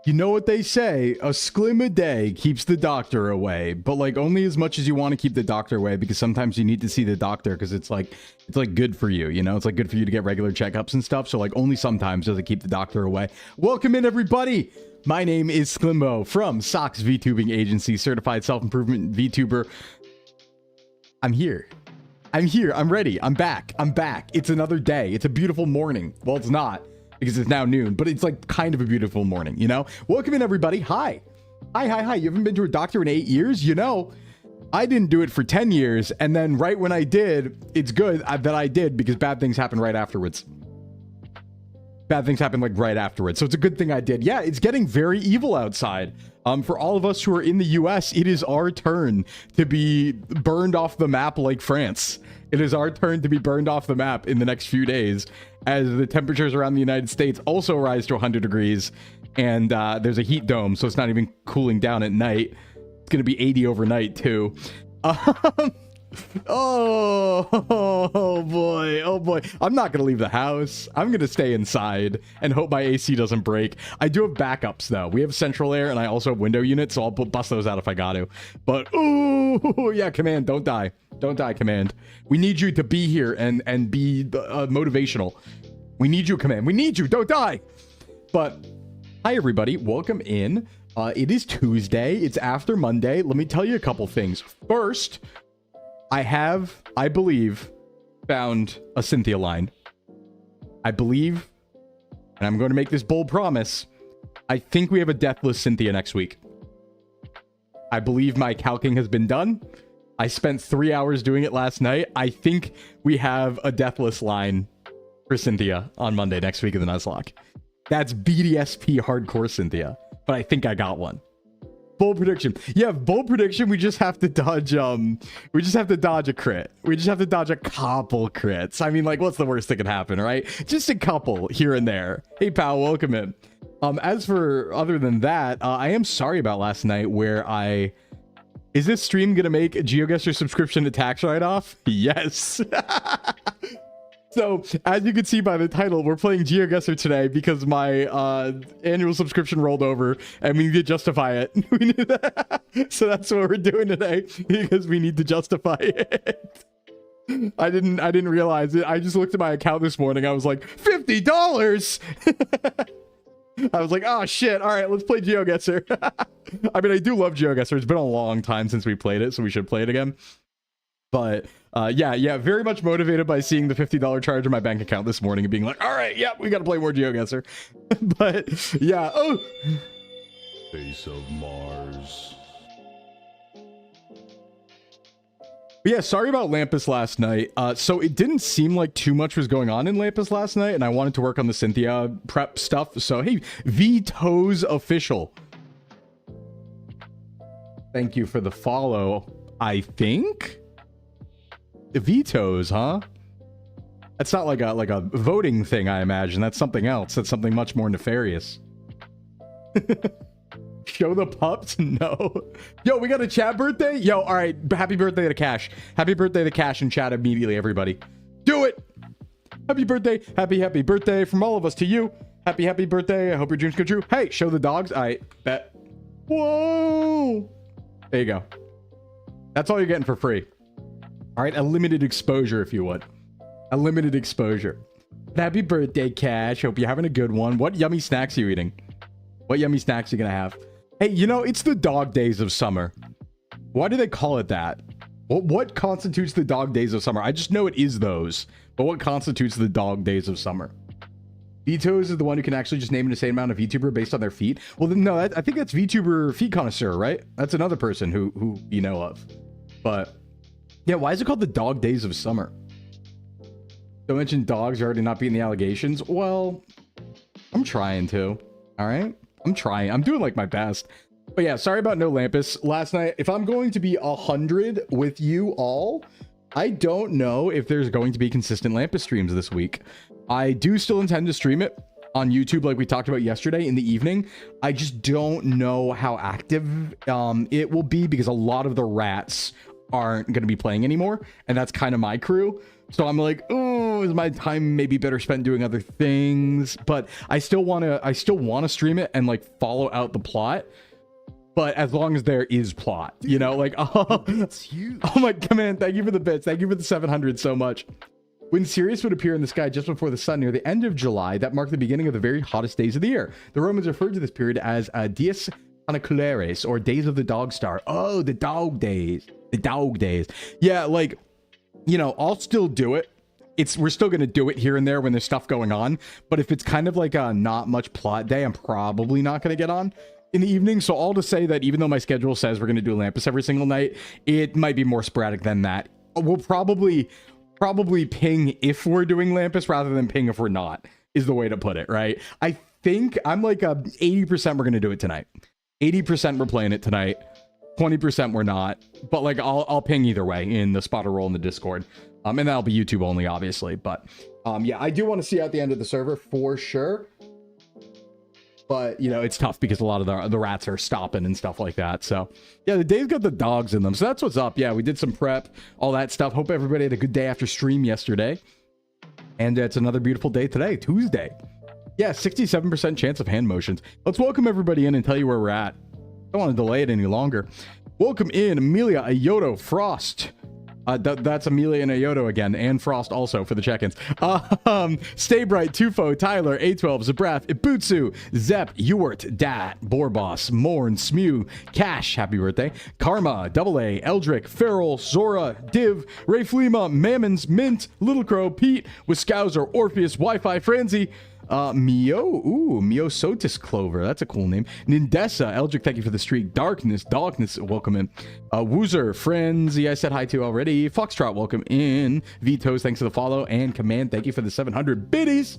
You know what they say, a sklim a day keeps the doctor away, but like only as much as you want to keep the doctor away, because sometimes you need to see the doctor because it's like good for you, you know, it's like good for you to get regular checkups and stuff. So like only sometimes does it keep the doctor away. Welcome in, everybody. My name is Sclimbo from Socks VTubing Agency, certified self-improvement VTuber. I'm here. I'm ready. I'm back. It's another day. It's a beautiful morning. Well, it's not, because it's now noon, but it's like kind of a beautiful morning, you know? Welcome in, everybody. Hi. You haven't been to a doctor in 8 years? You know, I didn't do it for 10 years. And then right when I did, it's good that I did, because bad things happen right afterwards. Bad things happen like right afterwards. So it's a good thing I did. Yeah, it's getting very evil outside. For all of us who are in the US, it is our turn to be burned off the map like France. It is our turn to be burned off the map in the next few days, as the temperatures around the United States also rise to 100 degrees, and there's a heat dome, so it's not even cooling down at night. It's going to be 80 overnight, too. Oh boy. I'm not gonna leave the house. I'm gonna stay inside and hope my AC doesn't break. I do have backups though. We have central air, and I also have window units, so I'll bust those out if I got to. But oh yeah, Command, don't die. Don't die, Command. We need you to be here and be motivational. We need you, Command. We need you. Don't die. But hi everybody, welcome in. It is Tuesday. It's after Monday. Let me tell you a couple things. First, I believe, found a Cynthia line. I believe, and I'm going to make this bold promise, I think we have a deathless Cynthia next week. I believe my calcing has been done. I spent 3 hours doing it last night. I think we have a deathless line for Cynthia on Monday next week in the Nuzlocke. That's BDSP hardcore Cynthia, but I think I got one. Bold prediction. Yeah, bold prediction. We just have to dodge a crit. We just have to dodge a couple crits. I mean, like, what's the worst that can happen, right? Just a couple here and there. Hey pal, welcome in. As for other than that, I am sorry about last night where is this stream gonna make a GeoGuessr subscription a tax write-off? Yes. So, as you can see by the title, we're playing GeoGuessr today because my annual subscription rolled over and we need to justify it. So that's what we're doing today, because we need to justify it. I didn't realize it. I just looked at my account this morning. I was like, $50! I was like, oh shit, all right, let's play GeoGuessr. I mean, I do love GeoGuessr. It's been a long time since we played it, so we should play it again. But yeah, very much motivated by seeing the $50 charge in my bank account this morning and being like, all right, yeah, we got to play more GeoGuessr. But yeah, oh. Face of Mars. But yeah, sorry about Lampus last night. So it didn't seem like too much was going on in Lampus last night, and I wanted to work on the Cynthia prep stuff. So hey, VTuber official. Thank you for the follow, I think. The vetoes, huh? That's not like a voting thing, I imagine. That's something else. That's something much more nefarious. Show the pups? No. Yo, we got a chat birthday? Yo, all right. Happy birthday to Cash. Happy birthday to Cash in chat immediately, everybody. Do it! Happy birthday. Happy birthday from all of us to you. Happy birthday. I hope your dreams come true. Hey, show the dogs. I bet. Whoa! There you go. That's all you're getting for free. All right, a limited exposure, if you would. A limited exposure. Happy birthday, Cash. Hope you're having a good one. What yummy snacks are you eating? What yummy snacks are you gonna have? Hey, you know, it's the dog days of summer. Why do they call it that? What constitutes the dog days of summer? I just know it is those. But what constitutes the dog days of summer? Vetoes is the one who can actually just name an insane amount of VTuber based on their feet. Well, then, no, I think that's VTuber feet connoisseur, right? That's another person who you know of. But yeah, why is it called the dog days of summer? Don't mention dogs already not being the allegations. Well, I'm trying to. All right, I'm trying. I'm doing like my best. But yeah, sorry about no Lampus last night. If I'm going to be 100 with you all, I don't know if there's going to be consistent Lampus streams this week. I do still intend to stream it on YouTube like we talked about yesterday in the evening. I just don't know how active it will be, because a lot of the rats aren't going to be playing anymore, and that's kind of my crew. So I'm like, oh, is my time maybe better spent doing other things? But I still want to stream it and like follow out the plot. But as long as there is plot, you know, like, oh, That's huge. oh my God, man, thank you for the bits. Thank you for the 700 so much. When Sirius would appear in the sky just before the sun near the end of July, that marked the beginning of the very hottest days of the year. The Romans referred to this period as Dies Paniculares, or Days of the Dog Star. Oh, the dog days. The dog days. Yeah, like, you know, I'll still do it. We're still going to do it here and there when there's stuff going on. But if it's kind of like a not much plot day, I'm probably not going to get on in the evening. So all to say that even though my schedule says we're going to do Lampus every single night, it might be more sporadic than that. We'll probably ping if we're doing Lampus rather than ping if we're not, is the way to put it, right? I think I'm like 80% we're going to do it tonight. 80% we're playing it tonight. 20% we're not. But like I'll ping either way in the spotter role in the Discord. And that'll be YouTube only, obviously. But yeah, I do want to see out the end of the server for sure. But, you know, it's tough because a lot of the rats are stopping and stuff like that. So, yeah, the day's got the dogs in them. So that's what's up. Yeah, we did some prep, all that stuff. Hope everybody had a good day after stream yesterday. And it's another beautiful day today, Tuesday. Yeah, 67% chance of hand motions. Let's welcome everybody in and tell you where we're at. Don't want to delay it any longer. Welcome in Amelia, Ayoto, Frost. That's Amelia and Ayoto again, and Frost also for the check-ins. Stay Bright, Tufo, Tyler, A12, Zabraf, Ibutsu, Zep, Ewart, Dat, Borboss, Morn, Smew, Cash, happy birthday, Karma, Double A, Eldrick, Feral, Zora, Div, Ray Flema, Mammons, Mint, Little Crow, Pete, Wiscouser, Orpheus, Wi-Fi, Franzi, Mio Sotis Clover, that's a cool name. Nindessa, Eldrick, thank you for the streak. Darkness, welcome in. Woozer, Frenzy, I said hi to already. Foxtrot, welcome in. Vito's, thanks for the follow. And Command, thank you for the 700 biddies.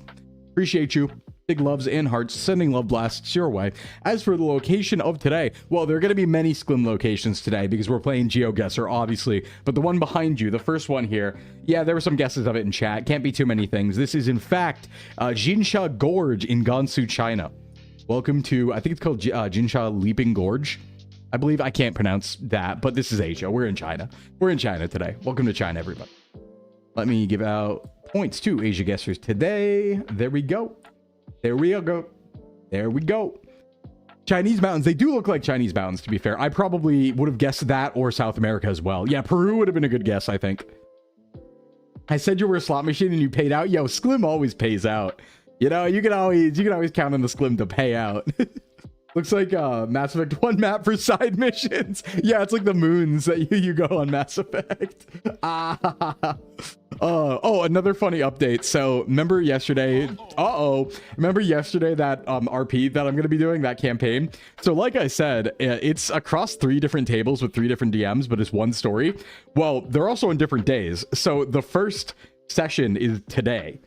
Appreciate you. Big loves and hearts, sending love blasts your way. As for the location of today, well, there are going to be many Sclim locations today because we're playing GeoGuessr, obviously. But the one behind you, the first one here, yeah, there were some guesses of it in chat. Can't be too many things. This is, in fact, Jinsha Gorge in Gansu, China. Welcome to, I think it's called Jinsha Leaping Gorge. I believe. I can't pronounce that, but this is Asia. We're in China. We're in China today. Welcome to China, everybody. Let me give out points to Asia Guessers today. There we go. There we go. There we go. Chinese mountains. They do look like Chinese mountains, to be fair. I probably would have guessed that or South America as well. Yeah, Peru would have been a good guess, I think. I said you were a slot machine and you paid out. Yo, Sclim always pays out. You know, you can always count on the Sclim to pay out. Looks like Mass Effect 1 map for side missions. Yeah, it's like the moons that you go on Mass Effect. Oh, another funny update. So remember yesterday, remember yesterday that RP that I'm going to be doing, that campaign? So like I said, it's across 3 different tables with 3 different DMs, but it's one story. Well, they're also on different days. So the first session is today,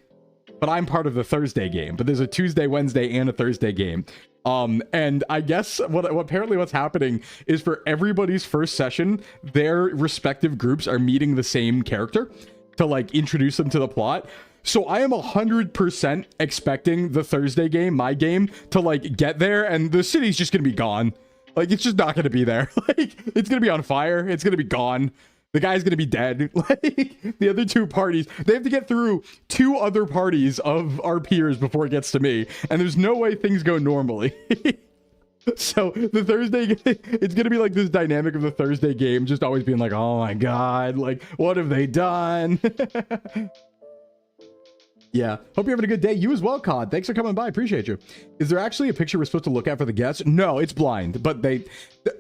but I'm part of the Thursday game, but there's a Tuesday, Wednesday, and a Thursday game. And I guess apparently what's happening is for everybody's first session, their respective groups are meeting the same character to like introduce them to the plot. So I am 100% expecting the Thursday game, my game, to like get there and the city's just gonna be gone. Like it's just not gonna be there. Like it's gonna be on fire. It's gonna be gone. The guy's gonna be dead. Like the other 2 parties, they have to get through 2 other parties of our peers before it gets to me, and there's no way things go normally. So the Thursday, it's gonna be like this dynamic of the Thursday game, just always being like, oh my god, like what have they done? Yeah, hope you're having a good day. You as well, Cod. Thanks for coming by. Appreciate you. Is there actually a picture we're supposed to look at for the guess? No, it's blind, but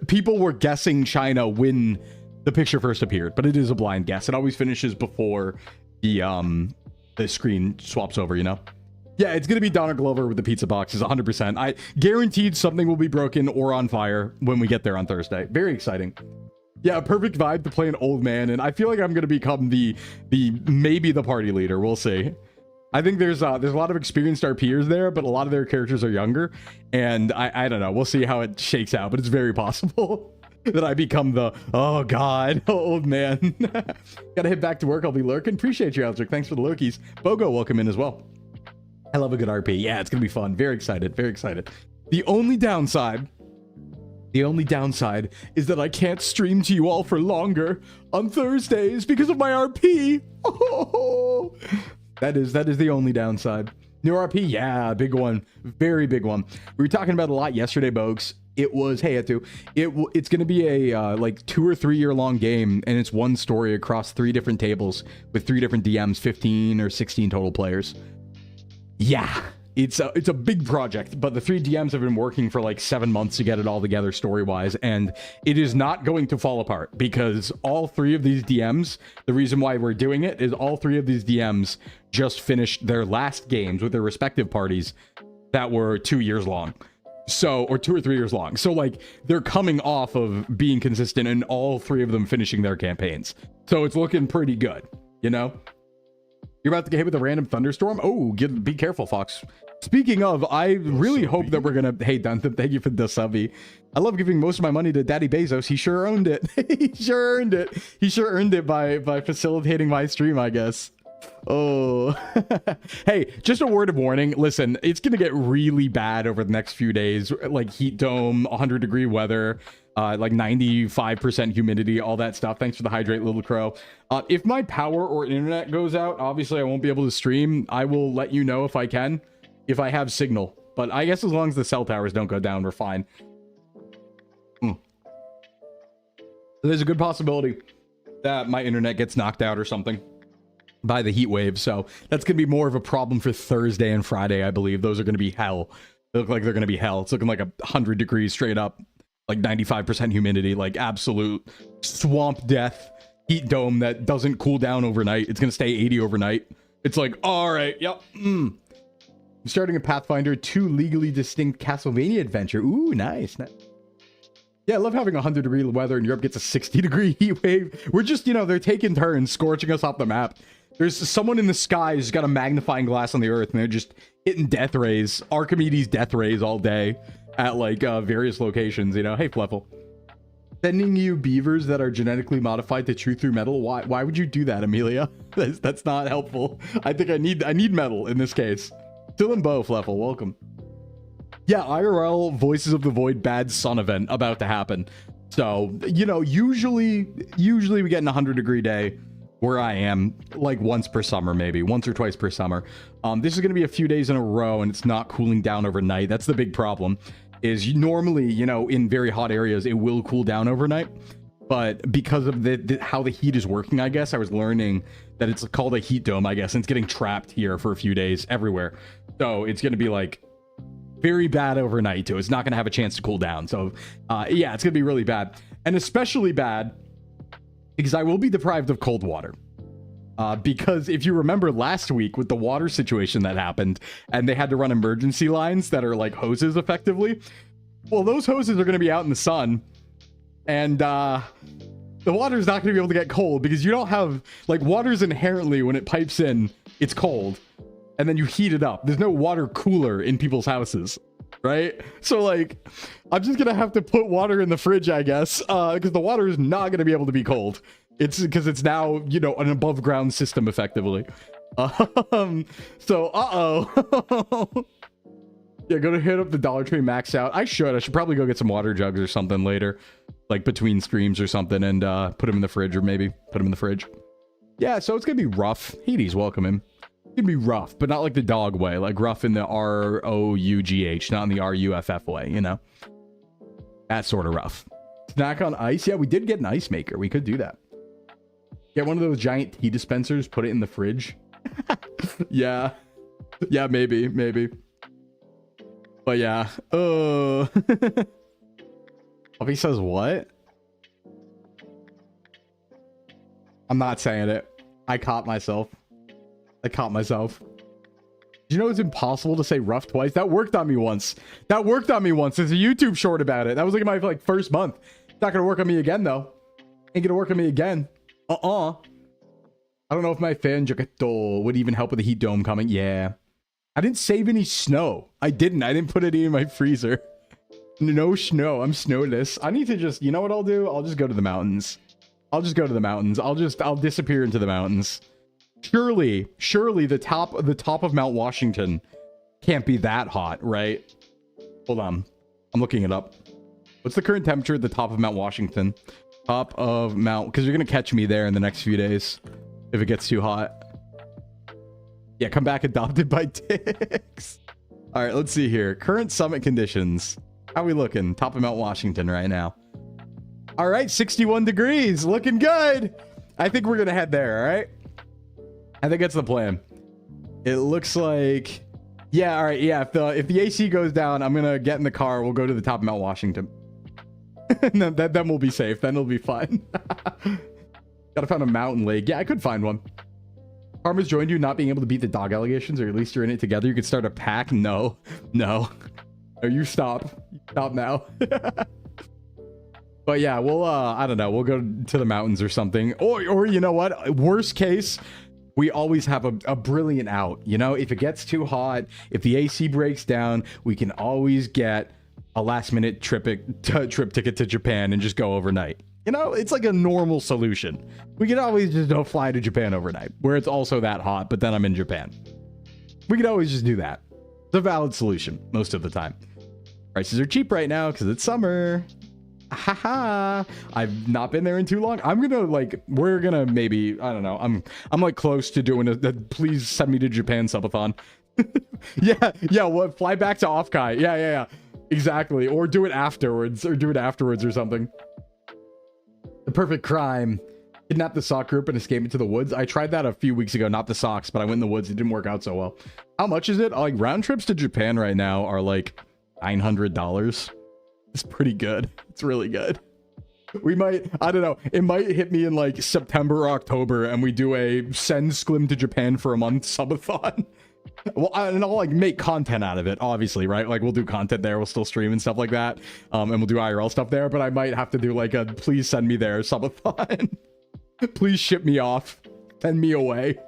people were guessing China when the picture first appeared, but it is a blind guess. It always finishes before the screen swaps over, you know? Yeah, it's gonna be Donna Glover with the pizza boxes, 100%. I guaranteed something will be broken or on fire when we get there on Thursday. Very exciting. Yeah, a perfect vibe to play an old man, and I feel like I'm gonna become maybe the party leader. We'll see. I think there's a lot of experienced RPers there, but a lot of their characters are younger, and I don't know. We'll see how it shakes out, but it's very possible that I become the, oh god, old man. Gotta head back to work. I'll be lurking. Appreciate you, Eldrick. Thanks for the lurkies. Bogo, welcome in as well. I love a good RP. Yeah, it's gonna be fun. Very excited. Very excited. The only downside The only downside is that I can't stream to you all for longer on Thursdays because of my RP. Oh, that is the only downside. New RP, yeah, big one, very big one. We were talking about a lot yesterday, Bogues. It was, hey, Etu, it's going to be a like 2 or 3 year long game, and it's one story across 3 different tables with 3 different DMs, 15 or 16 total players. Yeah, it's a big project, but the 3 DMs have been working for like 7 months to get it all together story-wise, and it is not going to fall apart because all 3 of these DMs, the reason why we're doing it is all 3 of these DMs just finished their last games with their respective parties that were 2 years long. So, or 2 or 3 years long. So like they're coming off of being consistent and all 3 of them finishing their campaigns. So it's looking pretty good, you know? You're about to get hit with a random thunderstorm? Oh, be careful, Fox. Speaking of, I really hope that we're gonna, hey Duncan, thank you for the subby. I love giving most of my money to Daddy Bezos. He sure earned it. He sure earned it. He sure earned it by facilitating my stream, I guess. Oh, hey, just a word of warning. Listen, it's gonna get really bad over the next few days, like heat dome, 100-degree weather, like 95% humidity, all that stuff. Thanks for the hydrate, Little Crow. If my power or internet goes out, obviously I won't be able to stream. I will let you know if I can, if I have signal, but I guess as long as the cell towers don't go down, we're fine. There's a good possibility that my internet gets knocked out or something by the heat wave, so that's gonna be more of a problem for Thursday and Friday, I believe. Those are gonna be hell. They look like they're gonna be hell. It's looking like 100 degrees straight up, like 95% humidity, like absolute swamp death heat dome that doesn't cool down overnight. It's gonna stay 80 overnight. It's like, all right, yep. I'm starting a Pathfinder 2 legally distinct Castlevania adventure. Ooh, nice. Yeah, I love having 100-degree weather and Europe gets a 60-degree heat wave. We're just, you know, they're taking turns scorching us off the map. There's someone in the sky who's got a magnifying glass on the earth, and they're just hitting death rays, Archimedes death rays all day at, like, various locations, you know? Hey, Fleffel. Sending you beavers that are genetically modified to chew through metal? Why would you do that, Amelia? That's not helpful. I think I need metal in this case. Still in Bow, Fleffel, welcome. Yeah, IRL Voices of the Void bad sun event about to happen. So, you know, usually we get an 100-degree day where I am, like once per summer, maybe once or twice per summer. This is going to be a few days in a row and it's not cooling down overnight. That's the big problem, is normally, you know, in very hot areas, it will cool down overnight. But because of how the heat is working, I guess, I was learning that it's called a heat dome, I guess, and it's getting trapped here for a few days everywhere. So it's going to be like very bad overnight too. It's not going to have a chance to cool down. So yeah, it's going to be really bad, and especially bad because I will be deprived of cold water. Because if you remember last week with the water situation that happened and they had to run emergency lines that are like hoses effectively, well, those hoses are going to be out in the sun, and the water is not going to be able to get cold because you don't have, like, water's inherently, when it pipes in, it's cold, and then you heat it up. There's no water cooler in people's houses, right? So, like, I'm just going to have to put water in the fridge, I guess, because the water is not going to be able to be cold. It's because it's now, you know, an above ground system effectively. So, yeah, go to hit up the Dollar Tree max out. I should probably go get some water jugs or something later, like between streams or something, and put them in the fridge, or maybe put them in the fridge. Yeah, so it's gonna be rough. Hades, welcome him. It's gonna be rough, but not like the dog way, like rough in the ROUGH, not in the RUFF way, you know? That sort of rough. Snack on ice? Yeah, we did get an ice maker. We could do that. Get one of those giant tea dispensers, put it in the fridge. Yeah. Yeah, maybe. But yeah. Puppy says what? I'm not saying it. I caught myself. Did you know it's impossible to say rough twice? That worked on me once. There's a YouTube short about it. That was like my first month. It's not gonna work on me again though. Ain't gonna work on me again. I don't know if my fan Joketo would even help with the heat dome coming. Yeah. I didn't save any snow. I didn't put any in my freezer. No snow. I'm snowless. I need to just, you know what I'll do? I'll just go to the mountains. I'll disappear into the mountains. Surely the top of Mount Washington can't be that hot, right? Hold on. I'm looking it up. What's the current temperature at the top of Mount Washington? Top of Mount, because you're going to catch me there in the next few days if it gets too hot. Yeah, come back adopted by dicks. All right, let's see here. Current summit conditions. How we looking? Top of Mount Washington right now. All right, 61 degrees. Looking good. I think we're going to head there, all right? I think that's the plan. It looks like... Yeah, all right, yeah. If the AC goes down, I'm going to get in the car. We'll go to the top of Mount Washington. then we'll be safe. Then it'll be fine. Gotta find a mountain lake. Yeah, I could find one. Karma's joined you not being able to beat the dog allegations, or at least you're in it together. You could start a pack. No. No, you stop. Stop now. But yeah, we'll I don't know, we'll go to the mountains or something. Or you know what? Worst case, we always have a brilliant out. You know, if it gets too hot, if the AC breaks down, we can always get a last minute trip ticket to Japan and just go overnight. You know, it's like a normal solution. We could always just don't fly to Japan overnight, where it's also that hot, but then I'm in Japan. We could always just do that. It's a valid solution most of the time. Prices are cheap right now because it's summer. Haha. I've not been there in too long. We're gonna maybe, I don't know. I'm like close to doing a please send me to Japan subathon. yeah. What? Fly back to Offkai. Yeah. Exactly. Or do it afterwards or something. The perfect crime. Kidnap the sock group and escape into the woods. I tried that a few weeks ago, not the socks, but I went in the woods. It didn't work out so well. How much is it? Like round trips to Japan right now are like $900. It's pretty good. It's really good. We might, I don't know, it might hit me in like September or October and we do a send Sclim to Japan for a month subathon. Well, and I'll like make content out of it, obviously, right? Like we'll do content there, we'll still stream and stuff like that, and we'll do IRL stuff there, but I might have to do like a please send me there subathon. Please ship me off, send me away.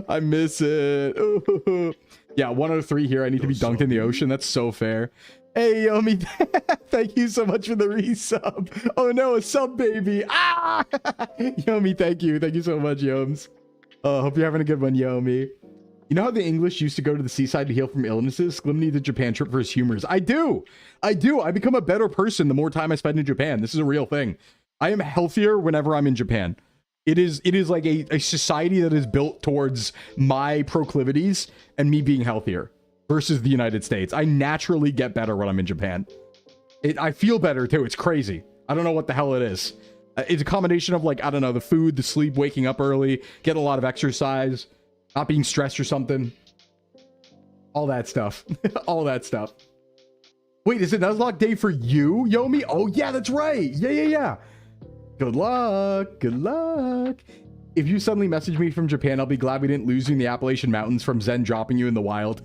I miss it. Ooh. Yeah, 103 here. I need to be dunked in the ocean. That's so fair. Hey, Yomi, thank you so much for the resub. Oh no, a sub baby. Ah! Yomi, thank you. Thank you so much, Yoms. Hope you're having a good one, Yomi. You know how the English used to go to the seaside to heal from illnesses? Sclim needs a Japan trip for his humors. I do. I become a better person the more time I spend in Japan. This is a real thing. I am healthier whenever I'm in Japan. It is like a society that is built towards my proclivities and me being healthier versus the United States. I naturally get better when I'm in Japan. I feel better too. It's crazy. I don't know what the hell it is. It's a combination of like, I don't know, the food, the sleep, waking up early, getting a lot of exercise, not being stressed or something. All that stuff. All that stuff. Wait, is it Nuzlocke day for you, Yomi? Oh, yeah, that's right. Yeah. Good luck. Good luck. If you suddenly message me from Japan, I'll be glad we didn't lose you in the Appalachian Mountains from Zen dropping you in the wild.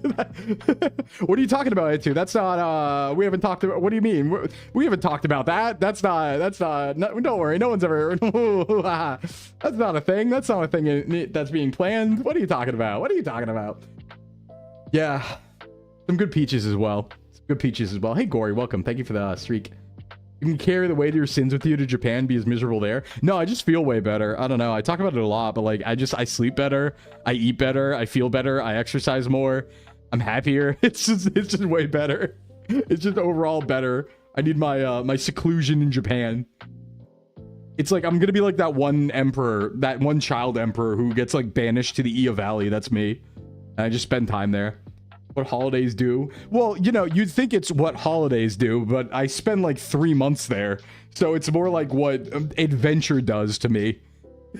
What are you talking about, Etu? That's not, we haven't talked about, what do you mean? We haven't talked about that. That's not, don't worry. No one's ever, that's not a thing. That's not a thing that's being planned. What are you talking about? What are you talking about? Yeah. Some good peaches as well. Hey, Gory, welcome. Thank you for the streak. You can carry the weight of your sins with you to Japan, be as miserable there. No, I just feel way better. I don't know. I talk about it a lot, but like, I sleep better. I eat better. I feel better. I exercise more. I'm happier. It's just way better. It's just overall better. I need my seclusion in Japan. It's like, I'm going to be like that one emperor, that one child emperor who gets like banished to the Ia Valley. That's me. And I just spend time there. What holidays do? Well, you know, you'd think it's what holidays do, but I spend like 3 months there. So it's more like what adventure does to me.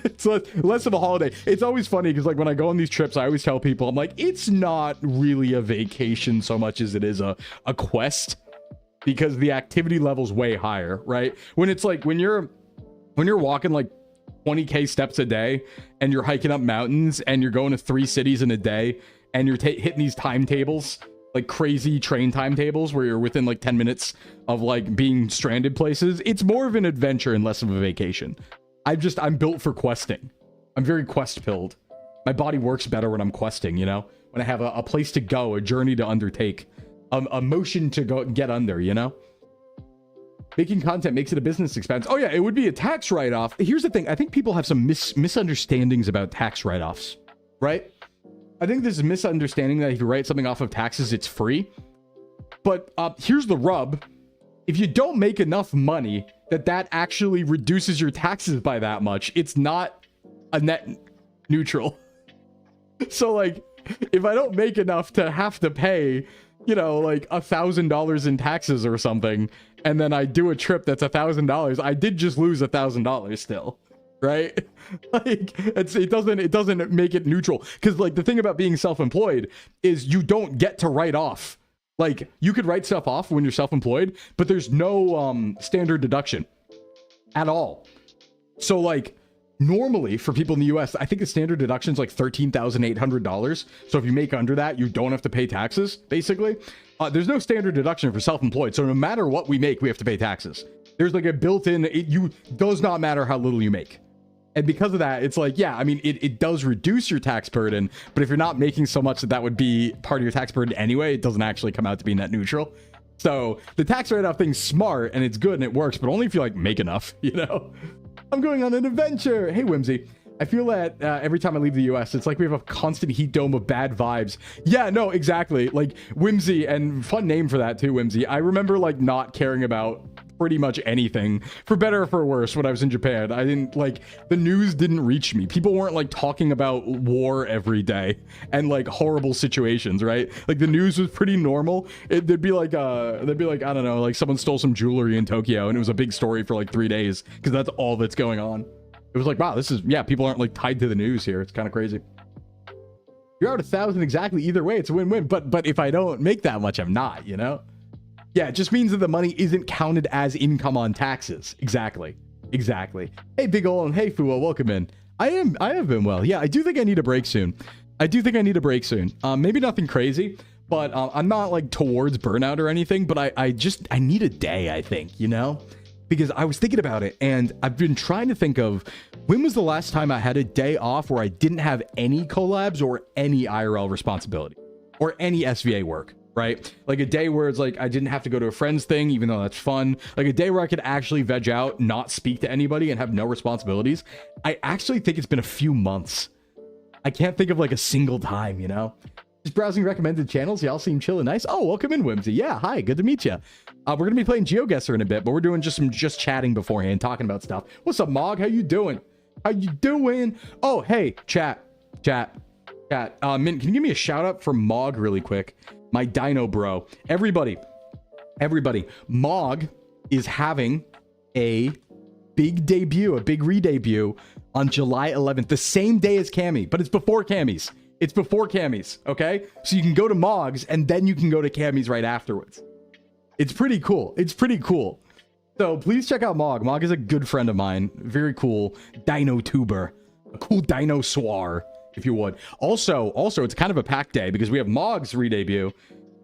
It's less of a holiday. It's always funny because like when I go on these trips, I always tell people, I'm like, it's not really a vacation so much as it is a quest, because the activity level's way higher, right? When it's like, when you're walking like 20K steps a day and you're hiking up mountains and you're going to 3 cities in a day, and you're hitting these timetables, like crazy train timetables where you're within like 10 minutes of like being stranded places. It's more of an adventure and less of a vacation. I'm built for questing. I'm very quest-pilled. My body works better when I'm questing, you know? When I have a place to go, a journey to undertake, a motion to go get under, you know? Making content makes it a business expense. Oh yeah, it would be a tax write-off. Here's the thing. I think people have some misunderstandings about tax write-offs, right? I think there's a misunderstanding that if you write something off of taxes, it's free. But here's the rub. if you don't make enough money that actually reduces your taxes by that much, it's not a net neutral. So like, if I don't make enough to have to pay, you know, like $1,000 in taxes or something, and then I do a trip that's $1,000, I did just lose $1,000 still, right? Like, it doesn't make it neutral, because like the thing about being self-employed is you don't get to write off. Like, you could write stuff off when you're self-employed, but there's no standard deduction at all. So like, normally for people in the US, I think the standard deduction is like $13,800. So if you make under that, you don't have to pay taxes, basically. There's no standard deduction for self-employed. So no matter what we make, we have to pay taxes. There's like a built-in, does not matter how little you make. And because of that, it's like, yeah, I mean, it does reduce your tax burden, but if you're not making so much that would be part of your tax burden anyway, it doesn't actually come out to be net neutral. So the tax write-off thing's smart and it's good and it works, but only if you like make enough, you know? I'm going on an adventure. Hey, Whimsy. I feel that every time I leave the US, it's like we have a constant heat dome of bad vibes. Yeah, no, exactly. Like Whimsy, and fun name for that too, Whimsy. I remember like not caring about pretty much anything, for better or for worse, when I was in Japan. I didn't like, the news didn't reach me. People weren't like talking about war every day and like horrible situations, right? Like the news was pretty normal. They'd be like, I don't know, like someone stole some jewelry in Tokyo and it was a big story for like 3 days because that's all that's going on. It was like, wow, this is, yeah, people aren't like tied to the news here. It's kind of crazy. You're out 1,000 exactly. Either way, it's a win-win. But if I don't make that much, I'm not, you know? Yeah, it just means that the money isn't counted as income on taxes. Exactly. Exactly. Hey, Big Ol, and hey, Fuwa, welcome in. I have been well. Yeah, I do think I need a break soon. Maybe nothing crazy, but I'm not like towards burnout or anything, but I need a day, I think, you know? Because I was thinking about it and I've been trying to think of when was the last time I had a day off where I didn't have any collabs or any IRL responsibility or any SVA work, right? Like a day where it's like I didn't have to go to a friend's thing, even though that's fun. Like a day where I could actually veg out, not speak to anybody and have no responsibilities. I actually think it's been a few months. I can't think of like a single time, you know? Just browsing recommended channels. Y'all seem chill and nice. Oh, welcome in, Whimsy. Yeah, hi, good to meet you. We're gonna be playing GeoGuessr in a bit, but we're doing just chatting beforehand, talking about stuff. What's up, Mog? How you doing? How you doing? Oh, hey, chat. Mint, can you give me a shout out for Mog really quick? My dino bro. Everybody, Mog is having a big debut, a big re-debut on July 11th, the same day as Cammy, but it's before Cammy's. It's before Cammy's, okay? So you can go to Mog's and then you can go to Cammy's right afterwards. It's pretty cool. So please check out Mog. Mog is a good friend of mine. Very cool dino tuber. A cool dinosaur, if you would. Also, it's kind of a packed day because we have Mog's re-debut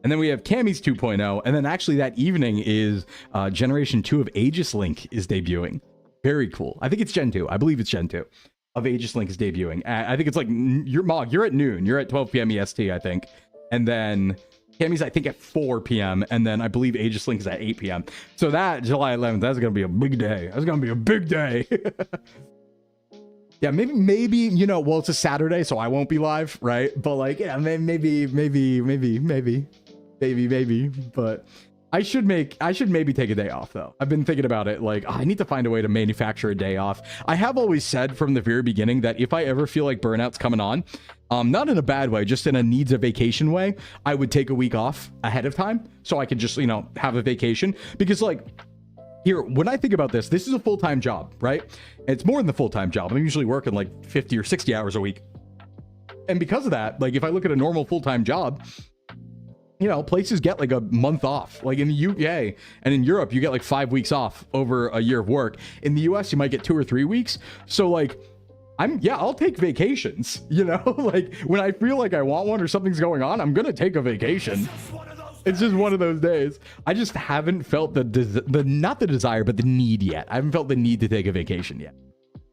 and then we have Cammy's 2.0. And then actually that evening is Generation 2 of Aegis Link is debuting. Very cool. I think it's Gen 2. I believe it's Gen 2. Of Aegis Link is debuting. I think it's like you're at noon. You're at 12 p.m. EST, I think. And then Cammy's, I think, at 4 p.m. And then I believe Aegis Link is at 8 p.m. So that July 11th, that's going to be a big day. That's going to be a big day. Yeah, maybe, you know, well, it's a Saturday, so I won't be live, right? But like, yeah, maybe. But I should maybe take a day off though. I've been thinking about it. Like, I need to find a way to manufacture a day off. I have always said from the very beginning that if I ever feel like burnout's coming on, not in a bad way, just in a needs a vacation way, I would take a week off ahead of time so I could just, you know, have a vacation. Because like here, when I think about this is a full-time job, right? It's more than the full-time job. I'm usually working like 50 or 60 hours a week. And because of that, like if I look at a normal full-time job, you know, places get like a month off. Like in the UK and in Europe, you get like 5 weeks off over a year of work. In the US, you might get 2 or 3 weeks. So like, I'll take vacations, you know, like when I feel like I want one or something's going on, I'm going to take a vacation. It's just one of those days. I just haven't felt not the desire, but the need yet. I haven't felt the need to take a vacation yet.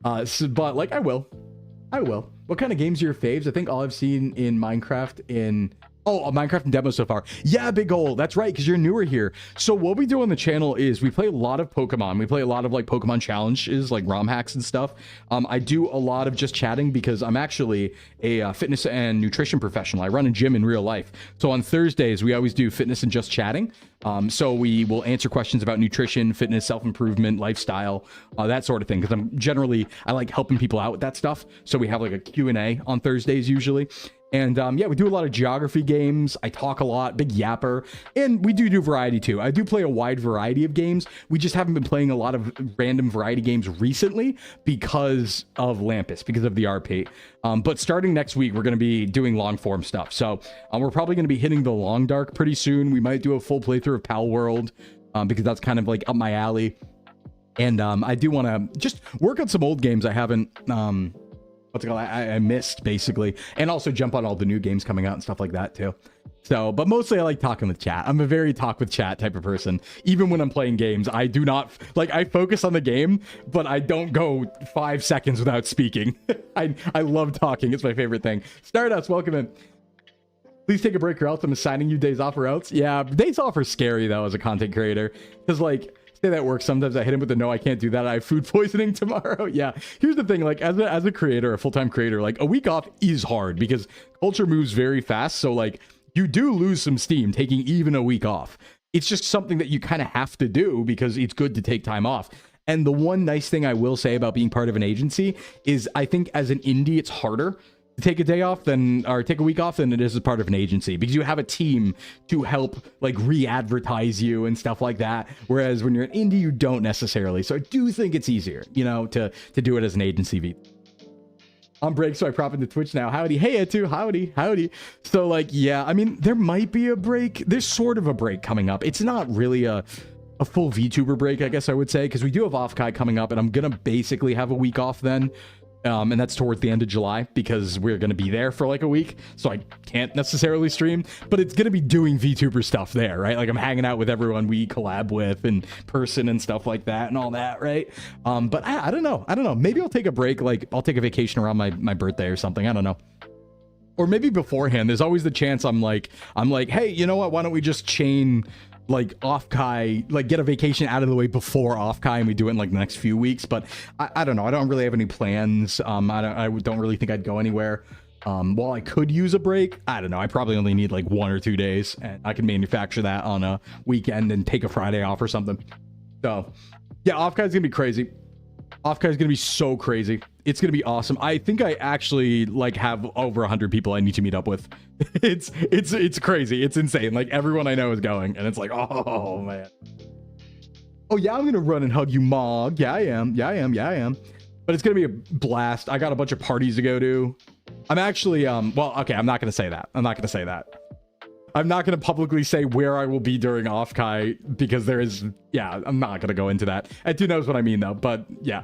But like, I will. What kind of games are your faves? I think all I've seen in Minecraft Oh, a Minecraft demo so far. Yeah, big ol'. That's right, because you're newer here. So what we do on the channel is we play a lot of Pokemon. We play a lot of like Pokemon challenges, like ROM hacks and stuff. I do a lot of just chatting because I'm actually a fitness and nutrition professional. I run a gym in real life. So on Thursdays, we always do fitness and just chatting. So we will answer questions about nutrition, fitness, self-improvement, lifestyle, that sort of thing. Because I like helping people out with that stuff. So we have like a Q&A on Thursdays usually. And yeah, we do a lot of geography games. I talk a lot, big yapper, and we do variety too. I do play a wide variety of games. We just haven't been playing a lot of random variety games recently because of Lampus, because of the RP. But starting next week, we're going to be doing long form stuff. So we're probably going to be hitting the Long Dark pretty soon. We might do a full playthrough of Pal World because that's kind of like up my alley. And I do want to just work on some old games I haven't... what's it called? I missed basically, and also jump on all the new games coming out and stuff like that too. So, but mostly I like talking with chat. I'm a very talk with chat type of person. Even when I'm playing games, I do not like, I focus on the game, but I don't go 5 seconds without speaking. I love talking. It's my favorite thing. Stardust, welcome in. Please take a break or else I'm assigning you days off or else. Yeah, days off are scary though as a content creator, because like, say that works. Sometimes I hit him with the no, I can't do that. I have food poisoning tomorrow. Yeah. Here's the thing. Like as a creator, a full-time creator, like a week off is hard because culture moves very fast. So like you do lose some steam taking even a week off. It's just something that you kind of have to do because it's good to take time off. And the one nice thing I will say about being part of an agency is I think as an indie, it's harder to take a day off or take a week off than it is as part of an agency, because you have a team to help like re-advertise you and stuff like that. Whereas when you're an indie, you don't necessarily. So I do think it's easier, you know, to do it as an agency. On break, so I prop into Twitch now. Howdy. Hey, Etu. Howdy. So like, yeah, I mean, there might be a break. There's sort of a break coming up. It's not really a full VTuber break, I guess I would say, because we do have Offkai coming up and I'm going to basically have a week off then. And that's towards the end of July because we're going to be there for like a week. So I can't necessarily stream, but it's going to be doing VTuber stuff there, right? Like I'm hanging out with everyone we collab with in person and stuff like that and all that, right? But I don't know. Maybe I'll take a break. Like I'll take a vacation around my birthday or something. I don't know. Or maybe beforehand. There's always the chance I'm like, hey, you know what? Why don't we just chain like Offkai, like get a vacation out of the way before Offkai and we do it in like the next few weeks. But I don't know. I don't really have any plans. I don't really think I'd go anywhere. While I could use a break, I don't know. I probably only need like 1 or 2 days and I can manufacture that on a weekend and take a Friday off or something. So yeah, Offkai's gonna be crazy. Offkai's gonna be so crazy. It's gonna be awesome. I think I actually like have over 100 people I need to meet up with. It's crazy. It's insane. Like everyone I know is going, and it's like, oh man. Oh yeah, I'm gonna run and hug you, Mog. Yeah, I am. But it's gonna be a blast. I got a bunch of parties to go to. I'm actually well, okay, I'm not gonna say that. I'm not gonna publicly say where I will be during Offkai because there is, yeah, I'm not gonna go into that. Ed knows what I mean though, but yeah.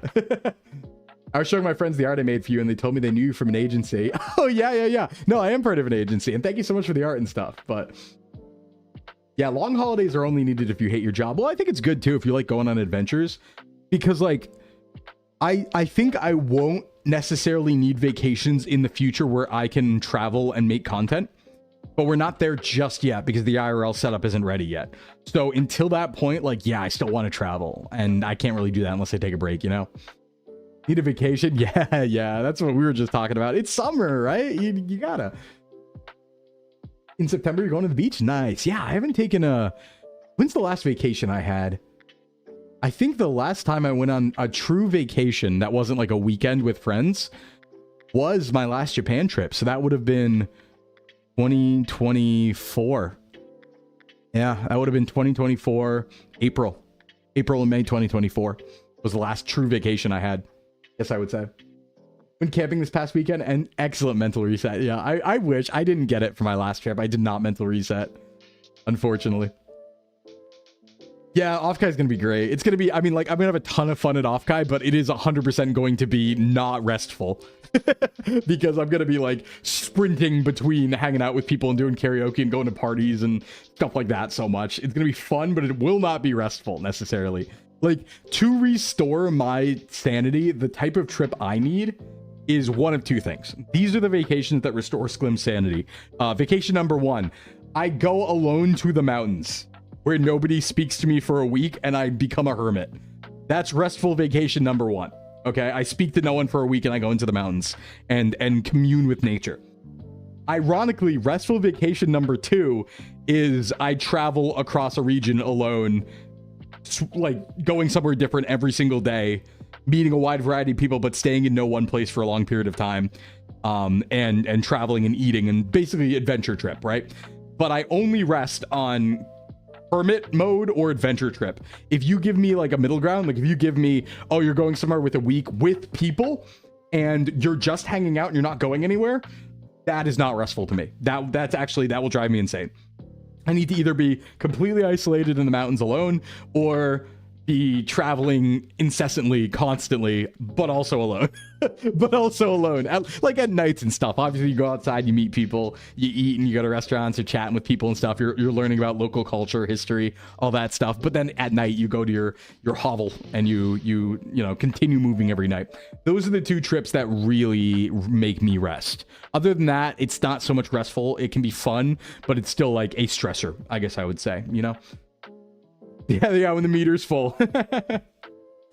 I was showing my friends the art I made for you and they told me they knew you from an agency. Oh yeah. No, I am part of an agency and thank you so much for the art and stuff. But yeah, long holidays are only needed if you hate your job. Well, I think it's good too if you like going on adventures, because like I think I won't necessarily need vacations in the future where I can travel and make content. But we're not there just yet because the IRL setup isn't ready yet. So until that point, like, yeah, I still want to travel and I can't really do that unless I take a break, you know? Need a vacation? Yeah. That's what we were just talking about. It's summer, right? You gotta. In September, you're going to the beach? Nice. Yeah, I haven't taken when's the last vacation I had? I think the last time I went on a true vacation that wasn't like a weekend with friends was my last Japan trip. So that would have been 2024. Yeah, that would have been 2024, April and May 2024 was the last true vacation I had. Yes, I would say. Went camping this past weekend and excellent mental reset. Yeah, I wish I didn't get it for my last trip. I did not mental reset, unfortunately. Yeah, Offkai is going to be great. It's going to be, I mean, like, I'm going to have a ton of fun at Offkai, but it is 100% going to be not restful because I'm going to be like sprinting between hanging out with people and doing karaoke and going to parties and stuff like that so much. It's going to be fun, but it will not be restful necessarily. Like, to restore my sanity, the type of trip I need is one of two things. These are the vacations that restore Sklim sanity. Vacation number 1, I go alone to the mountains where nobody speaks to me for a week and I become a hermit. That's restful vacation number 1. Okay, I speak to no one for a week and I go into the mountains and commune with nature. Ironically, restful vacation number 2 is I travel across a region alone, like going somewhere different every single day, meeting a wide variety of people, but staying in no one place for a long period of time, and traveling and eating, and basically adventure trip, right? But I only rest on hermit mode or adventure trip. If you give me like a middle ground, like if you give me, oh, you're going somewhere with a week with people and you're just hanging out and you're not going anywhere, that is not restful to me. That will drive me insane. I need to either be completely isolated in the mountains alone or be traveling incessantly, constantly, but also alone. Like at nights and stuff. Obviously, you go outside, you meet people, you eat, and you go to restaurants or chatting with people and stuff. You're learning about local culture, history, all that stuff. But then at night, you go to your hovel and you continue moving every night. Those are the 2 trips that really make me rest. Other than that, it's not so much restful. It can be fun, but it's still like a stressor, I guess I would say, you know? Yeah, when the meter's full.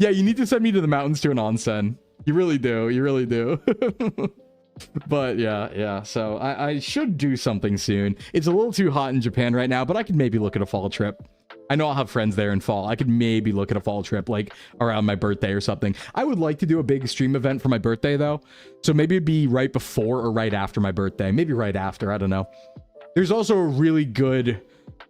Yeah, you need to send me to the mountains to an onsen. You really do. But yeah, so I should do something soon. It's a little too hot in Japan right now, but I could maybe look at a fall trip. I know I'll have friends there in fall. I could maybe look at a fall trip, like around my birthday or something. I would like to do a big stream event for my birthday, though. So maybe it'd be right before or right after my birthday. Maybe right after, I don't know. There's also a really good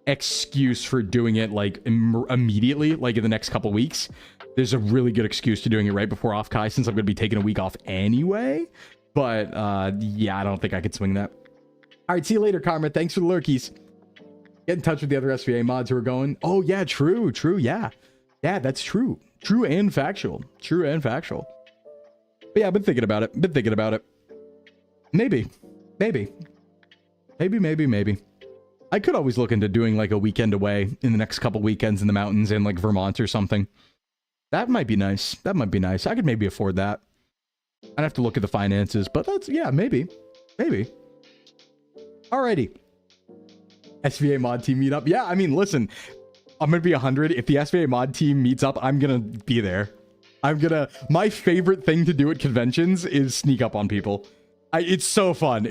excuse for doing it like immediately, like in the next couple weeks. There's a really good excuse to doing it right before Offkai, since I'm going to be taking a week off anyway. But yeah, I don't think I could swing that. All right, see you later, Karma. Thanks for the lurkies. Get in touch with the other SVA mods who are going. Oh yeah, true, yeah, that's true and factual. But yeah, I've been thinking about it. Maybe. I could always look into doing like a weekend away in the next couple weekends in the mountains in like Vermont or something. That might be nice. I could maybe afford that. I'd have to look at the finances, but that's, yeah, maybe. Alrighty. SVA mod team meetup. Yeah, I mean, listen, I'm going to be 100. If the SVA mod team meets up, I'm going to be there. My favorite thing to do at conventions is sneak up on people. It's so fun.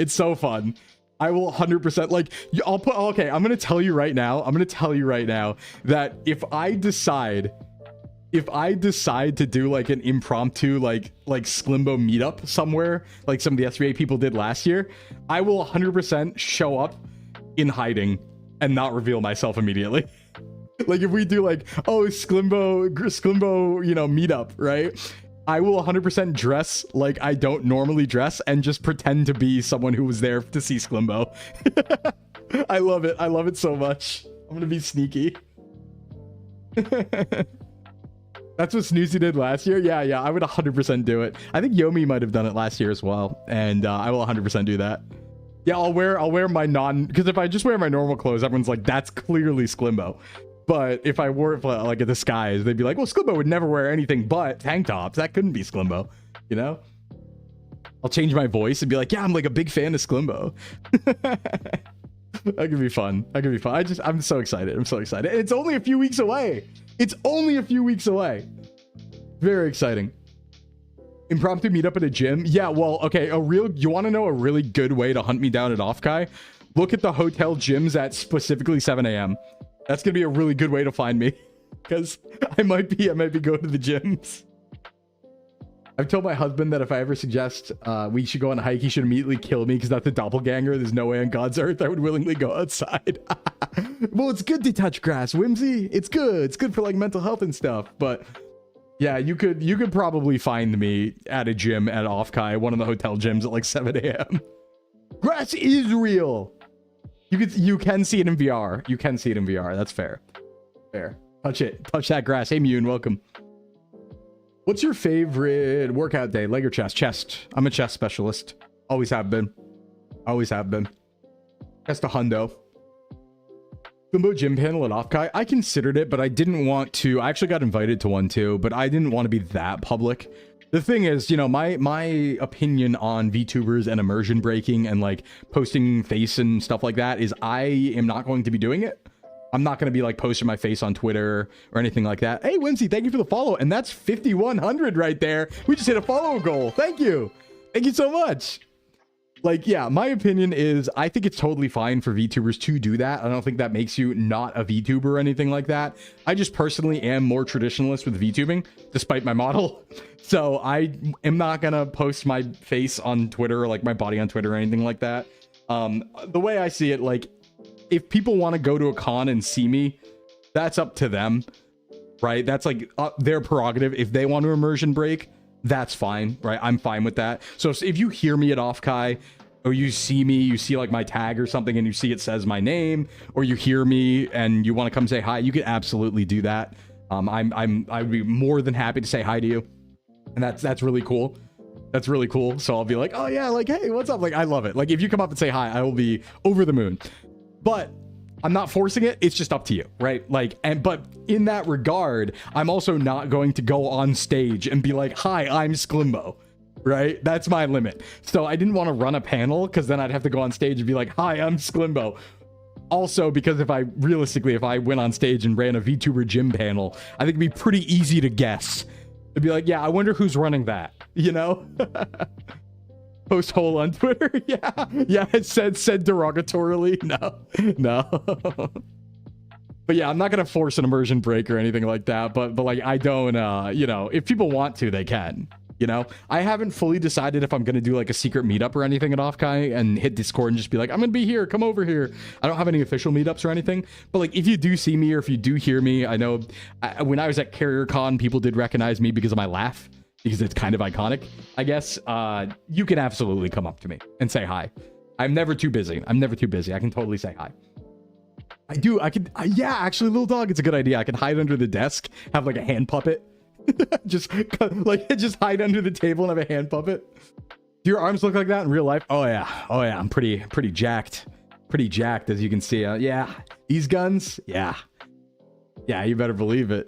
I will 100%, like, okay, I'm going to tell you right now that if I decide to do like an impromptu, like Sclimbo meetup somewhere, like some of the SVA people did last year, I will 100% show up in hiding and not reveal myself immediately. Like if we do like, oh, Sclimbo, meetup, right? I will 100% dress like I don't normally dress and just pretend to be someone who was there to see Sclimbo. I love it so much. I'm gonna be sneaky. That's what Snoozy did last year. Yeah, I would 100% do it. I think Yomi might have done it last year as well, and I will 100% do that. Yeah, I'll wear my because if I just wear my normal clothes, everyone's like, that's clearly Sclimbo. But if I wore it for, like a disguise, they'd be like, well, Sclimbo would never wear anything but tank tops. That couldn't be Sclimbo, you know? I'll change my voice and be like, yeah, I'm like a big fan of Sclimbo. That could be fun. I'm so excited. It's only a few weeks away. Very exciting. Impromptu meetup at a gym. Yeah, well, okay. You want to know a really good way to hunt me down at Offkai? Look at the hotel gyms at specifically 7 a.m. That's gonna be a really good way to find me, because I might be going to the gyms. I've told my husband that if I ever suggest we should go on a hike, he should immediately kill me because that's a doppelganger. There's no way on God's earth I would willingly go outside. Well, it's good to touch grass, Whimsy. It's good for like mental health and stuff. But yeah, you could probably find me at a gym at Offkai, one of the hotel gyms at like 7 a.m. Grass is real. You can see it in VR. That's fair. Touch that grass. Hey, Mune, welcome. What's your favorite workout day? Leg or chest? Chest. I'm a chest specialist. Always have been. Chest a hundo. Sclimbo gym panel at Offkai. I considered it, but I didn't want to. I actually got invited to one too, but I didn't want to be that public. The thing is, you know, my opinion on VTubers and immersion breaking and like posting face and stuff like that is I am not going to be doing it. I'm not going to be like posting my face on Twitter or anything like that. Hey, Whimsy, thank you for the follow. And that's 5,100 right there. We just hit a follow goal. Thank you. Thank you so much. Like, yeah, my opinion is I think it's totally fine for VTubers to do that. I don't think that makes you not a VTuber or anything like that. I just personally am more traditionalist with VTubing, despite my model. So I am not going to post my face on Twitter or like my body on Twitter or anything like that. The way I see it, like, if people want to go to a con and see me, that's up to them, right? That's like their prerogative. If they want to immersion break, that's fine, right? I'm fine with that. So if you hear me at Offkai, or you see me, you see like my tag or something, and you see it says my name, or you hear me and you want to come say hi, you can absolutely do that. I'd be more than happy to say hi to you, and that's really cool. That's really cool. So I'll be like, oh yeah, like, hey, what's up? Like, I love it. Like, if you come up and say hi, I will be over the moon. But I'm not forcing it. It's just up to you, right? Like, but in that regard, I'm also not going to go on stage and be like, hi, I'm Sclimbo, right? That's my limit. So I didn't want to run a panel because then I'd have to go on stage and be like, hi, I'm Sclimbo. Also, because if I went on stage and ran a VTuber gym panel, I think it'd be pretty easy to guess. It'd be like, yeah, I wonder who's running that, you know? Post hole on Twitter. Yeah, it said derogatorily. No. But yeah, I'm not gonna force an immersion break or anything like that, but like, I don't you know, if people want to, they can, you know. I haven't fully decided if I'm gonna do like a secret meetup or anything at Offkai and hit Discord and just be like, I'm gonna be here, come over here. I don't have any official meetups or anything, but like, if you do see me or if you do hear me, I know when I was at CarrierCon, people did recognize me because of my laugh, because it's kind of iconic, I guess. You can absolutely come up to me and say hi. I'm never too busy. I can totally say hi. Yeah, actually, little dog, it's a good idea. I can hide under the desk, have like a hand puppet. just hide under the table and have a hand puppet. Do your arms look like that in real life? Oh yeah, I'm pretty jacked. Pretty jacked, as you can see. Yeah, these guns, yeah, you better believe it.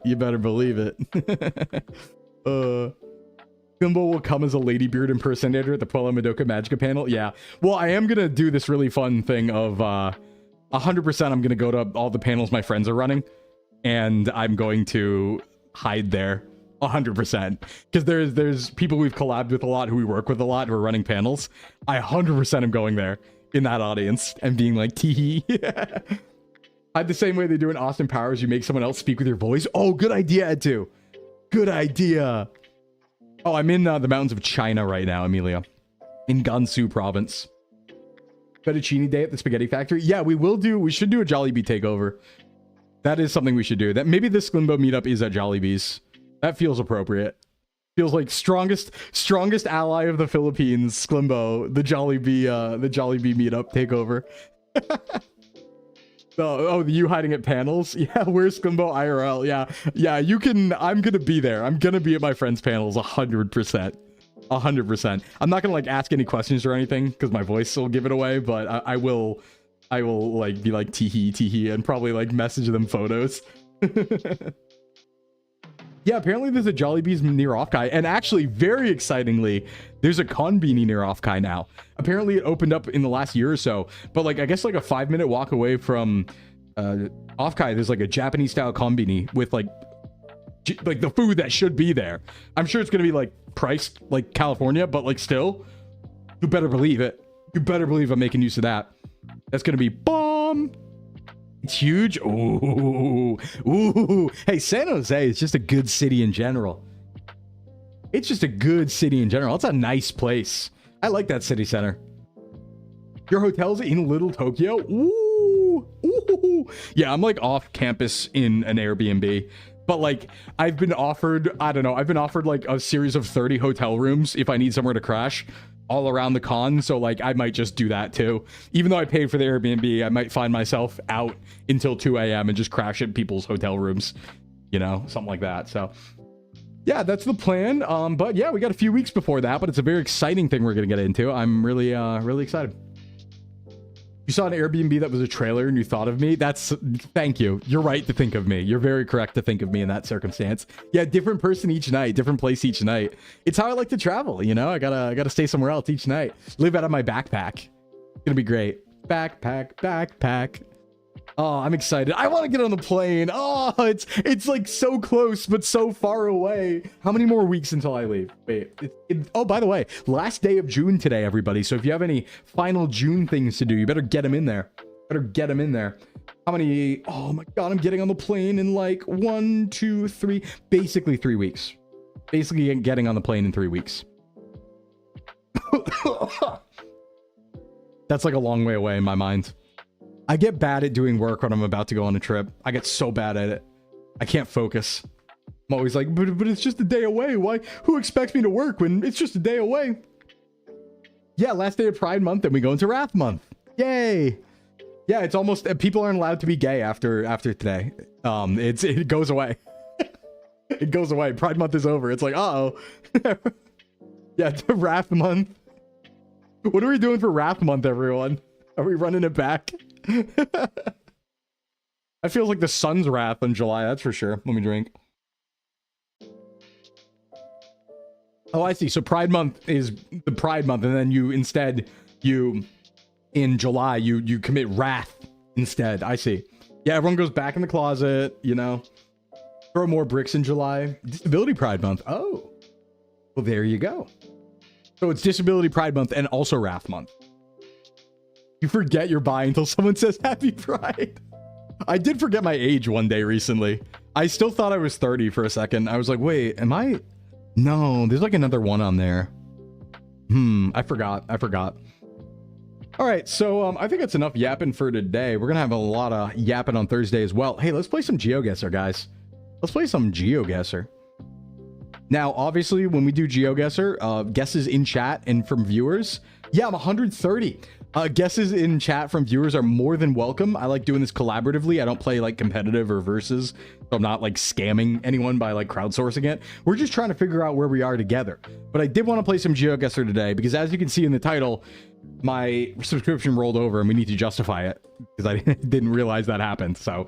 Sclimbo will come as a Ladybeard impersonator at the Puella Madoka Magica panel. Yeah. Well, I am going to do this really fun thing of 100% I'm going to go to all the panels my friends are running, and I'm going to hide there 100%. Because there's people we've collabed with a lot, who we work with a lot, who are running panels. I 100% am going there in that audience and being like, tee-hee. Hide the same way they do in Austin Powers. You make someone else speak with your voice. Oh, good idea, Ed, too. Good idea. Oh, I'm in the mountains of China right now, Amelia. In Gansu province. Fettuccine day at the Spaghetti Factory. Yeah, we should do a Jollibee takeover. That is something we should do. That maybe this Sclimbo meetup is at Jollibee's. That feels appropriate. Feels like strongest ally of the Philippines, Sclimbo, the Jollibee meetup takeover. Oh, you hiding at panels? Yeah, where's Sclimbo IRL? Yeah, you can. I'm gonna be there. I'm gonna be at my friends' panels 100%. 100%. I'm not gonna like ask any questions or anything because my voice will give it away, but I will like be like tee-hee and probably like message them photos. Yeah, apparently there's a Jollibee's near Offkai, and actually, very excitingly, there's a Konbini near Offkai now. Apparently it opened up in the last year or so, but like, I guess like a 5-minute walk away from Offkai, there's like a Japanese style Konbini with like the food that should be there. I'm sure it's gonna be like priced like California, but like still, you better believe it. You better believe I'm making use of that. That's gonna be bomb. It's huge. Ooh. Hey, San Jose is just a good city in general. It's just a good city in general. It's a nice place. I like that city center. Your hotel's in Little Tokyo? Ooh. Yeah, I'm like off campus in an Airbnb. But like, I've been offered like a series of 30 hotel rooms if I need somewhere to crash all around the con. So like, I might just do that too. Even though I paid for the Airbnb, I might find myself out until 2 a.m. and just crash at people's hotel rooms, you know, something like that. So yeah, that's the plan. But yeah, we got a few weeks before that, but it's a very exciting thing we're going to get into. I'm really excited. You saw an Airbnb that was a trailer and you thought of me. Thank you. You're right to think of me. You're very correct to think of me in that circumstance. Yeah, different person each night, different place each night. It's how I like to travel, you know? I gotta stay somewhere else each night. Live out of my backpack. It's gonna be great. Backpack. Oh, I'm excited. I want to get on the plane. Oh, it's like so close, but so far away. How many more weeks until I leave? Wait. Oh, by the way, last day of June today, everybody. So if you have any final June things to do, you better get them in there. How many? Oh my God, I'm getting on the plane in like 1, 2, 3, basically 3 weeks. Basically getting on the plane in 3 weeks. That's like a long way away in my mind. I get bad at doing work when I'm about to go on a trip. I get so bad at it. I can't focus. I'm always like, but it's just a day away. Why? Who expects me to work when it's just a day away? Yeah, last day of Pride Month, then we go into Wrath Month. Yay! Yeah, it's almost people aren't allowed to be gay after today. It goes away. It goes away. Pride Month is over. It's like, uh-oh. Yeah, Wrath Month. What are we doing for Wrath Month, everyone? Are we running it back? I feel like the sun's wrath in July, that's for sure. Let me drink. Oh, I see. So Pride Month is the Pride Month, and then in July you commit wrath instead. I see. Yeah, everyone goes back in the closet, you know. Throw more bricks in July. Disability Pride Month. Oh. Well, there you go. So it's Disability Pride Month and also Wrath Month. You forget you're bi until someone says Happy Pride. I did forget my age one day recently. I still thought I was 30 for a second. I was like, wait, am I? No, there's like another one on there. I forgot. All right, so I think that's enough yapping for today. We're going to have a lot of yapping on Thursday as well. Hey, let's play some GeoGuessr, guys. Let's play some GeoGuessr. Now, obviously, when we do GeoGuessr, guesses in chat and from viewers. Yeah, I'm 130. Guesses in chat from viewers are more than welcome. I like doing this collaboratively. I don't play like competitive or versus, so I'm not like scamming anyone by like crowdsourcing it. We're just trying to figure out where we are together. But I did want to play some GeoGuessr today because, as you can see in the title, my subscription rolled over and we need to justify it because I didn't realize that happened. So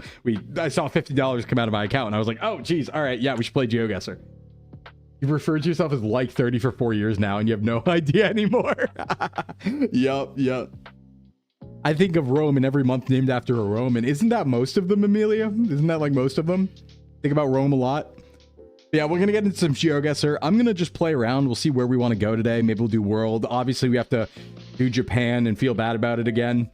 I saw $50 come out of my account and I was like, oh geez, all right, yeah, we should play GeoGuessr. You've referred to yourself as like 30 for 4 years now and you have no idea anymore. Yep. I think of Rome and every month named after a Roman. Isn't that most of them, Amelia? Isn't that like most of them? Think about Rome a lot. But yeah, we're going to get into some GeoGuessr. I'm going to just play around. We'll see where we want to go today. Maybe we'll do world. Obviously, we have to do Japan and feel bad about it again.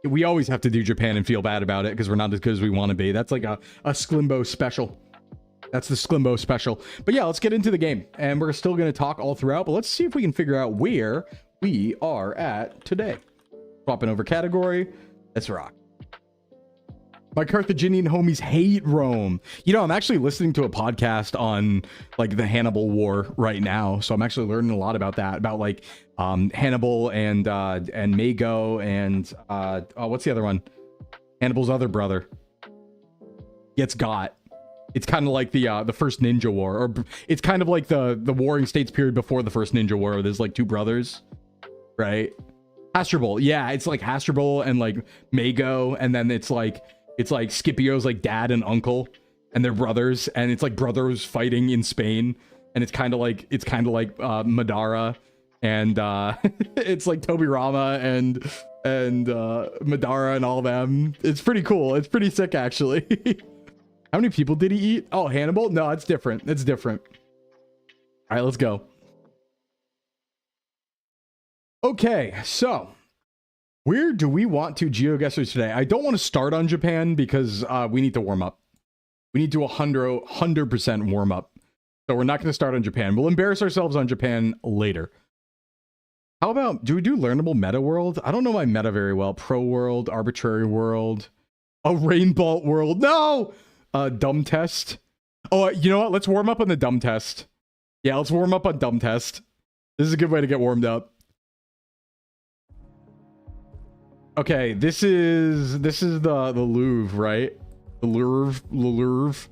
We always have to do Japan and feel bad about it because we're not as good as we want to be. That's like a Sclimbo special. That's the Sclimbo special. But yeah, let's get into the game. And we're still going to talk all throughout, but let's see if we can figure out where we are at today. Swapping over category. Let's rock. My Carthaginian homies hate Rome. You know, I'm actually listening to a podcast on like the Hannibal War right now. So I'm actually learning a lot about that, about like Hannibal and Mago and what's the other one? Hannibal's other brother gets got. It's kind of like the first Ninja War, or it's kind of like the Warring States period before the first Ninja War. Where there's like two brothers, right? Hasdrubal, yeah, it's like Hasdrubal and like Mago, and then it's like Scipio's like dad and uncle, and they're brothers, and it's like brothers fighting in Spain, and it's kind of like Madara, and it's like Tobirama and Madara and all them. It's pretty cool. It's pretty sick, actually. How many people did he eat? Oh, Hannibal? No, it's different. It's different. All right, let's go. Okay, so where do we want to GeoGuessr today? I don't want to start on Japan because we need to warm up. We need to 100% warm up. So we're not going to start on Japan. We'll embarrass ourselves on Japan later. How about, do we do learnable meta world? I don't know my meta very well. Pro world, arbitrary world, a rainbow world. No! Dumb test. Oh, you know what? Let's warm up on the dumb test. Yeah, let's warm up on dumb test. This is a good way to get warmed up. Okay, this is the Louvre, right? The Louvre.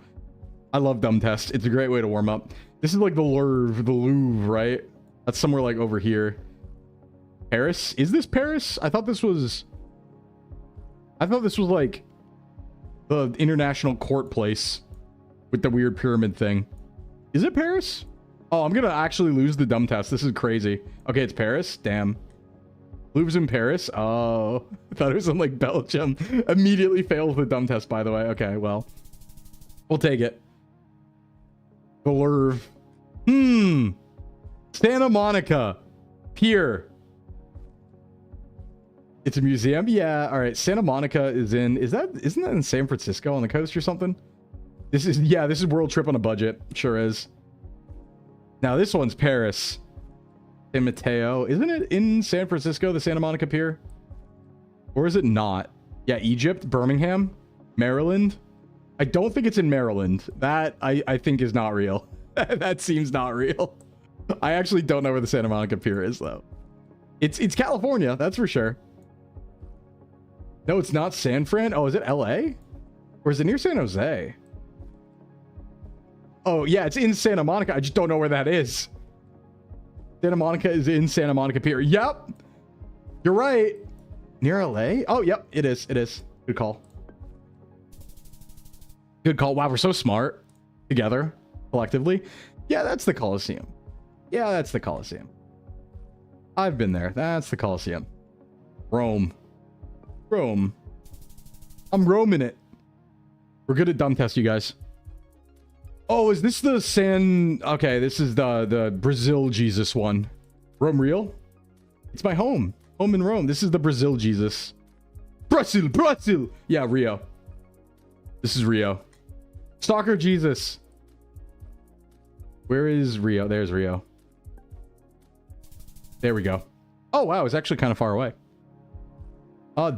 I love dumb test. It's a great way to warm up. This is like the Louvre, right? That's somewhere like over here. Paris? Is this Paris? I thought this was... I thought this was like the international court place with the weird pyramid thing. Is it Paris? Oh, I'm gonna actually lose the dumb test. This is crazy. Okay, it's Paris. Damn. Louvre's in Paris. Oh, I thought it was in like Belgium. Immediately fails the dumb test, by the way. Okay, well, we'll take it. The Louvre. Santa Monica Pier. It's a museum. Yeah. All right. Santa Monica is in. Isn't that in San Francisco on the coast or something? This is World Trip on a budget. Sure is. Now this one's Paris. San Mateo. Isn't it in San Francisco, the Santa Monica Pier? Or is it not? Yeah, Egypt, Birmingham, Maryland. I don't think it's in Maryland. That I think is not real. That seems not real. I actually don't know where the Santa Monica Pier is though. It's California, that's for sure. No, it's not San Fran. Oh, is it LA? Or is it near San Jose? Oh, yeah, it's in Santa Monica. I just don't know where that is. Santa Monica is in Santa Monica Pier. Yep. You're right. Near LA? Oh, yep, it is. It is. Good call. Good call. Wow, we're so smart together, collectively. Yeah, that's the Coliseum. Yeah, that's the Coliseum. I've been there. That's the Coliseum. Rome. Rome. I'm roaming it. We're good at dumb test, you guys. Oh, is this the San... Okay, this is the Brazil Jesus one. Rome real? It's my home. Home in Rome. This is the Brazil Jesus. Brazil, Brazil! Yeah, Rio. This is Rio. Stalker Jesus. Where is Rio? There's Rio. There we go. Oh, wow. It's actually kind of far away.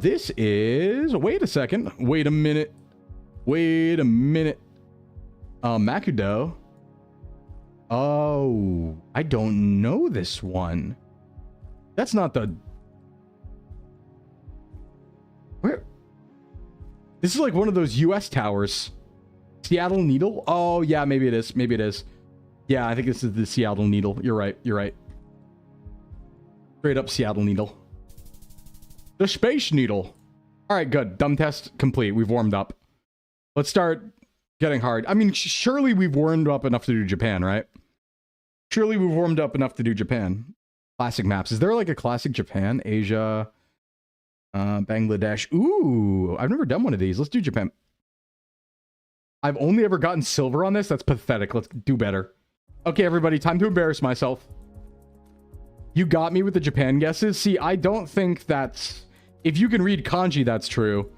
This is... Wait a second. Wait a minute. Wait a minute. Makudo. Oh, I don't know this one. That's not the... Where? This is like one of those US towers. Seattle Needle? Oh, yeah, maybe it is. Maybe it is. Yeah, I think this is the Seattle Needle. You're right. You're right. Straight up Seattle Needle. The Space Needle. All right, good. Dumb test complete. We've warmed up. Let's start getting hard. I mean, surely we've warmed up enough to do Japan, right? Surely we've warmed up enough to do Japan. Classic maps. Is there like a classic Japan? Asia, Bangladesh. Ooh, I've never done one of these. Let's do Japan. I've only ever gotten silver on this. That's pathetic. Let's do better. Okay, everybody, time to embarrass myself. You got me with the Japan guesses. See, I don't think that's... If you can read kanji, that's true.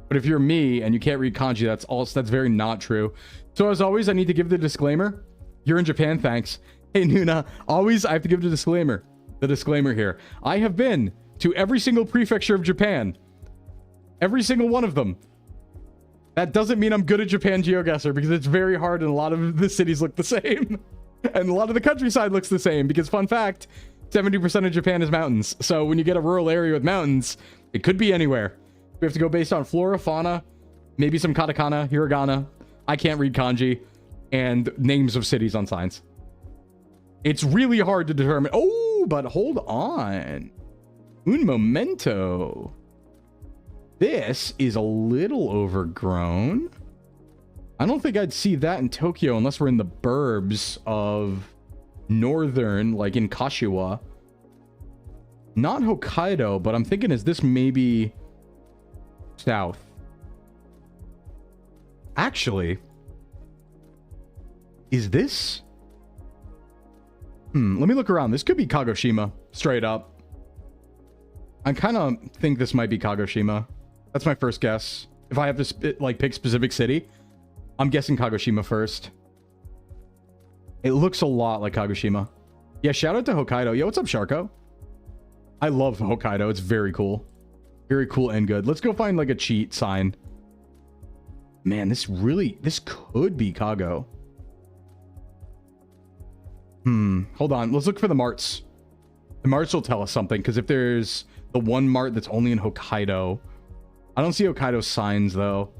But if you're me and you can't read kanji, that's very not true. So as always, I need to give the disclaimer. You're in Japan, thanks. Hey, Nuna, always I have to give the disclaimer. The disclaimer here. I have been to every single prefecture of Japan. Every single one of them. That doesn't mean I'm good at Japan GeoGuessr because it's very hard and a lot of the cities look the same. And a lot of the countryside looks the same because, fun fact, 70% of Japan is mountains. So when you get a rural area with mountains, it could be anywhere. We have to go based on flora, fauna, maybe some katakana, hiragana. I can't read kanji, and names of cities on signs. It's really hard to determine. Oh, but hold on. Un momento. This is a little overgrown. I don't think I'd see that in Tokyo unless we're in the burbs of northern, like in Kashiwa. Not Hokkaido, but I'm thinking, is this maybe south? Actually, is this... let me look around. This could be Kagoshima, straight up. I kind of think this might be Kagoshima. That's my first guess. If I have to pick specific city, I'm guessing Kagoshima first. It looks a lot like Kagoshima. Yeah, shout out to Hokkaido. Yo, what's up, Sharko? I love Hokkaido. It's very cool. Very cool and good. Let's go find like a cheat sign. Man, this could be Kago. Hold on. Let's look for the marts. The marts will tell us something, because if there's the one mart that's only in Hokkaido, I don't see Hokkaido signs though.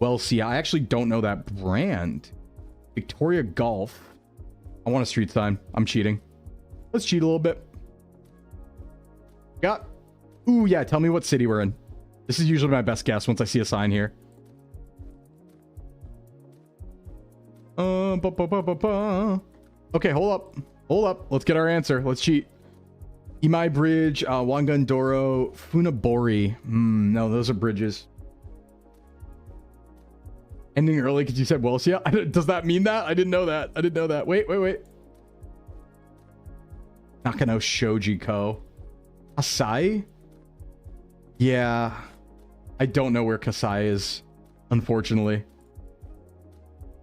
Well, see, I actually don't know that brand. Victoria Golf. I want a street sign. I'm cheating. Let's cheat a little bit. Got... Ooh, yeah. Tell me what city we're in. This is usually my best guess once I see a sign here. Okay, hold up. Hold up. Let's get our answer. Let's cheat. Imai Bridge, Wangandoro, Funabori. No, those are bridges. Ending early because you said Welsia? Does that mean that? I didn't know that. I didn't know that. Wait. Nakano Shoji Ko. Kasai? Yeah. I don't know where Kasai is, unfortunately.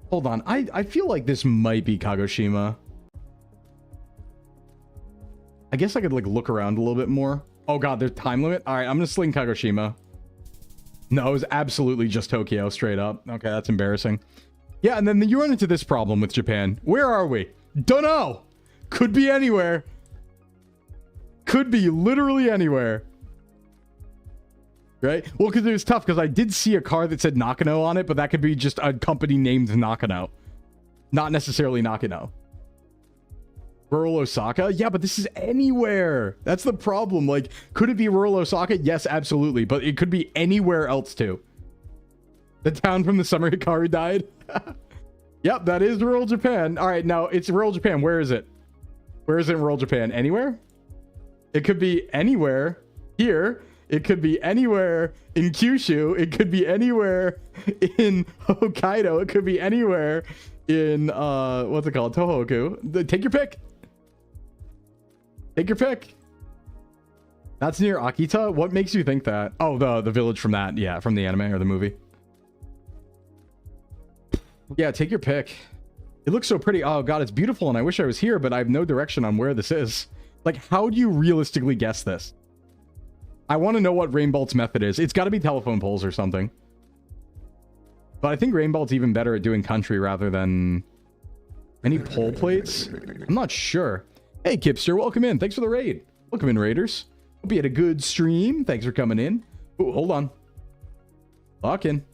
Hold on. I feel like this might be Kagoshima. I guess I could like look around a little bit more. Oh god, there's time limit. All right, I'm gonna sling Kagoshima. No, it was absolutely just Tokyo, straight up. Okay, that's embarrassing. Yeah, and then you run into this problem with Japan. Where are we? Don't know. Could be anywhere. Could be literally anywhere. Right? Well, because it was tough because I did see a car that said Nakano on it, but that could be just a company named Nakano. Not necessarily Nakano. Rural Osaka? Yeah, but this is anywhere. That's the problem. Like, could it be rural Osaka? Yes, absolutely. But it could be anywhere else too. The town from the summer Hikaru died? Yep, that is rural Japan. All right, now it's rural Japan. Where is it? Where is it in rural Japan? Anywhere? It could be anywhere here. It could be anywhere in Kyushu. It could be anywhere in Hokkaido. It could be anywhere in, what's it called? Tohoku. Take your pick. Take your pick. That's near Akita? What makes you think that? Oh, the village from that. Yeah, from the anime or the movie. Yeah, take your pick. It looks so pretty. Oh, God, it's beautiful, and I wish I was here, but I have no direction on where this is. Like, how do you realistically guess this? I want to know what Rainbolt's method is. It's got to be telephone poles or something. But I think Rainbolt's even better at doing country rather than any pole plates. I'm not sure. Hey, Kipster, welcome in. Thanks for the raid. Welcome in, Raiders. Hope you had a good stream. Thanks for coming in. Oh, hold on. Lock in.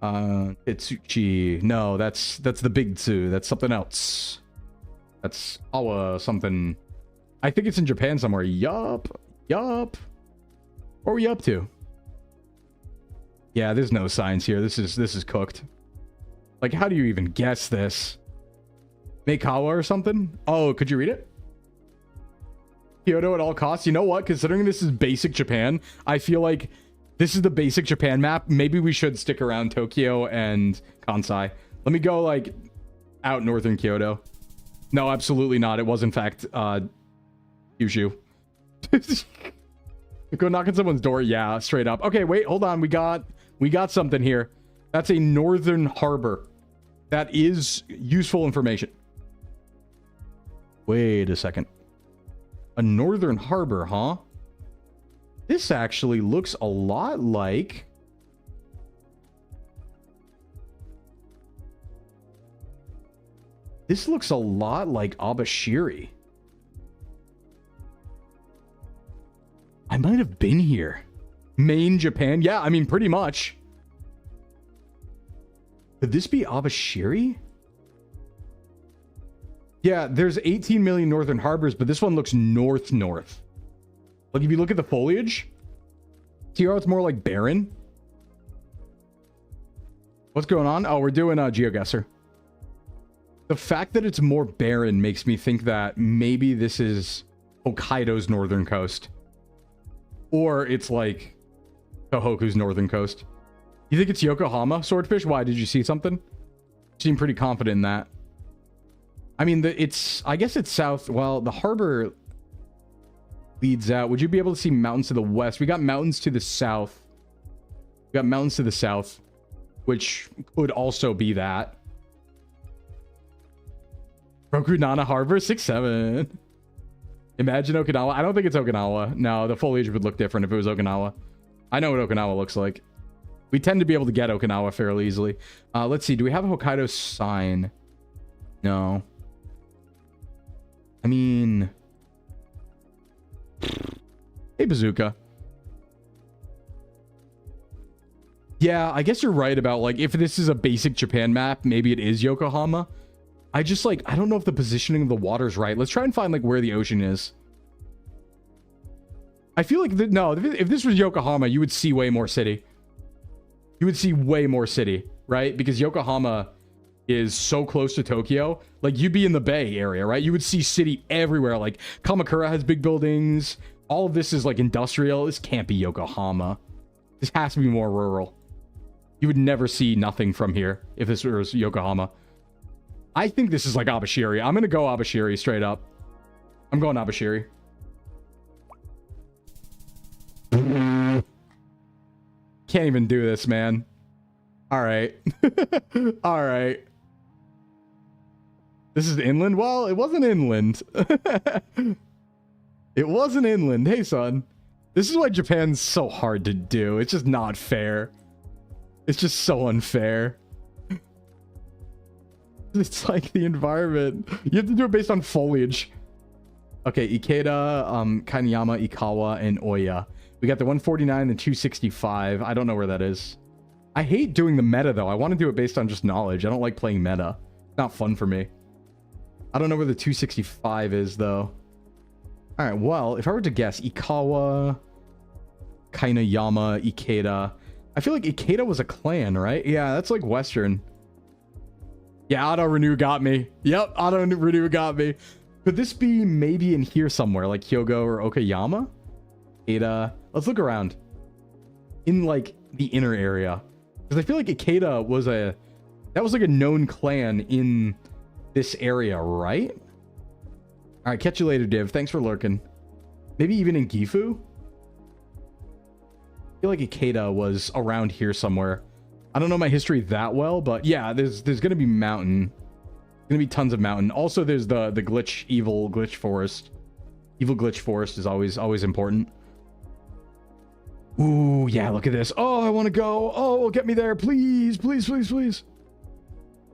Itsuchi. No, that's the Big Tsu. That's something else. That's Awa something. I think it's in Japan somewhere. Yup. What are we up to? Yeah, there's no signs here. This is cooked. Like, how do you even guess this? Meikawa or something? Oh, could you read it? Kyoto at all costs. You know what? Considering this is basic Japan, I feel like this is the basic Japan map. Maybe we should stick around Tokyo and Kansai. Let me go, like, out northern Kyoto. No, absolutely not. It was, in fact, Kyushu. Go knock on someone's door. Yeah, straight up. Okay, wait, hold on. We got something here. That's a northern harbor. That is useful information. Wait a second. A northern harbor, huh? This actually looks a lot like... This looks a lot like Abashiri. I might have been here. Main Japan? Yeah, I mean, pretty much. Could this be Abashiri? Yeah, there's 18 million northern harbors, but this one looks north-north. Like, if you look at the foliage, see how it's more like barren? What's going on? Oh, we're doing GeoGuessr. The fact that it's more barren makes me think that maybe this is Hokkaido's northern coast. Or it's like Tohoku's northern coast. You think it's Yokohama, Swordfish? Why? Did you see something? You seem pretty confident in that. I mean, I guess it's south. Well, the harbor leads out. Would you be able to see mountains to the west? We got mountains to the south. We got mountains to the south, which could also be that. Rokunana Harbor, 6-7. Imagine Okinawa. I don't think it's Okinawa. No, the foliage would look different if it was Okinawa. I know what Okinawa looks like. We tend to be able to get Okinawa fairly easily. Let's see. Do we have a Hokkaido sign? No. I mean... Hey, Bazooka. Yeah, I guess you're right about, like, if this is a basic Japan map, maybe it is Yokohama. I just, like, I don't know if the positioning of the water's right. Let's try and find, like, where the ocean is. I feel like, no, if this was Yokohama, you would see way more city. You would see way more city, right? Because Yokohama is so close to Tokyo. Like, you'd be in the Bay Area, right? You would see city everywhere. Like, Kamakura has big buildings. All of this is, like, industrial. This can't be Yokohama. This has to be more rural. You would never see nothing from here if this was Yokohama. I think this is, like, Abashiri. I'm going to go Abashiri straight up. I'm going Abashiri. Can't even do this, man. All right. All right. This is inland? Well, it wasn't inland. It wasn't inland. Hey, son. This is why Japan's so hard to do. It's just not fair. It's just so unfair. It's like the environment. You have to do it based on foliage. Okay, Ikeda, Kaneyama, Ikawa, and Oya. We got the 149 and 265. I don't know where that is. I hate doing the meta, though. I want to do it based on just knowledge. I don't like playing meta. It's not fun for me. I don't know where the 265 is, though. All right, well, if I were to guess, Ikawa, Kaneyama, Ikeda. I feel like Ikeda was a clan, right? Yeah, that's like Western. Yeah, Auto Renew got me. Yep, Auto Renew got me. Could this be maybe in here somewhere, like Hyogo or Okayama? Ikeda. Let's look around. In, like, the inner area. Because I feel like Ikeda was that was like a known clan in this area, right? All right, catch you later, Div. Thanks for lurking. Maybe even in Gifu? I feel like Ikeda was around here somewhere. I don't know my history that well, but yeah, there's going to be mountain. Going to be tons of mountain. Also, there's the evil glitch forest. Evil glitch forest is always important. Ooh, yeah, look at this. Oh, I want to go. Oh, get me there. Please, please, please, please.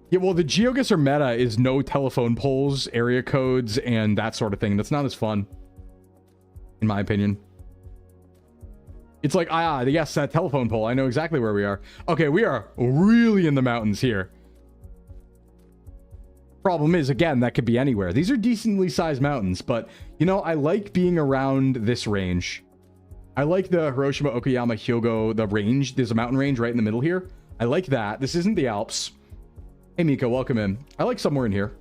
Yeah, well, the GeoGuessr meta is no telephone poles, area codes, and that sort of thing. That's not as fun, in my opinion. It's like, yes, that telephone pole. I know exactly where we are. Okay, we are really in the mountains here. Problem is, again, that could be anywhere. These are decently sized mountains, but, you know, I like being around this range. I like the Hiroshima, Okayama, Hyogo, the range. There's a mountain range right in the middle here. I like that. This isn't the Alps. Hey, Miko, welcome in. I like somewhere in here.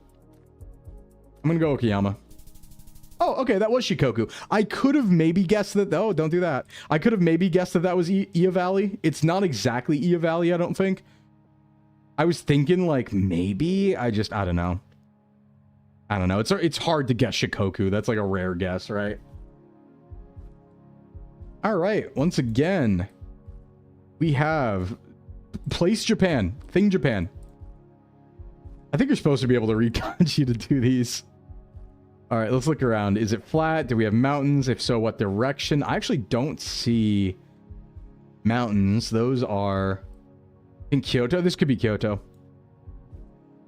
I'm going to go Okayama. Oh, okay, that was Shikoku. I could have maybe guessed that... Oh, don't do that. I could have maybe guessed that was Iya Valley. It's not exactly Iya Valley, I don't think. I was thinking, like, maybe. I don't know. I don't know. It's hard to guess Shikoku. That's like a rare guess, right? All right. Once again, we have Place Japan. Thing Japan. I think you're supposed to be able to read kanji to do these. All right, let's look around. Is it flat? Do we have mountains? If so, what direction? I actually don't see mountains. Those are in Kyoto. This could be Kyoto.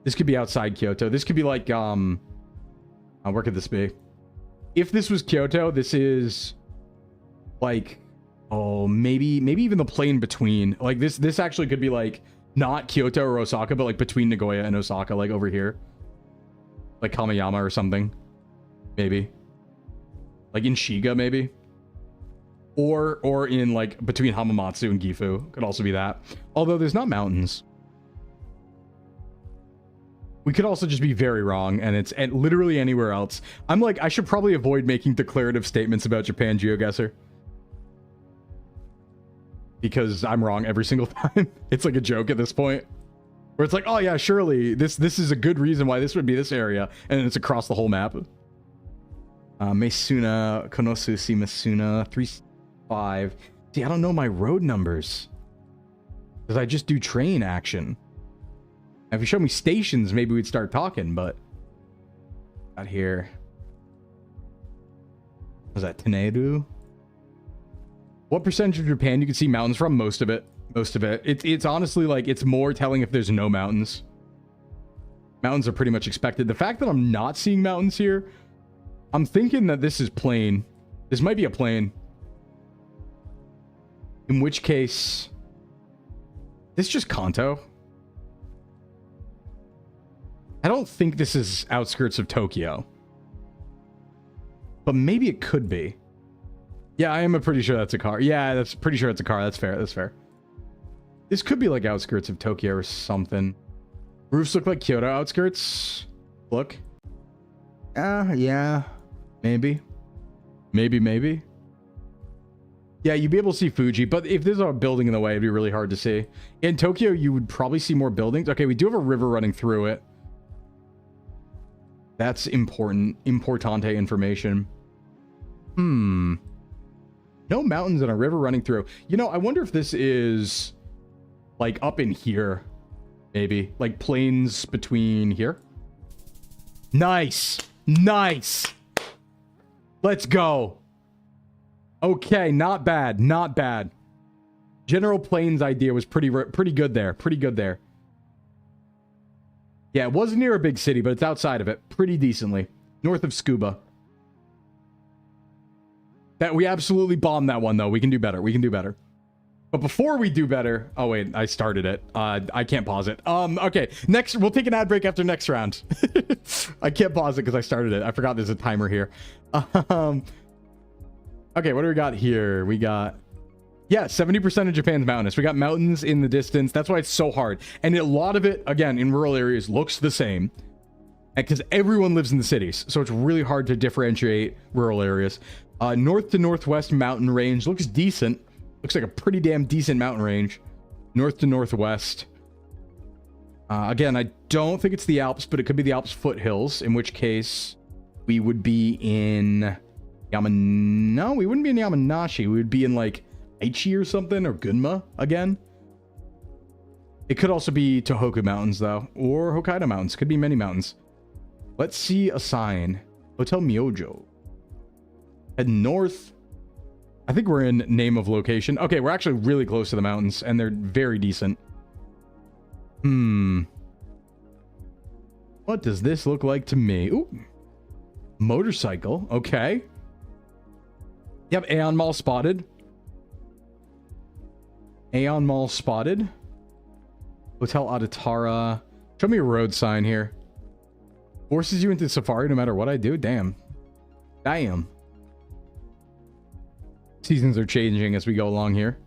This could be outside Kyoto. This could be like, where could this be? If this was Kyoto, this is like, oh, maybe even the plain between. Like this actually could be like not Kyoto or Osaka, but like between Nagoya and Osaka, like over here. Like Kamiyama or something. Maybe. Like in Shiga, maybe. Or in like between Hamamatsu and Gifu. Could also be that. Although there's not mountains. We could also just be very wrong, and it's literally anywhere else. I'm like, I should probably avoid making declarative statements about Japan GeoGuessr. Because I'm wrong every single time. It's like a joke at this point. Where it's like, oh yeah, surely this is a good reason why this would be this area. And it's across the whole map. Mesuna, Konosu, si Mesuna, 3-5. See, I don't know my road numbers. Because I just do train action. If you show me stations, maybe we'd start talking, but... Out here. Was that Teneru? What percentage of Japan you can see mountains from? Most of it. Most of it. It's honestly like, it's more telling if there's no mountains. Mountains are pretty much expected. The fact that I'm not seeing mountains here, I'm thinking that this is plain. This might be a plain. In which case, this is just Kanto. I don't think this is outskirts of Tokyo. But maybe it could be. Yeah, I am pretty sure that's a car. Yeah, that's pretty sure it's a car. That's fair. That's fair. This could be like outskirts of Tokyo or something. Roofs look like Kyoto outskirts. Look. Yeah. Maybe. Maybe. Yeah, you'd be able to see Fuji, but if there's a building in the way, it'd be really hard to see. In Tokyo, you would probably see more buildings. Okay, we do have a river running through it. That's important. Importante information. No mountains and a river running through. You know, I wonder if this is like up in here. Maybe. Like plains between here. Nice. Nice. Let's go. Okay, not bad. Not bad. General plains idea was pretty good there. Pretty good there. Yeah, it wasn't near a big city, but it's outside of it. Pretty decently. North of Scuba. That we absolutely bombed that one, though. We can do better. We can do better. But before we do better... Oh, wait. I started it. I can't pause it. Okay. Next, we'll take an ad break after next round. I can't pause it because I started it. I forgot there's a timer here. Okay, what do we got here? We got... Yeah, 70% of Japan's mountainous. We got mountains in the distance. That's why it's so hard. And a lot of it, again, in rural areas, looks the same. Because everyone lives in the cities. So it's really hard to differentiate rural areas. North to northwest mountain range looks decent. Looks like a pretty damn decent mountain range. North to northwest. Again, I don't think it's the Alps, but it could be the Alps foothills. In which case, we would be in... No, we wouldn't be in Yamanashi. We would be in, like... Aichi or something, or Gunma again. It could also be Tohoku Mountains, though, or Hokkaido Mountains. Could be many mountains. Let's see a sign. Hotel Myojo. Head north. I think we're in name of location. Okay, we're actually really close to the mountains, and they're very decent. What does this look like to me? Ooh. Motorcycle. Okay. Yep, Aeon Mall spotted. Aeon Mall spotted. Hotel Adatara. Show me a road sign here. Forces you into Safari no matter what I do? Damn. Damn. Seasons are changing as we go along here.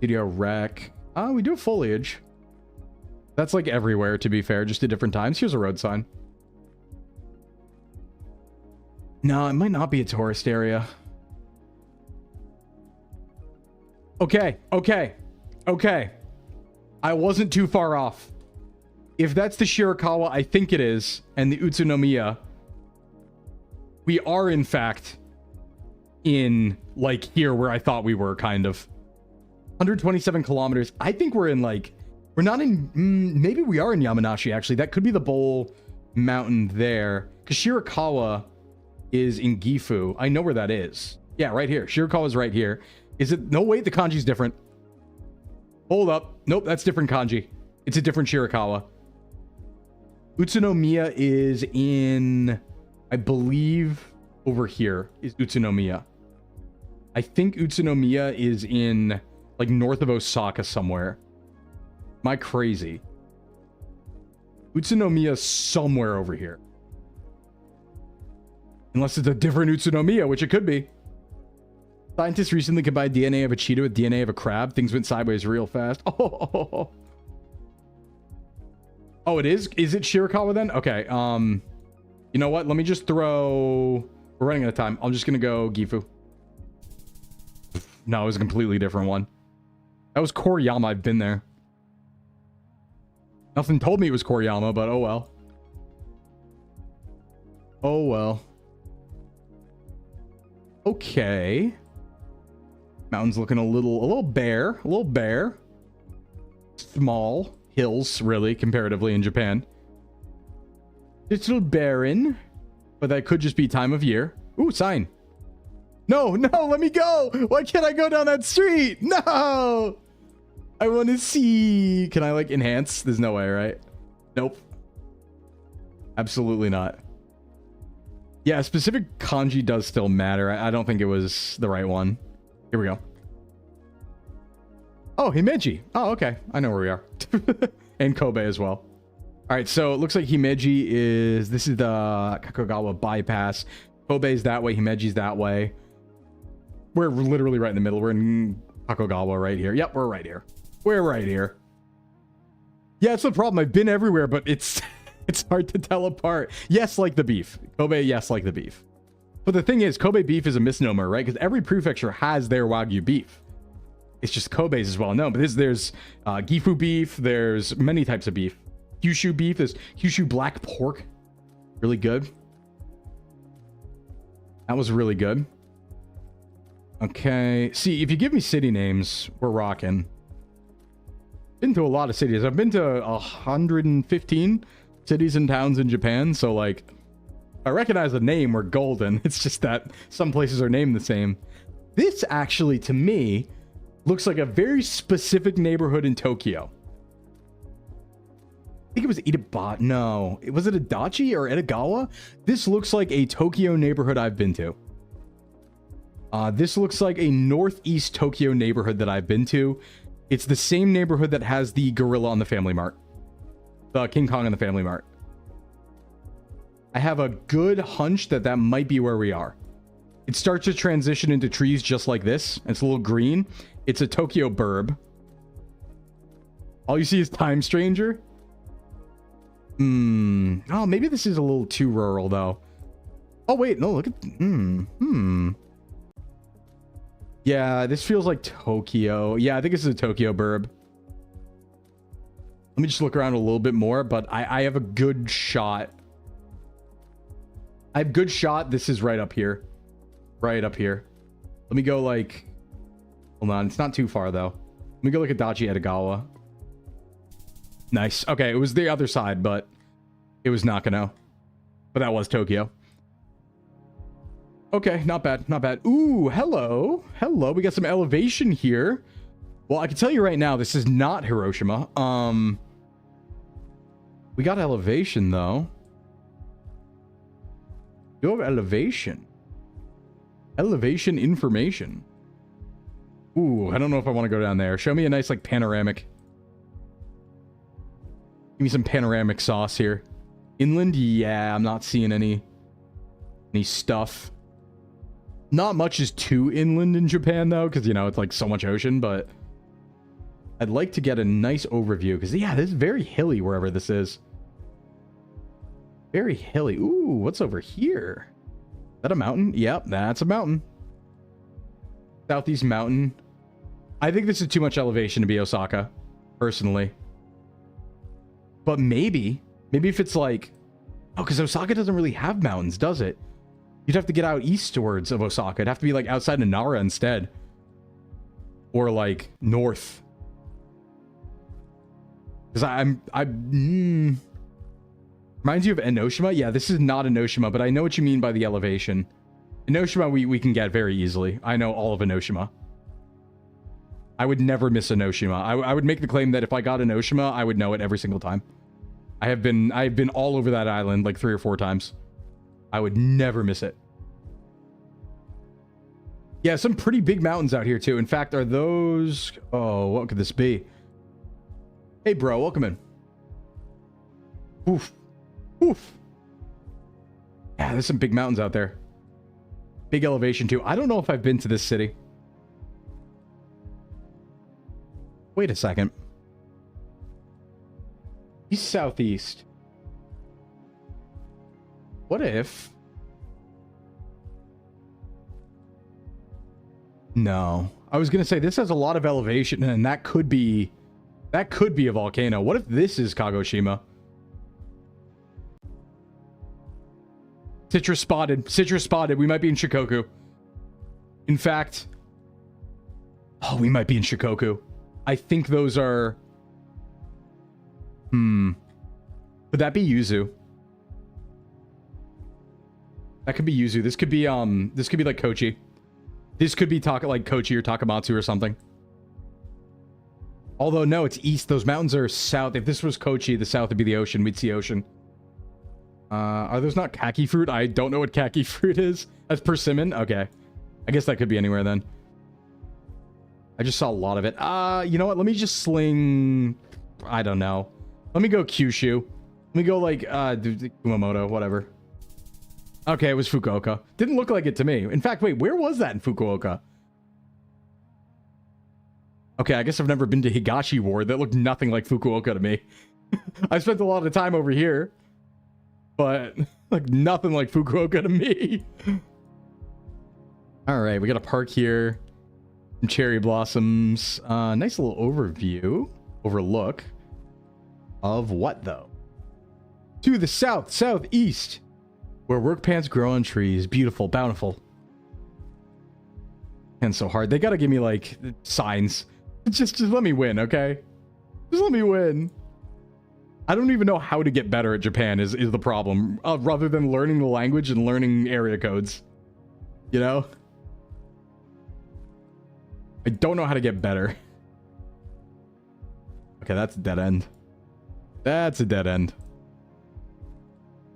Video rec. We do have foliage. That's like everywhere, to be fair. Just at different times. Here's a road sign. No, it might not be a tourist area. Okay. I wasn't too far off. If that's the Shirakawa, I think it is, and the Utsunomiya, we are, in fact, in, like, here where I thought we were, kind of. 127 kilometers. I think we're in, like... We're not in... maybe we are in Yamanashi, actually. That could be the Bowl Mountain there. Because Shirakawa is in Gifu. I know where that is. Yeah, right here. Shirakawa's right here. Is it? No, wait, the kanji's different. Hold up. Nope, that's different kanji. It's a different Shirakawa. Utsunomiya is in, I believe, over here is Utsunomiya. I think Utsunomiya is in, like, north of Osaka somewhere. Am I crazy? Utsunomiya somewhere over here. Unless it's a different Utsunomiya, which it could be. Scientists recently combined DNA of a cheetah with DNA of a crab. Things went sideways real fast. Oh, it is? Is it Shirakawa then? Okay. You know what? Let me just throw... We're running out of time. I'm just going to go Gifu. No, it was a completely different one. That was Koriyama. I've been there. Nothing told me it was Koriyama, but oh well. Oh well. Okay. Mountain's looking a little bare. Small hills, really, comparatively in Japan. It's a little barren, but that could just be time of year. Ooh, sign. No, let me go. Why can't I go down that street? No, I want to see. Can I, like, enhance? There's no way, right? Nope. Absolutely not. Yeah, specific kanji does still matter. I don't think it was the right one. Here we go. Oh, Himeji. Oh, okay. I know where we are. And Kobe as well. All right, so it looks like Himeji is... This is the Kakogawa bypass. Kobe's that way. Himeji's that way. We're literally right in the middle. We're in Kakogawa right here. Yep, we're right here. We're right here. Yeah, it's the problem. I've been everywhere, but it's it's hard to tell apart. Yes, like the beef. Kobe, yes, like the beef. But the thing is, Kobe beef is a misnomer, right? Because every prefecture has their Wagyu beef. It's just Kobe's is well known. But there's Gifu beef. There's many types of beef. Kyushu beef. There's Kyushu black pork. Really good. That was really good. Okay. See, if you give me city names, we're rocking. Been to a lot of cities. I've been to 115 cities and towns in Japan. So, like, I recognize the name, we're golden. It's just that some places are named the same. This actually, to me, looks like a very specific neighborhood in Tokyo. I think it was Itaba. No, was it Adachi or Edogawa? This looks like a Tokyo neighborhood I've been to. This looks like a northeast Tokyo neighborhood that I've been to. It's the same neighborhood that has the gorilla on the Family Mart. The King Kong on the Family Mart. I have a good hunch that that might be where we are. It starts to transition into trees just like this. It's a little green. It's a Tokyo burb. All you see is Time Stranger. Oh, maybe this is a little too rural though. Oh wait, no, look at yeah, this feels like Tokyo. Yeah, I think this is a Tokyo burb. Let me just look around a little bit more, but I have a good shot. I have good shot. This is right up here. Right up here. Let me go like... Hold on. It's not too far, though. Let me go look at Dachi Edogawa. Nice. Okay, it was the other side, but it was Nakano. But that was Tokyo. Okay, not bad. Not bad. Ooh, hello. Hello. We got some elevation here. Well, I can tell you right now, this is not Hiroshima. We got elevation, though. You have elevation. Elevation information. Ooh, I don't know if I want to go down there. Show me a nice, like, panoramic. Give me some panoramic sauce here. Inland? Yeah, I'm not seeing any stuff. Not much is too inland in Japan, though, because, you know, it's, like, so much ocean, but I'd like to get a nice overview, because, yeah, this is very hilly wherever this is. Very hilly. Ooh, what's over here? Is that a mountain? Yep, that's a mountain. Southeast mountain. I think this is too much elevation to be Osaka, personally. But maybe if it's like... Oh, because Osaka doesn't really have mountains, does it? You'd have to get out eastwards of Osaka. It'd have to be like outside of Nara instead. Or like north. Because Reminds you of Enoshima? Yeah, this is not Enoshima, but I know what you mean by the elevation. Enoshima we can get very easily. I know all of Enoshima. I would never miss Enoshima. I would make the claim that if I got Enoshima, I would know it every single time. I have been all over that island like 3 or 4 times. I would never miss it. Yeah, some pretty big mountains out here too. In fact, are those... Oh, what could this be? Hey, bro, welcome in. Oof. Oof. Yeah, there's some big mountains out there. Big elevation too. I don't know if I've been to this city. Wait a second. East southeast. What if... No. I was gonna say this has a lot of elevation and that could be a volcano. What if this is Kagoshima? Citrus spotted. Citrus spotted. We might be in Shikoku. In fact... Oh, we might be in Shikoku. I think those are... Could that be Yuzu? That could be Yuzu. This could be like Kochi. This could be like Kochi or Takamatsu or something. Although, no, it's east. Those mountains are south. If this was Kochi, the south would be the ocean. We'd see ocean. Are those not kaki fruit? I don't know what kaki fruit is. That's persimmon? Okay. I guess that could be anywhere then. I just saw a lot of it. You know what? Let me just sling... I don't know. Let me go Kyushu. Let me go like, Kumamoto, whatever. Okay, it was Fukuoka. Didn't look like it to me. In fact, wait, where was that in Fukuoka? Okay, I guess I've never been to Higashi Ward. That looked nothing like Fukuoka to me. I spent a lot of time over here, but like nothing like Fukuoka to me. All right, we got a park here. Some cherry blossoms. Nice little overlook of what though? To the south, southeast, where work pants grow on trees. Beautiful, bountiful. And so hard. They gotta give me like signs. Just let me win, okay? Just let me win. I don't even know how to get better at Japan is the problem. Rather than learning the language and learning area codes. You know? I don't know how to get better. Okay, that's a dead end. That's a dead end.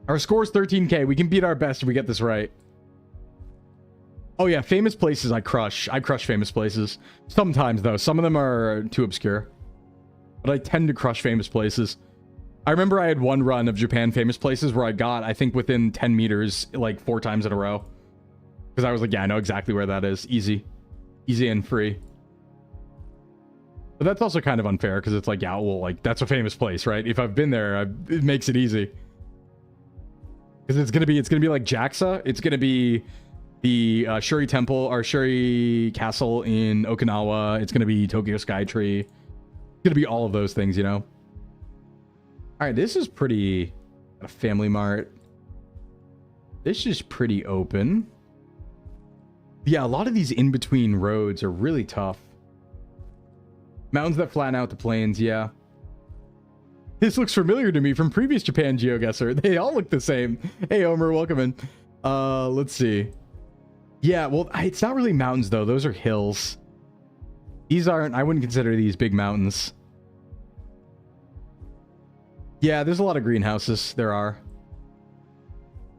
Our score is 13k. We can beat our best if we get this right. Oh yeah, famous places I crush. I crush famous places. Sometimes though, some of them are too obscure. But I tend to crush famous places. I remember I had one run of Japan famous places where I got, I think within 10 meters, like 4 times in a row. Because I was like, yeah, I know exactly where that is. Easy. Easy and free. But that's also kind of unfair because it's like, yeah, well, like, that's a famous place, right? If I've been there, it makes it easy. Because it's gonna be like JAXA. It's gonna be the Shuri Temple or Shuri Castle in Okinawa. It's gonna be Tokyo Skytree. It's gonna be all of those things, you know. All right, this is pretty. A Family Mart. This is pretty open. Yeah, a lot of these in-between roads are really tough. Mountains that flatten out the plains, yeah. This looks familiar to me from previous Japan GeoGuessr. They all look the same. Hey, Omer, welcome in. Let's see. Yeah, well, it's not really mountains, though. Those are hills. These aren't... I wouldn't consider these big mountains. Yeah, there's a lot of greenhouses. There are.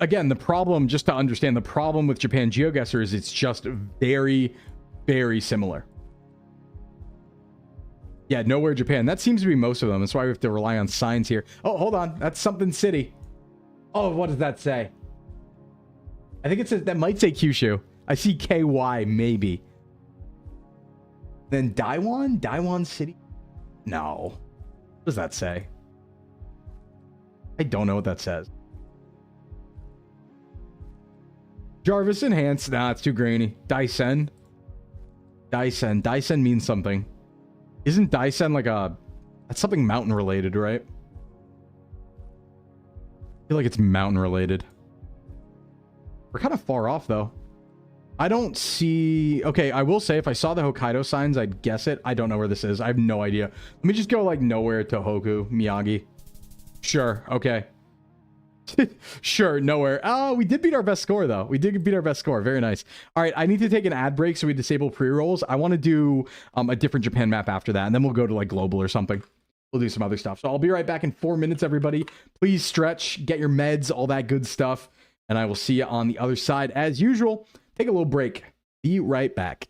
Again, the problem, just to understand, the problem with Japan GeoGuessr is it's just very, very similar. Yeah, nowhere Japan. That seems to be most of them. That's why we have to rely on signs here. Oh, hold on. That's something city. Oh, what does that say? I think it says, that might say Kyushu. I see KY, maybe. Then Daiwan? Daiwan City? No. What does that say? I don't know what that says. Jarvis Enhanced. Nah, it's too grainy. Daisen. Daisen. Daisen means something. Isn't Daisen like a... That's something mountain related, right? I feel like it's mountain related. We're kind of far off, though. I don't see... Okay, I will say if I saw the Hokkaido signs, I'd guess it. I don't know where this is. I have no idea. Let me just go, like, nowhere, Tohoku, Miyagi. Sure, okay. Sure, nowhere. Oh, we did beat our best score, though. We did beat our best score. Very nice. All right, I need to take an ad break so we disable pre-rolls. I want to do a different Japan map after that, and then we'll go to, like, global or something. We'll do some other stuff. So I'll be right back in 4 minutes, everybody. Please stretch, get your meds, all that good stuff. And I will see you on the other side. As usual, take a little break. Be right back.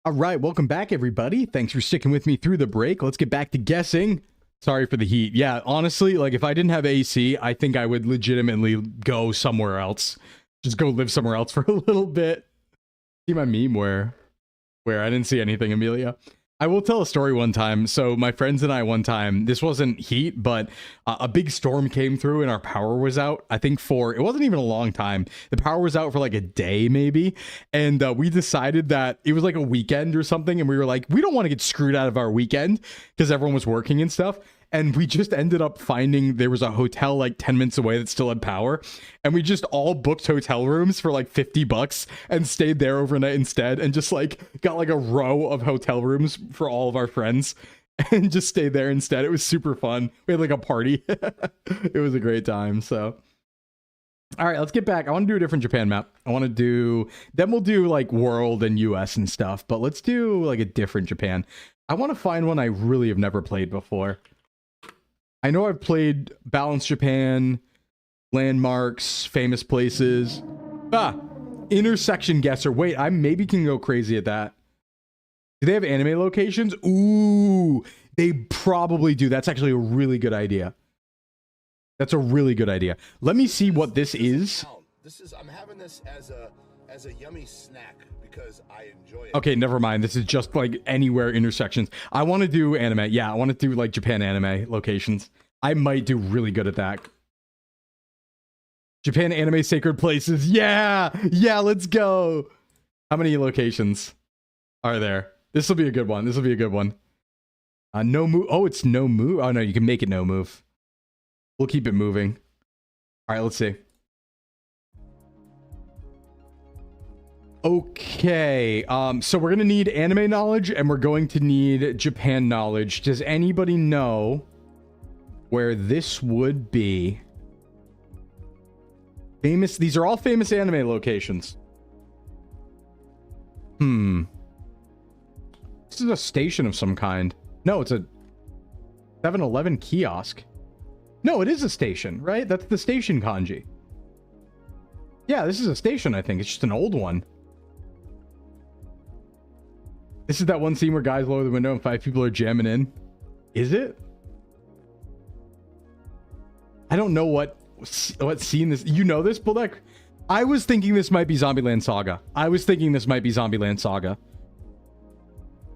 All right, welcome back, everybody. Thanks for sticking with me through the break. Let's get back to guessing. Sorry for the heat. Yeah, honestly, like if I didn't have AC, I think I would legitimately go somewhere else. Just go live somewhere else for a little bit. See my meme where I didn't see anything, Amelia. I will tell a story one time. So my friends and I one time, this wasn't heat, but a big storm came through and our power was out. I think it wasn't even a long time. The power was out for like a day maybe. And we decided that it was like a weekend or something. And we were like, we don't want to get screwed out of our weekend because everyone was working and stuff. And we just ended up finding there was a hotel like 10 minutes away that still had power. And we just all booked hotel rooms for like $50 and stayed there overnight instead. And just like got like a row of hotel rooms for all of our friends and just stayed there instead. It was super fun. We had like a party. It was a great time. So, all right, let's get back. I want to do a different Japan map. Then we'll do like world and US and stuff. But let's do like a different Japan. I want to find one I really have never played before. I know I've played Balanced Japan, landmarks, famous places. Intersection guesser. Wait, I maybe can go crazy at that. Do they have anime locations? Ooh, they probably do. That's actually a really good idea. That's a really good idea. Let me see what this is. I'm having this as a yummy snack because I enjoy it. Okay, never mind. This is just like anywhere intersections. I want to do anime. Yeah, I want to do like Japan anime locations. I might do really good at that. Japan anime sacred places. Yeah, let's go. How many locations are there? This will be a good one. No move. Oh, it's no move. Oh no, you can make it no move. We'll keep it moving. All right, let's see. Okay, so we're gonna need anime knowledge and we're going to need Japan knowledge. Does anybody know where this would be? Famous, these are all famous anime locations. This is a station of some kind. No, it's a 7-Eleven kiosk. No, it is a station, right? That's the station kanji. Yeah, this is a station, I think. It's just an old one. This is that one scene where guys lower the window and 5 people are jamming in. Is it? I don't know what scene this... You know this, Bulldek? I was thinking this might be Zombieland Saga.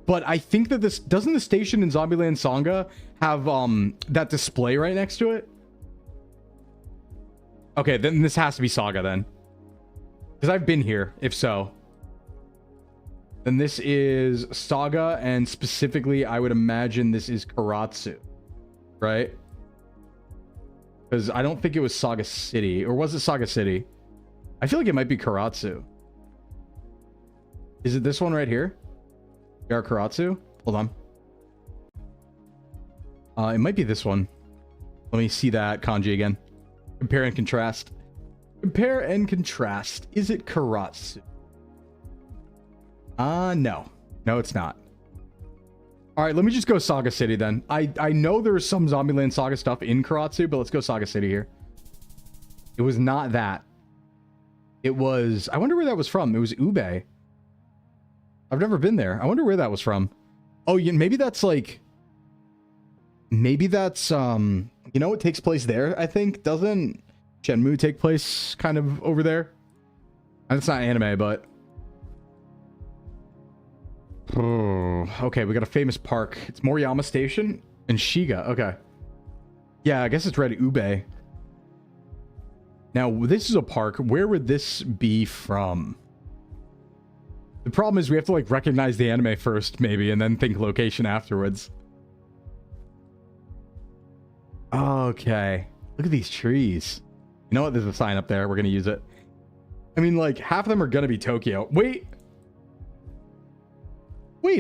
But I think that this... Doesn't the station in Zombieland Saga have that display right next to it? Okay, then this has to be Saga then. Because I've been here, if so. Then this is Saga, and specifically, I would imagine this is Karatsu, right? Because I don't think it was Saga City, or was it Saga City? I feel like it might be Karatsu. Is it this one right here? Yar Karatsu? Hold on. It might be this one. Let me see that kanji again. Compare and contrast. Compare and contrast. Is it Karatsu? No, it's not. All right, let me just go Saga City then. I know there's some Zombieland Saga stuff in Karatsu, but let's go Saga City here. It was not that. It was... I wonder where that was from. It was Ube. I've never been there. I wonder where that was from. Oh, yeah, maybe that's like... Maybe that's... You know what takes place there, I think? Doesn't Shenmue take place kind of over there? And it's not anime, but... Oh, okay, we got a famous park. It's Moriyama Station and Shiga. Okay. Yeah, I guess it's Red Ube. Now, this is a park. Where would this be from? The problem is we have to, like, recognize the anime first, maybe, and then think location afterwards. Okay. Look at these trees. You know what? There's a sign up there. We're going to use it. I mean, like, half of them are going to be Tokyo. Wait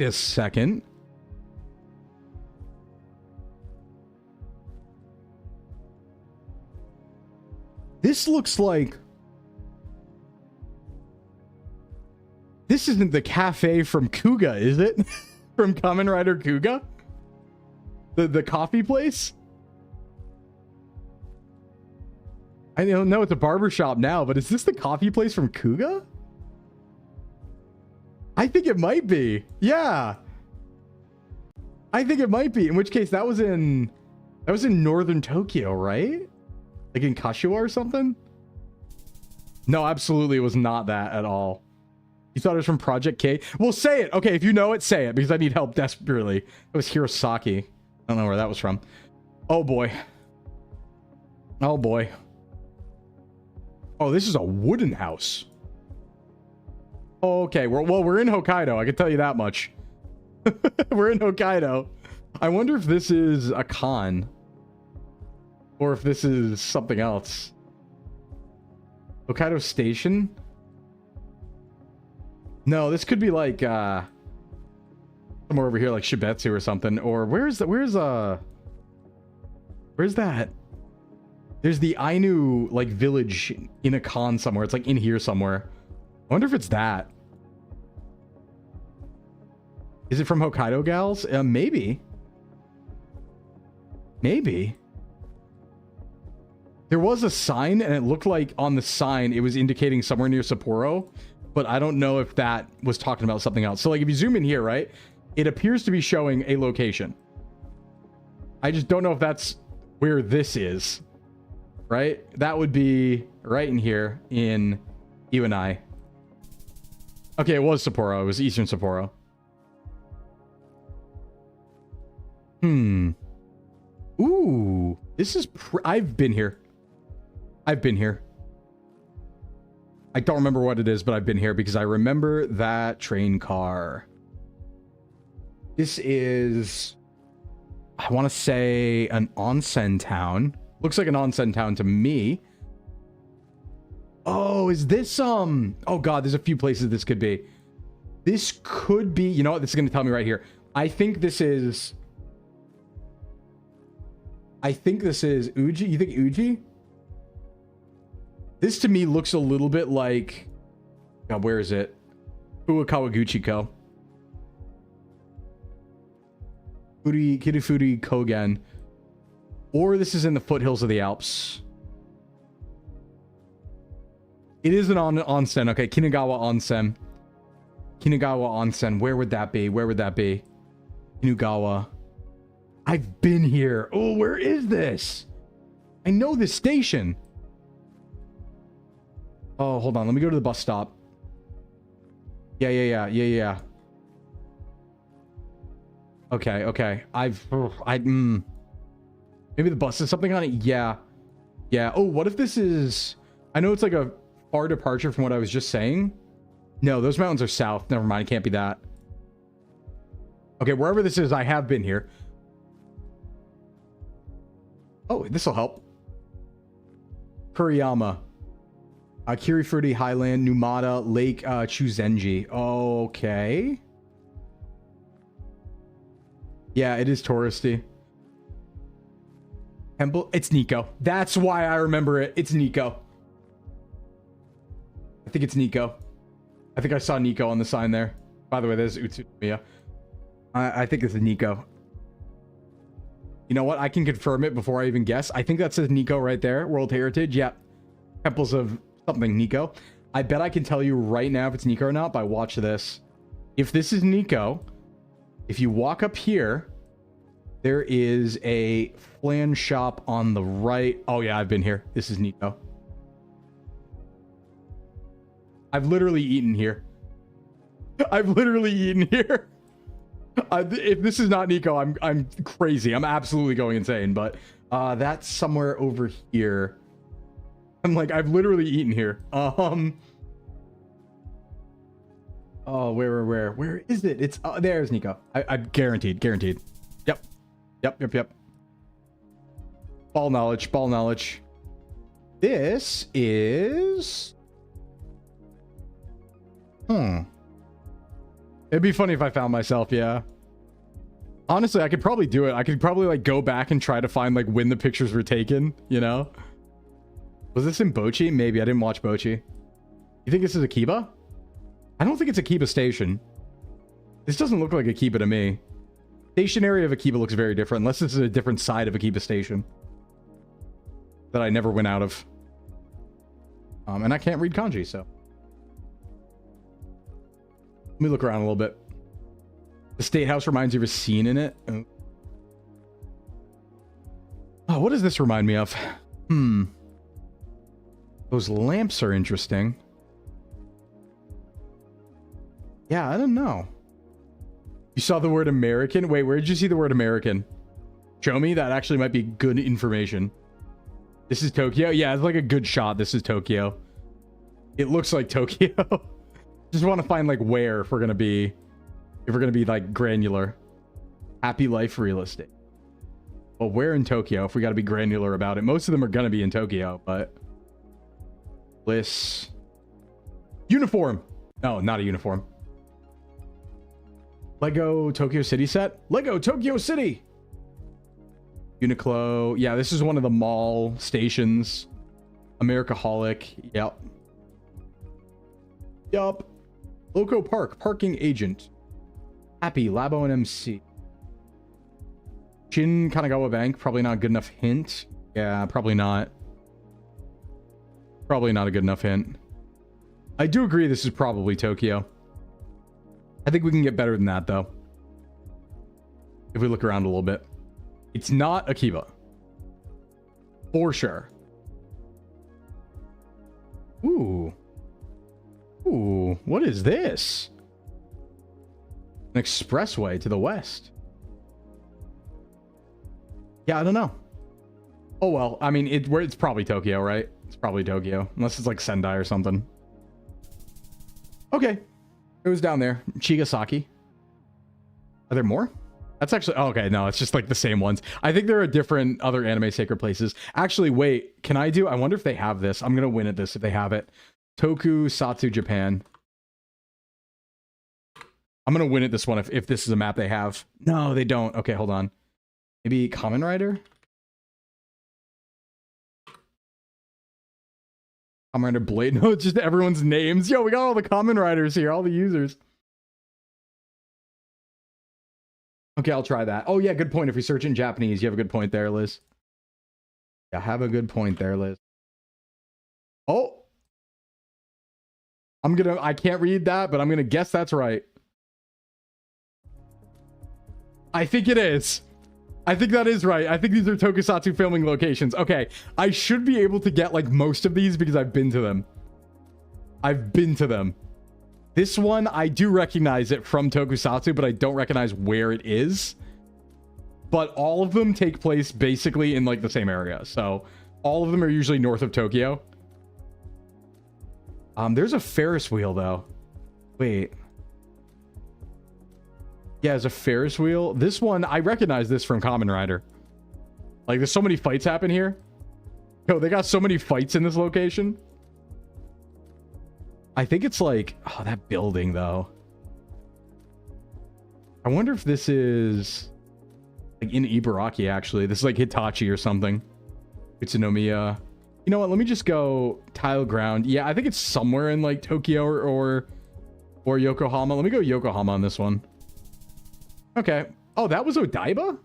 a second. This looks like... This isn't the cafe from Kuga, is it? From Kamen Rider Kuga? The coffee place? I don't know, it's a barber shop now, but is this the coffee place from Kuga? I think it might be. Yeah. I think it might be. In which case that was in northern Tokyo, right? Like in Kashiwa or something? No, absolutely it was not that at all. You thought it was from Project K? Well, say it. Okay, if you know it, say it, because I need help desperately. It was Hirosaki. I don't know where that was from. Oh boy. Oh boy. Oh, this is a wooden house. Okay, we're in Hokkaido. I can tell you that much. We're in Hokkaido. I wonder if this is a con. Or if this is something else. Hokkaido Station? No, this could be like somewhere over here like Shibetsu or something. Or where's that? There's the Ainu like village in a con somewhere. It's like in here somewhere. I wonder if it's that. Is it from Hokkaido Gals? Maybe. Maybe. There was a sign and it looked like on the sign it was indicating somewhere near Sapporo, but I don't know if that was talking about something else. So like if you zoom in here, right, it appears to be showing a location. I just don't know if that's where this is, right? That would be right in here in Iwanai. Okay, it was Sapporo. It was Eastern Sapporo. Ooh, this is... I've been here. I've been here. I don't remember what it is, but I've been here because I remember that train car. This is... I want to say an onsen town. Looks like an onsen town to me. Oh, is this... Oh, God, there's a few places this could be. This could be... You know what? This is going to tell me right here. I think this is Uji. You think Uji? This to me looks a little bit like... God, where is it? Uwakawaguchiko. Kirifuri Kogen. Or this is in the foothills of the Alps. It is an onsen. Okay, Kinugawa Onsen. Kinugawa Onsen. Where would that be? Where would that be? Kinugawa. I've been here. Oh, where is this? I know this station. Oh, hold on. Let me go to the bus stop. Yeah. Okay. Maybe the bus has something on it. Yeah. Oh, what if this is... I know it's like a far departure from what I was just saying. No, those mountains are south. Never mind. It can't be that. Okay, wherever this is, I have been here. Oh, this will help. Kuriyama. Kirifuri Highland, Numata, Lake Chuzenji. Okay. Yeah, it is touristy. Temple. It's Nico. That's why I remember it. It's Nico. I think it's Nico. I think I saw Nico on the sign there. By the way, there's Utsunomiya. I think it's Nico. You know what? I can confirm it before I even guess. I think that says Nico right there. World Heritage. Yeah. Temples of something Nico. I bet I can tell you right now if it's Nico or not by watch this. If this is Nico, if you walk up here, there is a flan shop on the right. Oh yeah, I've been here. This is Nico. I've literally eaten here. I've literally eaten here. If this is not Nico, I'm crazy. I'm absolutely going insane. But that's somewhere over here. I'm like, I've literally eaten here. Oh, where is it? It's there's Nico. I'm guaranteed. Yep. Ball knowledge. This is... It'd be funny if I found myself, yeah. Honestly, I could probably do it. I could probably like go back and try to find like when the pictures were taken, you know? Was this in Bochi? Maybe. I didn't watch Bochi. You think this is Akiba? I don't think it's Akiba Station. This doesn't look like Akiba to me. Station area of Akiba looks very different, unless this is a different side of Akiba Station that I never went out of. And I can't read kanji, so. Let me look around a little bit. The State House reminds you of a scene in it. Oh, what does this remind me of? Those lamps are interesting. Yeah, I don't know. You saw the word American? Wait, where did you see the word American? Show me. That actually might be good information. This is Tokyo? Yeah, it's like a good shot. This is Tokyo. It looks like Tokyo. Just want to find like where if we're gonna be like granular. Happy Life Real Estate. Well, where in Tokyo if we got to be granular about it? Most of them are gonna be in Tokyo, but list uniform. No, not a uniform. Lego Tokyo City set. Lego Tokyo City. Uniqlo. Yeah, this is one of the mall stations. Americaholic. Yep. Yup. Loco Park. Parking agent. Happy. Labo and MC. Shin Kanagawa Bank. Probably not a good enough hint. Yeah, probably not. Probably not a good enough hint. I do agree this is probably Tokyo. I think we can get better than that, though. If we look around a little bit. It's not Akiba. For sure. Ooh. Ooh, what is this? An expressway to the west. Yeah, I don't know. Oh, well, I mean, it's probably Tokyo, right? It's probably Tokyo. Unless it's like Sendai or something. Okay. It was down there. Chigasaki. Are there more? That's actually... Oh, okay, no, it's just like the same ones. I think there are different other anime sacred places. Actually, wait. Can I do... I wonder if they have this. I'm going to win at this if they have it. Tokusatsu Japan. I'm going to win at this one if this is a map they have. No, they don't. Okay, hold on. Maybe Kamen Rider? Kamen Rider Blade. No, it's just everyone's names. Yo, we got all the Kamen Riders here, all the users. Okay, I'll try that. Oh, yeah, good point. If we search in Japanese, you have a good point there, Liz. Yeah, have a good point there, Liz. Oh. I can't read that, but I'm gonna guess that's right. I think it is. I think that is right. I think these are Tokusatsu filming locations. Okay, I should be able to get like most of these because I've been to them. I've been to them. This one, I do recognize it from Tokusatsu, but I don't recognize where it is. But all of them take place basically in like the same area. So all of them are usually north of Tokyo. There's a Ferris wheel though. Wait. Yeah, there's a Ferris wheel. This one, I recognize this from Kamen Rider. Like, there's so many fights happen here. Yo, they got so many fights in this location. I think it's like... Oh, that building, though. I wonder if this is... like, in Ibaraki, actually. This is like Hitachi or something. Utsunomiya. You know what? Let me just go tile ground. Yeah, I think it's somewhere in, like, Tokyo or Yokohama. Let me go Yokohama on this one. Okay. Oh, that was Odaiba?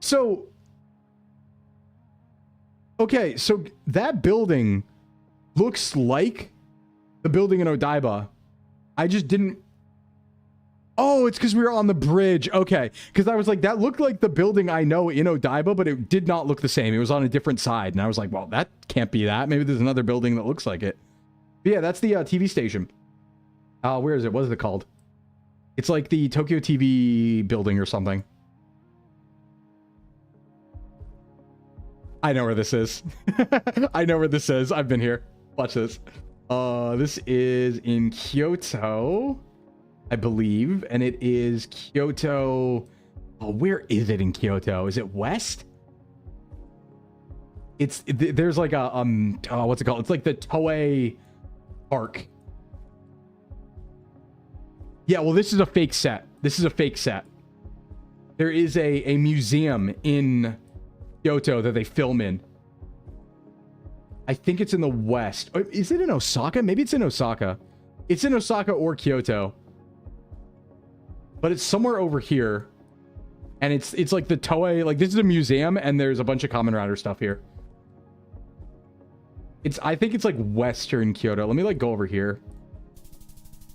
So... Okay, so that building looks like the building in Odaiba. I just didn't... Oh, it's because we were on the bridge. Okay, because I was like, that looked like the building I know in Odaiba, but it did not look the same. It was on a different side. And I was like, well, that can't be that. Maybe there's another building that looks like it. But yeah, that's the TV station. Where is it? What is it called? It's like the Tokyo TV building or something. I know where this is. I know where this is. I've been here. Watch this. This is in Kyoto, I believe. And it is Kyoto. Oh, where is it in Kyoto? Is it west? There's like a, oh, what's it called? It's like the Toei Park. Yeah, well, this is a fake set. This is a fake set. There is a museum in Kyoto that they film in. I think it's in the west. Is it in Osaka? Maybe it's in Osaka. It's in Osaka or Kyoto. But it's somewhere over here. And it's like the Toei, like this is a museum and there's a bunch of Kamen Rider stuff here. I think it's like western Kyoto. Let me like go over here.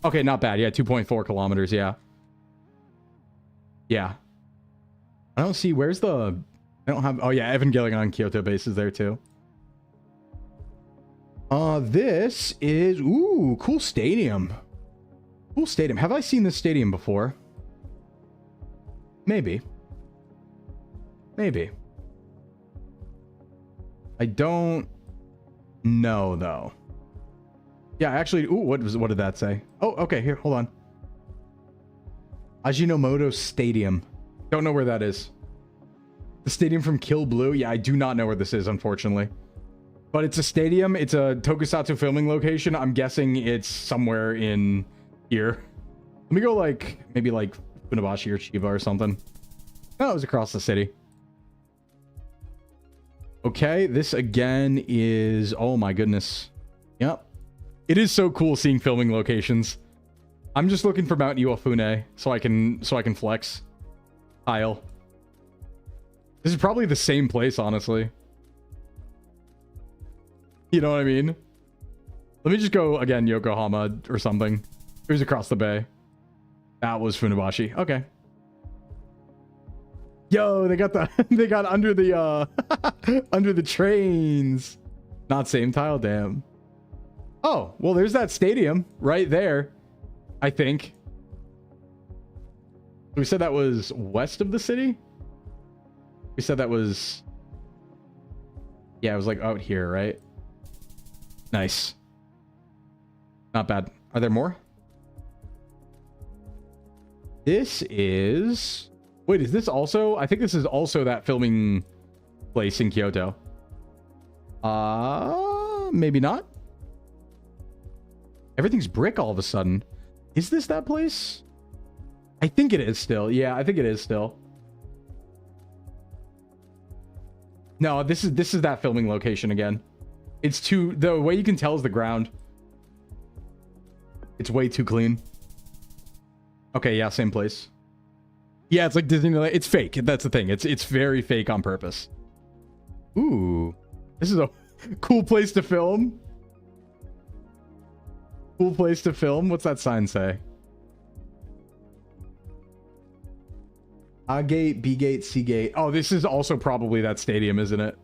Okay, not bad. Yeah, 2.4 kilometers. Yeah. Yeah. I don't see, where's the, I don't have, oh yeah, Evan Gilligan on Kyoto base is there too. This is, ooh, cool stadium. Cool stadium. Have I seen this stadium before? Maybe. Maybe. I don't know though. Yeah, actually, ooh, what did that say? Oh, okay, here, hold on. Ajinomoto Stadium. Don't know where that is. The stadium from Kill Blue? Yeah, I do not know where this is, unfortunately. But it's a stadium. It's a tokusatsu filming location. I'm guessing it's somewhere in here. Let me go like, maybe like Funabashi or Chiba or something. Oh, it was across the city. Okay, this again is, oh my goodness. Yep. It is so cool seeing filming locations. I'm just looking for Mount Iwafune so I can flex. Tile. This is probably the same place, honestly. You know what I mean? Let me just go again, Yokohama or something. It was across the bay. That was Funabashi. Okay. Yo, they got the they got under the under the trains. Not same tile, damn. Oh, well, there's that stadium right there, I think. We said that was west of the city? We said that was... Yeah, it was like out here, right? Nice. Not bad. Are there more? This is... Wait, is this also... I think this is also that filming place in Kyoto. Maybe not. Everything's brick all of a sudden. Is this that place? I think it is still. Yeah, I think it is still. No, this is that filming location again. It's too... The way you can tell is the ground. It's way too clean. Okay, yeah, same place. Yeah, it's like Disneyland. It's fake. That's the thing. It's very fake on purpose. Ooh. This is a cool place to film. Cool place to film. What's that sign say? A gate, B gate, C gate. Oh, this is also probably that stadium, isn't it?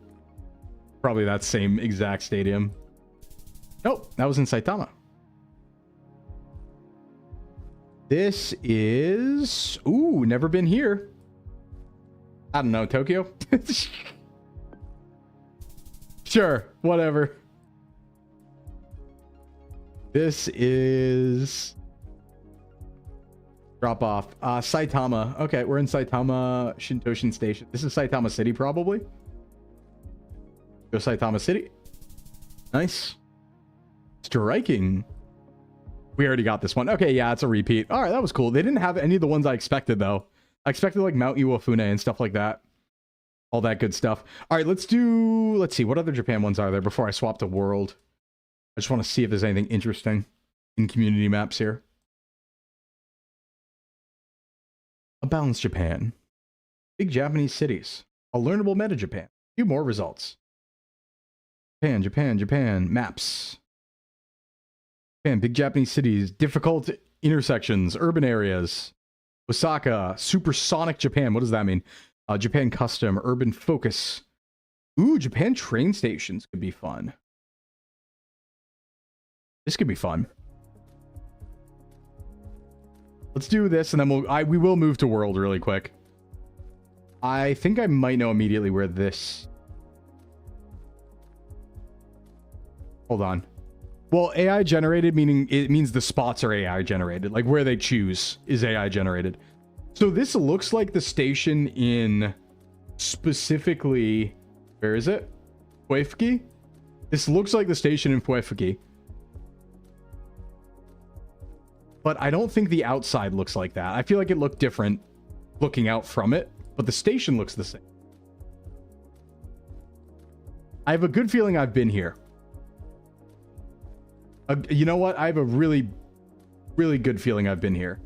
Probably that same exact stadium. Nope, that was in Saitama. This is... Ooh, never been here. I don't know, Tokyo? Sure, whatever. This is... Drop off. Saitama. Okay, we're in Saitama Shintoshin Station. This is Saitama City, probably. Go Saitama City. Nice. Striking. We already got this one. Okay, yeah, it's a repeat. All right, that was cool. They didn't have any of the ones I expected, though. I expected, like, Mount Iwafune and stuff like that. All that good stuff. All right, let's do... Let's see, what other Japan ones are there before I swap to world? I just want to see if there's anything interesting in community maps here. A balanced Japan. Big Japanese cities. A learnable meta Japan. Few more results. Japan, Japan, Japan. Maps. Japan, big Japanese cities. Difficult intersections. Urban areas. Osaka. Supersonic Japan. What does that mean? Japan custom. Urban focus. Ooh, Japan train stations could be fun. This could be fun. Let's do this, and then we will move to world really quick. I think I might know immediately where this... Hold on. Well, AI generated, meaning it means the spots are AI generated. Like, where they choose is AI generated. So this looks like the station in specifically... Where is it? Fuefuki? This looks like the station in Fuefuki. But I don't think the outside looks like that. I feel like it looked different looking out from it, but the station looks the same. I have a good feeling I've been here. You know what? I have a really, really good feeling I've been here.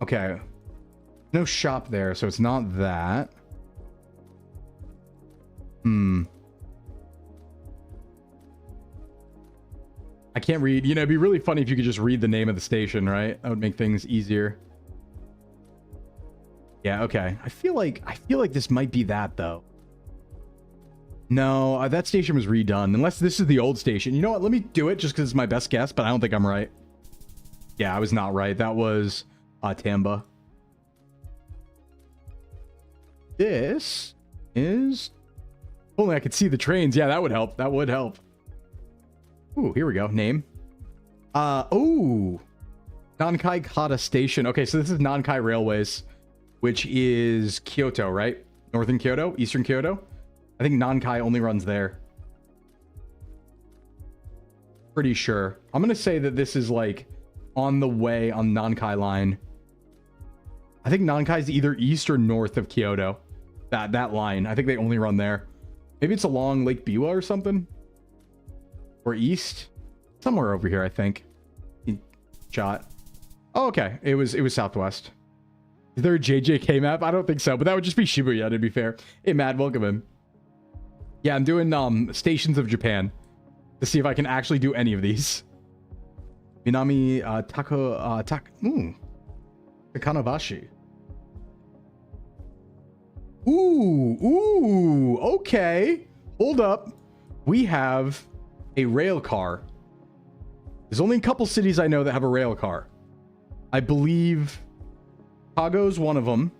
Okay. No shop there, so it's not that. I can't read. You know, it'd be really funny if you could just read the name of the station, right? That would make things easier. Yeah, okay. I feel like this might be that though. No, that station was redone. Unless this is the old station. You know what? Let me do it just because it's my best guess, but I don't think I'm right. Yeah, I was not right. That was Tamba. This is... If only I could see the trains. Yeah, that would help. That would help. Ooh, here we go. Name. Oh. Nankai Kata Station. Okay, so this is Nankai Railways, which is Kyoto, right? Northern Kyoto? Eastern Kyoto? I think Nankai only runs there. Pretty sure. I'm going to say that this is like on the way on Nankai line. I think Nankai is either east or north of Kyoto. That line. I think they only run there. Maybe it's along Lake Biwa or something. Or east. Somewhere over here, I think. Shot. Oh, okay. It was southwest. Is there a JJK map? I don't think so, but that would just be Shibuya, to be fair. Hey, Mad, welcome in. Yeah, I'm doing Stations of Japan to see if I can actually do any of these. Minami Takanabashi. Ooh, okay. Hold up. We have a rail car. There's only a couple cities I know that have a rail car. I believe Chicago's one of them.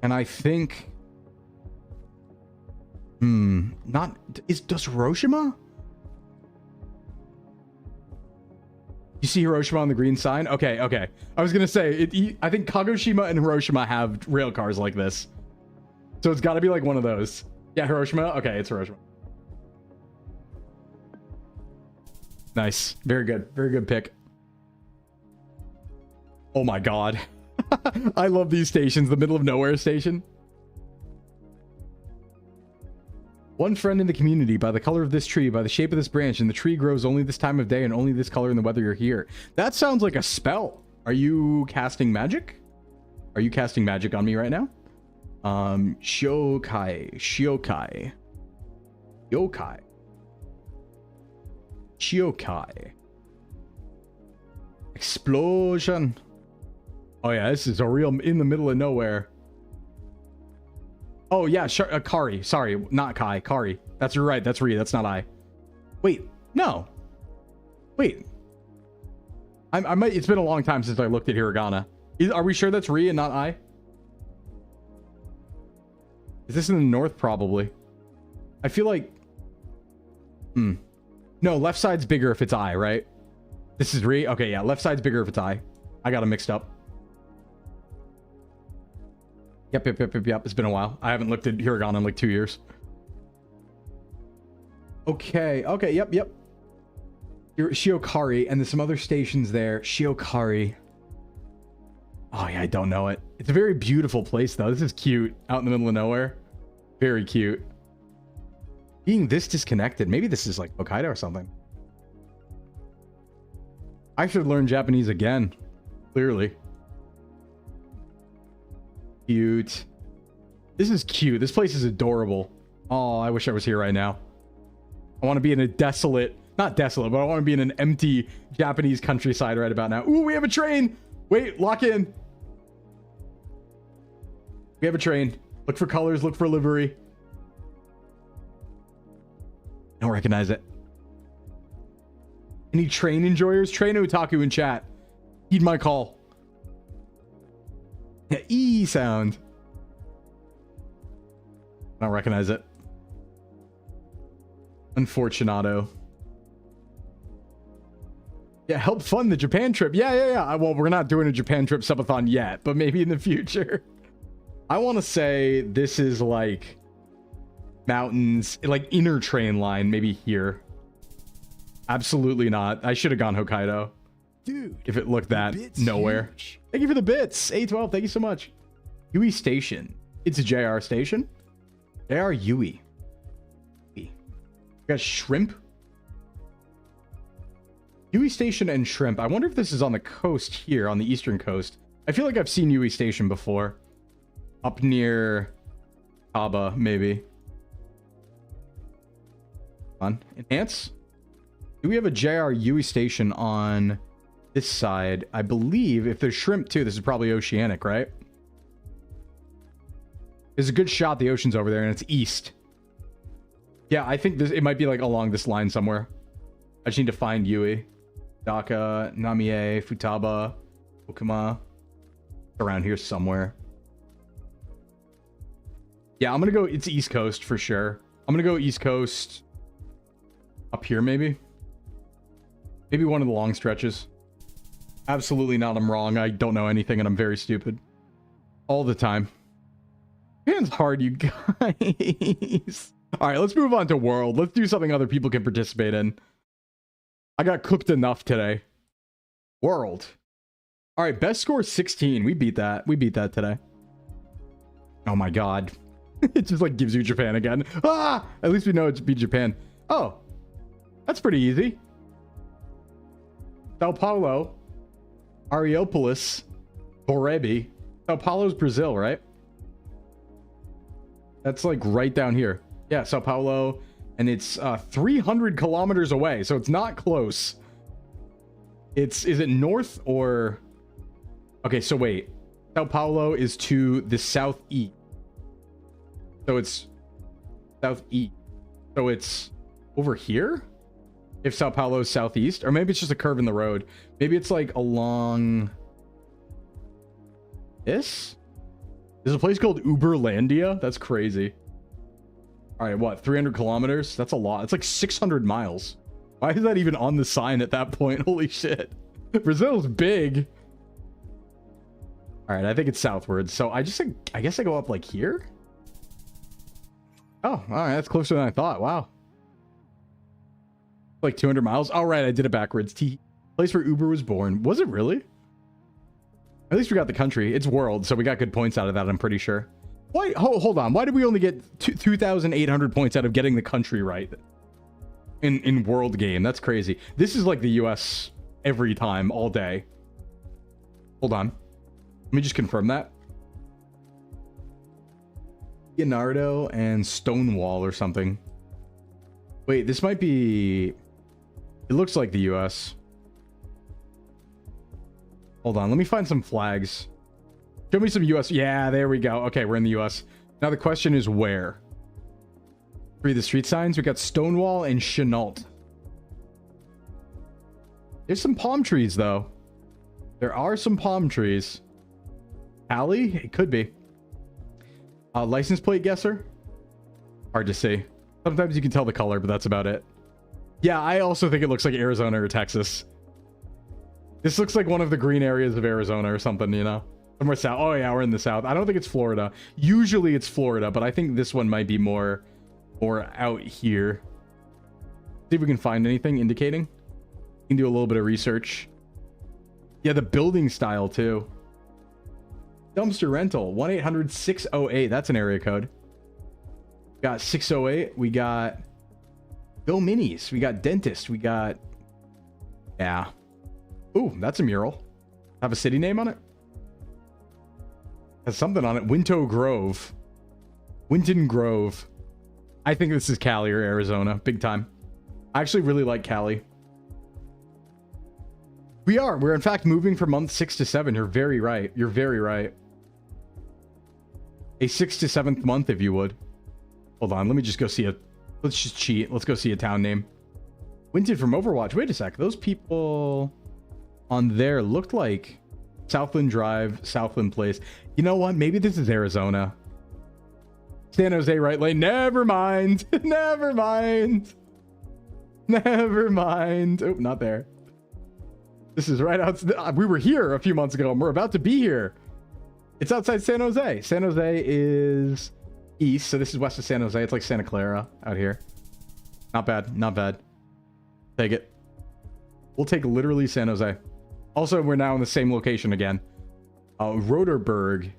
And I think... Does Hiroshima? You see Hiroshima on the green sign? Okay. I was going to say, I think Kagoshima and Hiroshima have rail cars like this. So it's got to be like one of those. Yeah, Hiroshima? Okay, it's Hiroshima. Nice. Very good. Very good pick. Oh my god. I love these stations. The middle of nowhere station. One friend in the community, by the color of this tree, by the shape of this branch, and the tree grows only this time of day and only this color in the weather you're here. That sounds like a spell. Are you casting magic? Are you casting magic on me right now? Shiokai. Explosion. Oh yeah, this is a real in the middle of nowhere. Oh yeah, sure, Kari. Sorry, not Kai. Kari. That's right. That's Ri. That's not I. Wait, no. Wait. I might. It's been a long time since I looked at Hiragana. Are we sure that's Ri and not I? Is this in the north? Probably. I feel like. No, left side's bigger if it's I, right? This is Ri. Okay, yeah, left side's bigger if it's I. I got them mixed up. Yep. It's been a while. I haven't looked at Hiragana in like 2 years. Okay. Yep. Shiokari, and there's some other stations there. Shiokari. Oh yeah, I don't know it. It's a very beautiful place though. This is cute. Out in the middle of nowhere. Very cute. Being this disconnected. Maybe this is like Hokkaido or something. I should learn Japanese again. Clearly. Cute. This is cute. This place is adorable. Oh, I wish I was here right now. I want to be in a desolate, not desolate, but I want to be in an empty Japanese countryside right about now. Ooh, we have a train. Wait, lock in. We have a train. Look for colors, look for livery. Don't recognize it. Any train enjoyers? Train otaku in chat. Heed my call. Yeah, E sound. I don't recognize it. Unfortunato. Yeah, help fund the Japan trip. Yeah. Well, we're not doing a Japan trip subathon yet, but maybe in the future. I want to say this is like mountains, like inner train line, maybe here. Absolutely not. I should have gone Hokkaido. Dude, if it looked that nowhere. Huge. Thank you for the bits. A12, thank you so much. Yui Station. It's a JR station. JR Yui. We got shrimp. Yui Station and shrimp. I wonder if this is on the coast here, on the eastern coast. I feel like I've seen Yui Station before. Up near Kaba, maybe. Come on. Enhance. Do we have a JR UE station on this side? I believe if there's shrimp too, this is probably oceanic, right? There's a good shot the ocean's over there and it's east. Yeah, I think it might be like along this line somewhere. I just need to find Yui. Dhaka, Namie, Futaba, Okuma. Around here somewhere. Yeah, I'm gonna go, it's East Coast for sure. I'm gonna go East Coast. Up here maybe? Maybe one of the long stretches. Absolutely not, I'm wrong. I don't know anything and I'm very stupid. All the time. Japan's hard, you guys. All right, let's move on to world. Let's do something other people can participate in. I got cooked enough today. World. All right, best score 16. We beat that. We beat that today. Oh my god. It just like gives you Japan again. Ah! At least we know it's beat Japan. Oh. That's pretty easy. Sao Paulo. Areopolis. Borebi. Sao Paulo's Brazil, right? That's like right down here. Yeah, Sao Paulo, and it's 300 kilometers away, so it's not close. Is it north or... Okay, so wait. Sao Paulo is to the southeast. So it's southeast. So it's over here? If Sao Paulo is southeast? Or maybe it's just a curve in the road. Maybe it's like along... this? There's a place called Uberlandia? That's crazy. All right, what? 300 kilometers? That's a lot. It's like 600 miles. Why is that even on the sign at that point? Holy shit. Brazil's big. All right, I think it's southward. So I guess I go up like here? Oh, all right. That's closer than I thought. Wow. Like 200 miles. All right, I did it backwards. Place where Uber was born. Was it really? At least we got the country. It's world, so we got good points out of that, I'm pretty sure. Why? Hold on. Why did we only get 2,800 points out of getting the country right in world game? That's crazy. This is like the US every time, all day. Hold on. Let me just confirm that. Leonardo and Stonewall or something. Wait, this might be... It looks like the US. Hold on. Let me find some flags. Show me some US. Yeah, there we go. Okay, we're in the US. Now the question is where? Read the street signs. We got Stonewall and Chenault. There's some palm trees, though. There are some palm trees. Cali? It could be. License plate guesser? Hard to see. Sometimes you can tell the color, but that's about it. Yeah, I also think it looks like Arizona or Texas. This looks like one of the green areas of Arizona or something, you know? Somewhere south. Oh, yeah, we're in the south. I don't think it's Florida. Usually it's Florida, but I think this one might be more out here. See if we can find anything indicating. We can do a little bit of research. Yeah, the building style, too. Dumpster rental. 1-800-608. That's an area code. We got 608. We got Go Minis. We got dentist. We got... Yeah. Ooh, that's a mural. Have a city name on it? Has something on it. Winton Grove. I think this is Cali or Arizona. Big time. I actually really like Cali. We're in fact moving from month 6 to 7. You're very right. You're very right. A 6th to 7th month, if you would. Hold on. Let me just go see let's just cheat. Let's go see a town name. Winton from Overwatch. Wait a sec. Those people on there looked like Southland Drive, Southland Place. You know what? Maybe this is Arizona. San Jose right lane. Never mind. Never mind. Never mind. Oh, not there. This is right outside. We were here a few months ago and we're about to be here. It's outside San Jose. San Jose is east, so this is west of San Jose. It's like Santa Clara out here. Not bad. Not bad. Take it. We'll take literally San Jose. Also, we're now in the same location again. Roderberg.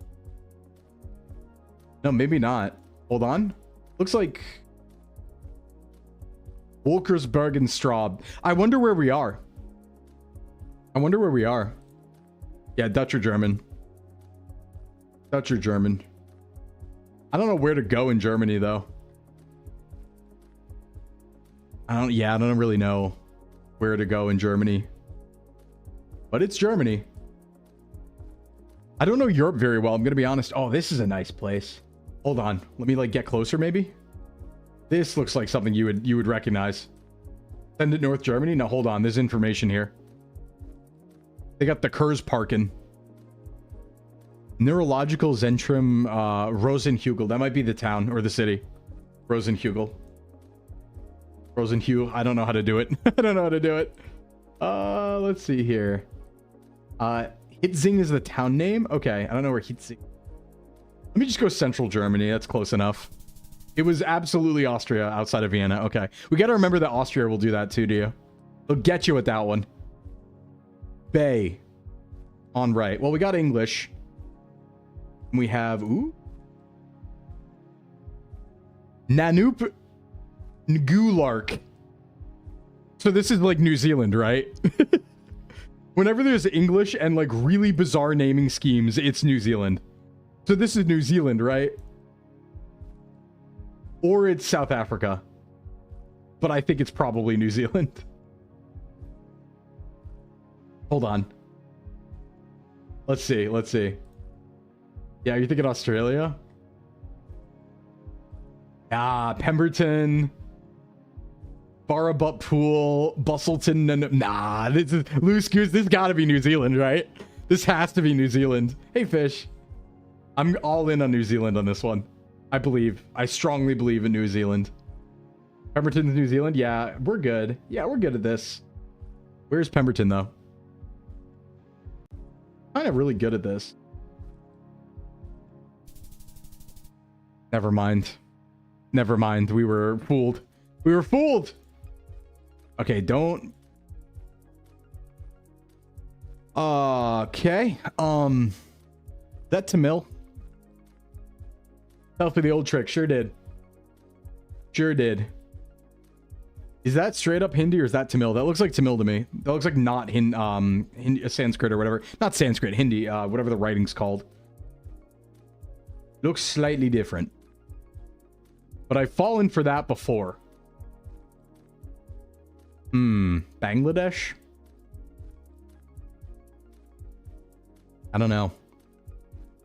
No, maybe not. Hold on. Looks like Wolkersberg and Straub. I wonder where we are. Yeah, Dutch or German. Dutch or German. I don't know where to go in Germany, though. I don't really know. where to go in Germany. But it's Germany. I don't know Europe very well, I'm gonna be honest. Oh, this is a nice place. Hold on, let me like get closer maybe. This looks like something you would recognize. Send it North Germany? No, hold on, there's information here. They got the Kurzparken. Neurological Zentrum Rosenhügel. That might be the town or the city. Rosenhügel. Rosenhügel. I don't know how to do it. I don't know how to do it. Let's see here. Hitzing is the town name? Okay, I don't know where Hitzing. Let me just go central Germany. That's close enough. It was absolutely Austria outside of Vienna. Okay. We got to remember that Austria will do that too, do you? They'll get you with that one. Bay. On right. Well, we got English. We have... Ooh. Nanup Ngulark. So this is like New Zealand, right? Whenever there's English and like really bizarre naming schemes, it's New Zealand. So this is New Zealand, right? Or it's South Africa. But I think it's probably New Zealand. Hold on. Let's see. Let's see. Yeah, you're thinking Australia? Ah, Pemberton. Barabut Pool. Bustleton. Nah, this is Loose Goose. This gotta be New Zealand, right? This has to be New Zealand. Hey, Fish. I'm all in on New Zealand on this one. I believe. I strongly believe in New Zealand. Pemberton's New Zealand? Yeah, we're good. Yeah, we're good at this. Where's Pemberton, though? Kind of really good at this. Never mind. Never mind. We were fooled. We were fooled! Okay, don't... Okay. That Tamil? Fell for the old trick. Sure did. Sure did. Is that straight up Hindi or is that Tamil? That looks like Tamil to me. That looks like not Hindi, Sanskrit or whatever. Not Sanskrit, Hindi, whatever the writing's called. Looks slightly different. But I've fallen for that before. Bangladesh? I don't know.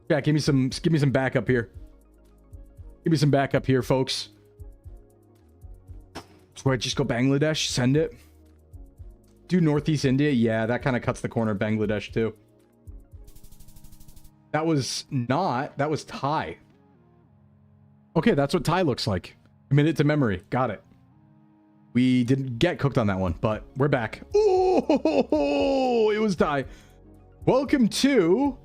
Yeah, give me some backup here. Give me some backup here, folks. Right, just go Bangladesh, send it. Do Northeast India. Yeah, that kind of cuts the corner. Bangladesh too. That was not, that was Thai. Okay, that's what Thai looks like. Commit to memory. Got it. We didn't get cooked on that one, but we're back. Oh, it was Thai. Welcome to...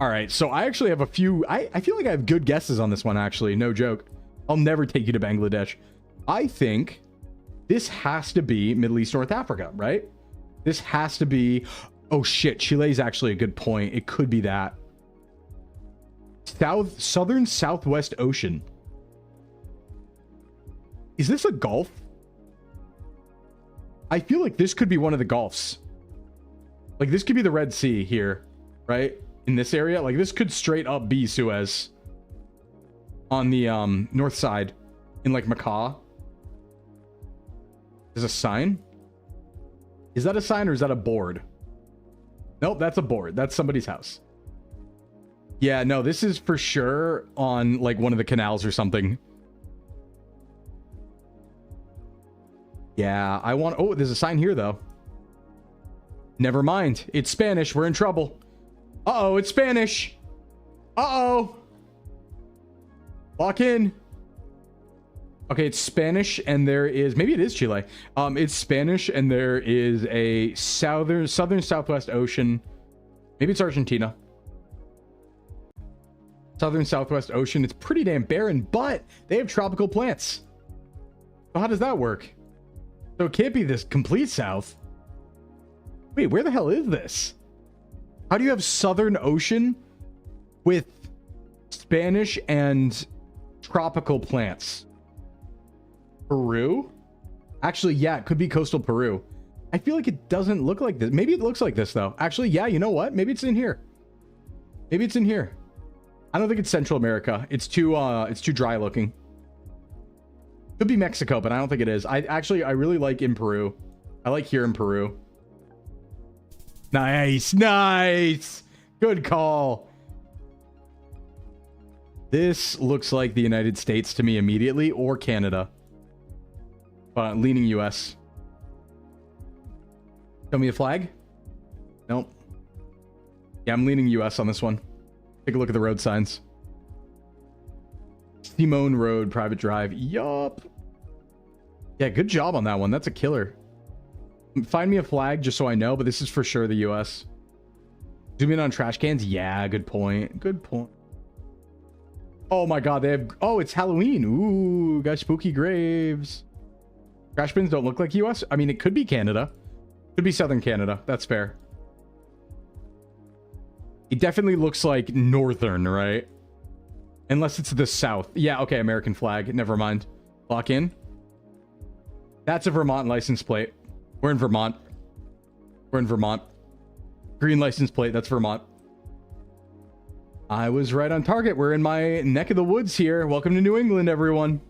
All right, so I actually have a few... I feel like I have good guesses on this one, actually. No joke. I'll never take you to Bangladesh. I think this has to be Middle East, North Africa, right? This has to be... Oh, shit. Chile's actually a good point. It could be that. Southern Southwest Ocean. Is this a Gulf? I feel like this could be one of the Gulfs. Like, this could be the Red Sea here, right? In this area. Like, this could straight up be Suez. On the north side. In, like, Macau. There's a sign? Is that a sign or is that a board? Nope, that's a board. That's somebody's house. Yeah, no, this is for sure on, like, one of the canals or something. Yeah, I want... Oh, there's a sign here, though. Never mind. It's Spanish. We're in trouble. Uh-oh, it's Spanish. Uh-oh. Lock in. Okay, it's Spanish, and there is... Maybe it is Chile. It's Spanish, and there is a southern Southwest Ocean. Maybe it's Argentina. Southern Southwest Ocean. It's pretty damn barren, but they have tropical plants. So how does that work? So it can't be this complete south. Wait, where the hell is this? How do you have Southern Ocean with Spanish and tropical plants? Peru? Actually, yeah, it could be coastal Peru. I feel like it doesn't look like this. Maybe it looks like this, though. Actually, yeah, you know what? Maybe it's in here. Maybe it's in here. I don't think it's Central America. It's too dry looking. Could be Mexico, but I don't think it is. I really like in Peru. I like here in Peru. Nice, nice. Good call. This looks like the United States to me immediately, or Canada. Leaning US. Show me a flag. Nope. Yeah, I'm leaning US on this one. Take a look at the road signs. Simone Road, private drive. Yup. Yeah, good job on that one. That's a killer. Find me a flag just so I know, but this is for sure the US. Zoom in on trash cans. Yeah, good point. Good point. Oh my god, they have... Oh, it's Halloween. Ooh, got spooky graves. Trash bins don't look like US. I mean, it could be Canada. Could be Southern Canada. That's fair. It definitely looks like Northern, right? Unless it's the South. Yeah, okay, American flag. Never mind. Lock in. That's a Vermont license plate. We're in Vermont. We're in Vermont. Green license plate. That's Vermont. I was right on target. We're in my neck of the woods here. Welcome to New England, everyone.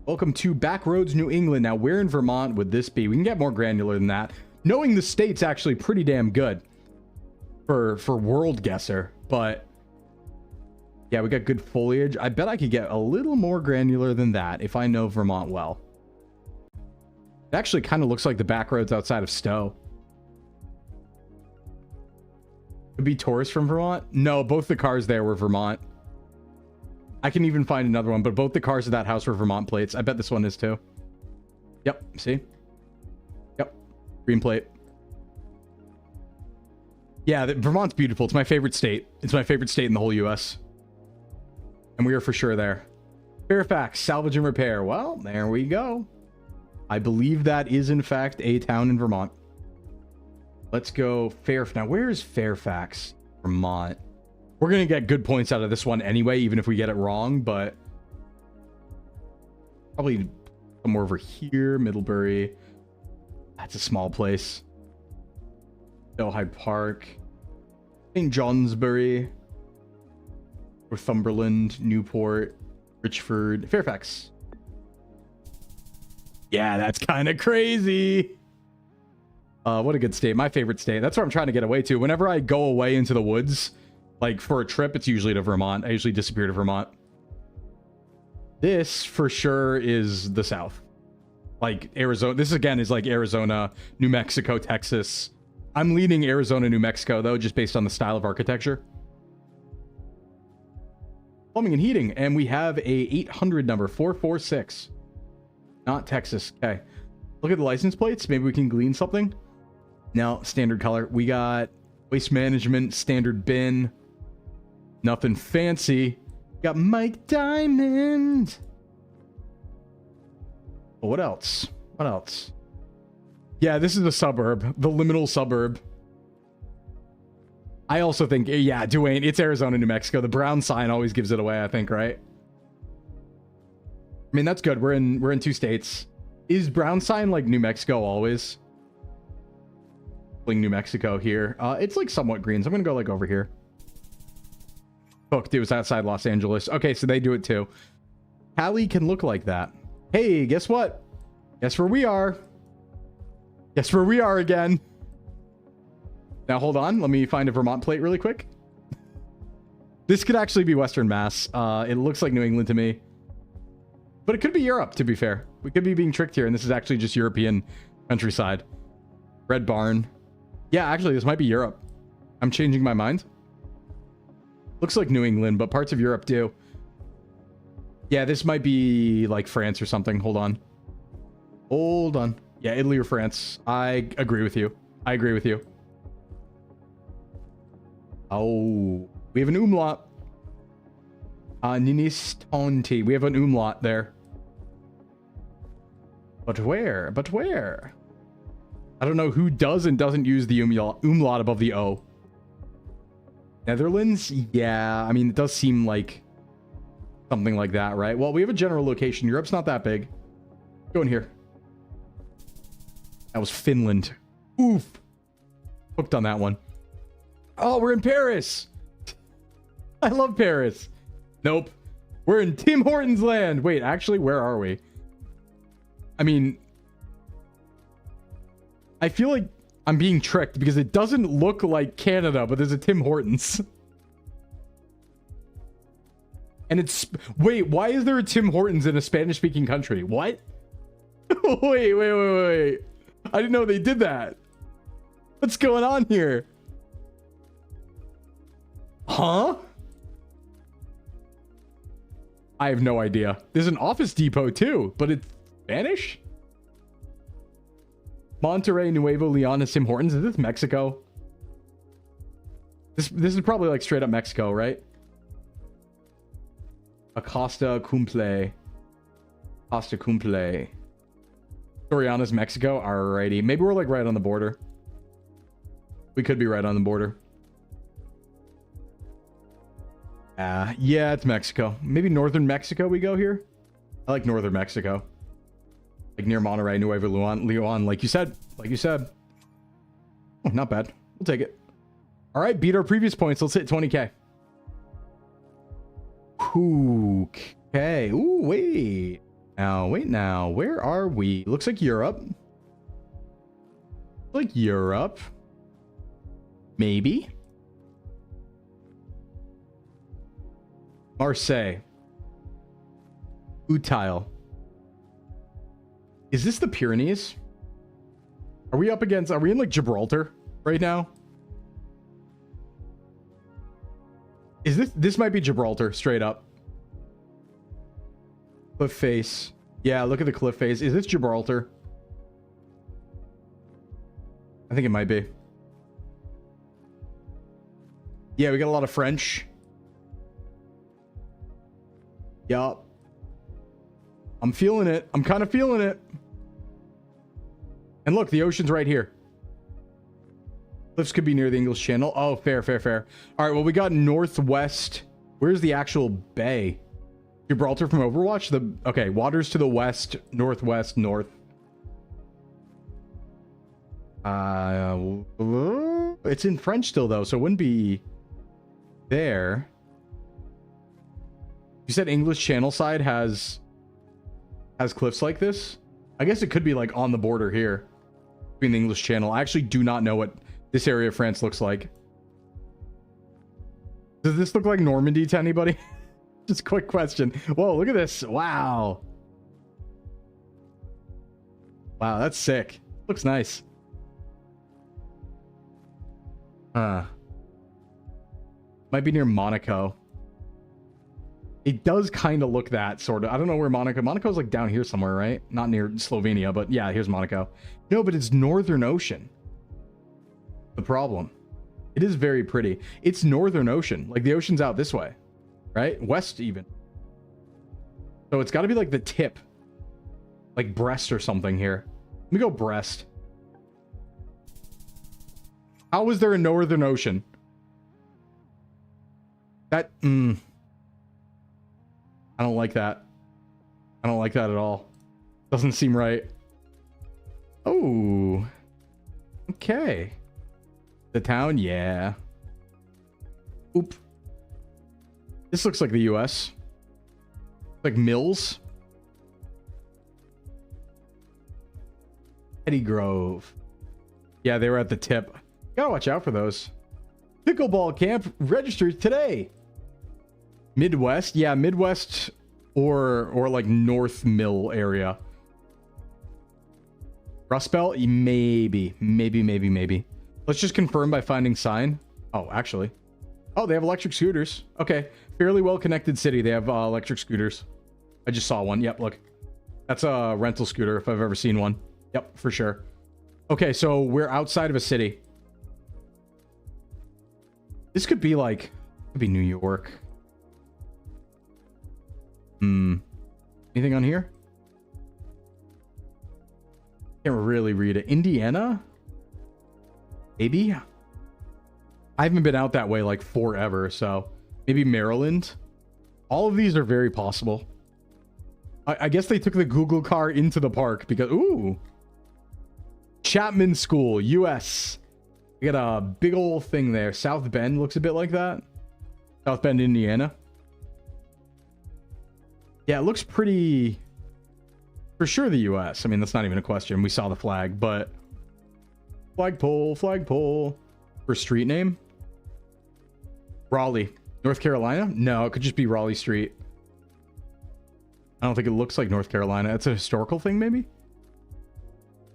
Welcome to Backroads, New England. Now, where in Vermont would this be? We can get more granular than that. Knowing the state's actually pretty damn good for world guesser, but yeah, we got good foliage. I bet I could get a little more granular than that if I know Vermont well. It actually kind of looks like the back roads outside of Stowe. Could be tourists from Vermont. No, both the cars there were Vermont. I can even find another one, but both the cars at that house were Vermont plates. I bet this one is too. Yep, see? Yep, green plate. Yeah, Vermont's beautiful. It's my favorite state. It's my favorite state in the whole US. And we are for sure there. Fairfax, salvage and repair. Well, there we go. I believe that is, in fact, a town in Vermont. Let's go Fairfax. Now, where is Fairfax, Vermont? We're going to get good points out of this one anyway, even if we get it wrong, but probably somewhere over here, Middlebury. That's a small place. Hyde Park, St. Johnsbury, Northumberland, Newport, Richford, Fairfax. Yeah, that's kind of crazy. What a good state. My favorite state. That's where I'm trying to get away to. Whenever I go away into the woods, like for a trip, it's usually to Vermont. I usually disappear to Vermont. This for sure is the South. Like Arizona. This again is like Arizona, New Mexico, Texas. I'm leaning Arizona, New Mexico, though, just based on the style of architecture. Plumbing and heating. And we have a 800 number, 446. Not Texas. Okay. Look at the license plates. Maybe we can glean something. No, standard color. We got waste management, standard bin. Nothing fancy. We got Mike Diamond. But what else? What else? Yeah, this is a suburb, the liminal suburb. I also think, yeah, Duane, it's Arizona, New Mexico. The brown sign always gives it away, I think, right? I mean, that's good. We're in 2 states. Is brown sign like New Mexico always? New Mexico here. It's like somewhat green, so I'm gonna go like over here. Booked. It was outside Los Angeles. Okay, so they do it too. Cali can look like that. Hey, guess what? Guess where we are? Guess where we are again? Now, hold on. Let me find a Vermont plate really quick. This could actually be Western Mass. It looks like New England to me. But it could be Europe, to be fair. We could be being tricked here, and this is actually just European countryside. Red Barn. Yeah, actually, this might be Europe. I'm changing my mind. Looks like New England, but parts of Europe do. Yeah, this might be like France or something. Hold on. Hold on. Yeah, Italy or France. I agree with you. I agree with you. Oh, we have an umlaut. Ninistonti. We have an umlaut there. But where? But where? I don't know who does and doesn't use the umlaut above the O. Netherlands? Yeah, I mean, it does seem like something like that, right? Well, we have a general location. Europe's not that big. Go in here. That was Finland. Oof. Hooked on that one. Oh, we're in Paris. I love Paris. Nope. We're in Tim Hortons land. Wait, actually, where are we? I mean, I feel like I'm being tricked because it doesn't look like Canada, but there's a Tim Hortons. And it's... Wait, why is there a Tim Hortons in a Spanish-speaking country? What? Wait. I didn't know they did that. What's going on here? Huh? I have no idea. There's an Office Depot too, but it's Spanish? Monterrey, Nuevo Leon, and Tim Hortons. Is this Mexico? This is probably like straight up Mexico, right? Acosta Cumple. Costa Cumple. Soriana's Mexico. Alrighty. Maybe we're like right on the border. We could be right on the border. Yeah, it's Mexico. Maybe northern Mexico we go here? I like northern Mexico. Like near Monterrey, Nuevo Leon, like you said. Oh, not bad. We'll take it. All right, beat our previous points. Let's hit 20K. Okay. Ooh, wait. Now. Where are we? Looks like Europe. Maybe. Marseille. Utile. Is this the Pyrenees? Are we in like Gibraltar right now? Is this might be Gibraltar straight up. Cliff face. Yeah, look at the cliff face. Is this Gibraltar? I think it might be. Yeah, we got a lot of French. Yup. I'm feeling it. I'm kind of feeling it. And look, the ocean's right here. Cliffs could be near the English Channel. Oh, fair. All right, well, we got northwest. Where's the actual bay? Gibraltar from Overwatch? Okay, waters to the west, northwest, north. It's in French still, though, so it wouldn't be there. You said English Channel side has cliffs like this? I guess it could be like on the border here between the English Channel. I actually do not know what this area of France looks like. Does this look like Normandy to anybody? Just a quick question. Whoa, look at this. Wow, that's sick. Looks nice. Might be near Monaco. It does kind of look that sort of. I don't know where Monaco's like down here somewhere, right? Not near Slovenia, but yeah, here's Monaco. No, but it's Northern Ocean. The problem. It is very pretty. It's Northern Ocean. Like the ocean's out this way, right? West even. So it's got to be like the tip. Like Brest or something here. Let me go Brest. How is there a Northern Ocean? That... I don't like that. I don't like that at all. Doesn't seem right. Oh. Okay. The town? Yeah. Oop. This looks like the US. Like Mills. Eddie Grove. Yeah, they were at the tip. Gotta watch out for those. Pickleball camp registers today. Midwest? Yeah, Midwest or like North Mill area. Rust Belt? Maybe. Let's just confirm by finding sign. Oh, actually. Oh, they have electric scooters. Okay. Fairly well-connected city. They have electric scooters. I just saw one. Yep, look. That's a rental scooter if I've ever seen one. Yep, for sure. Okay, so we're outside of a city. This could be like... Could be New York. Anything on here? Can't really read it. Indiana? Maybe? I haven't been out that way like forever, so maybe Maryland. All of these are very possible. I guess they took the Google car into the park because... Ooh! Chapman School, US. We got a big old thing there. South Bend looks a bit like that. South Bend, Indiana. Yeah, it looks pretty... For sure the US. I mean, that's not even a question. We saw the flag, but... Flagpole, flagpole. For street name? Raleigh, North Carolina? No, it could just be Raleigh Street. I don't think it looks like North Carolina. It's a historical thing, maybe?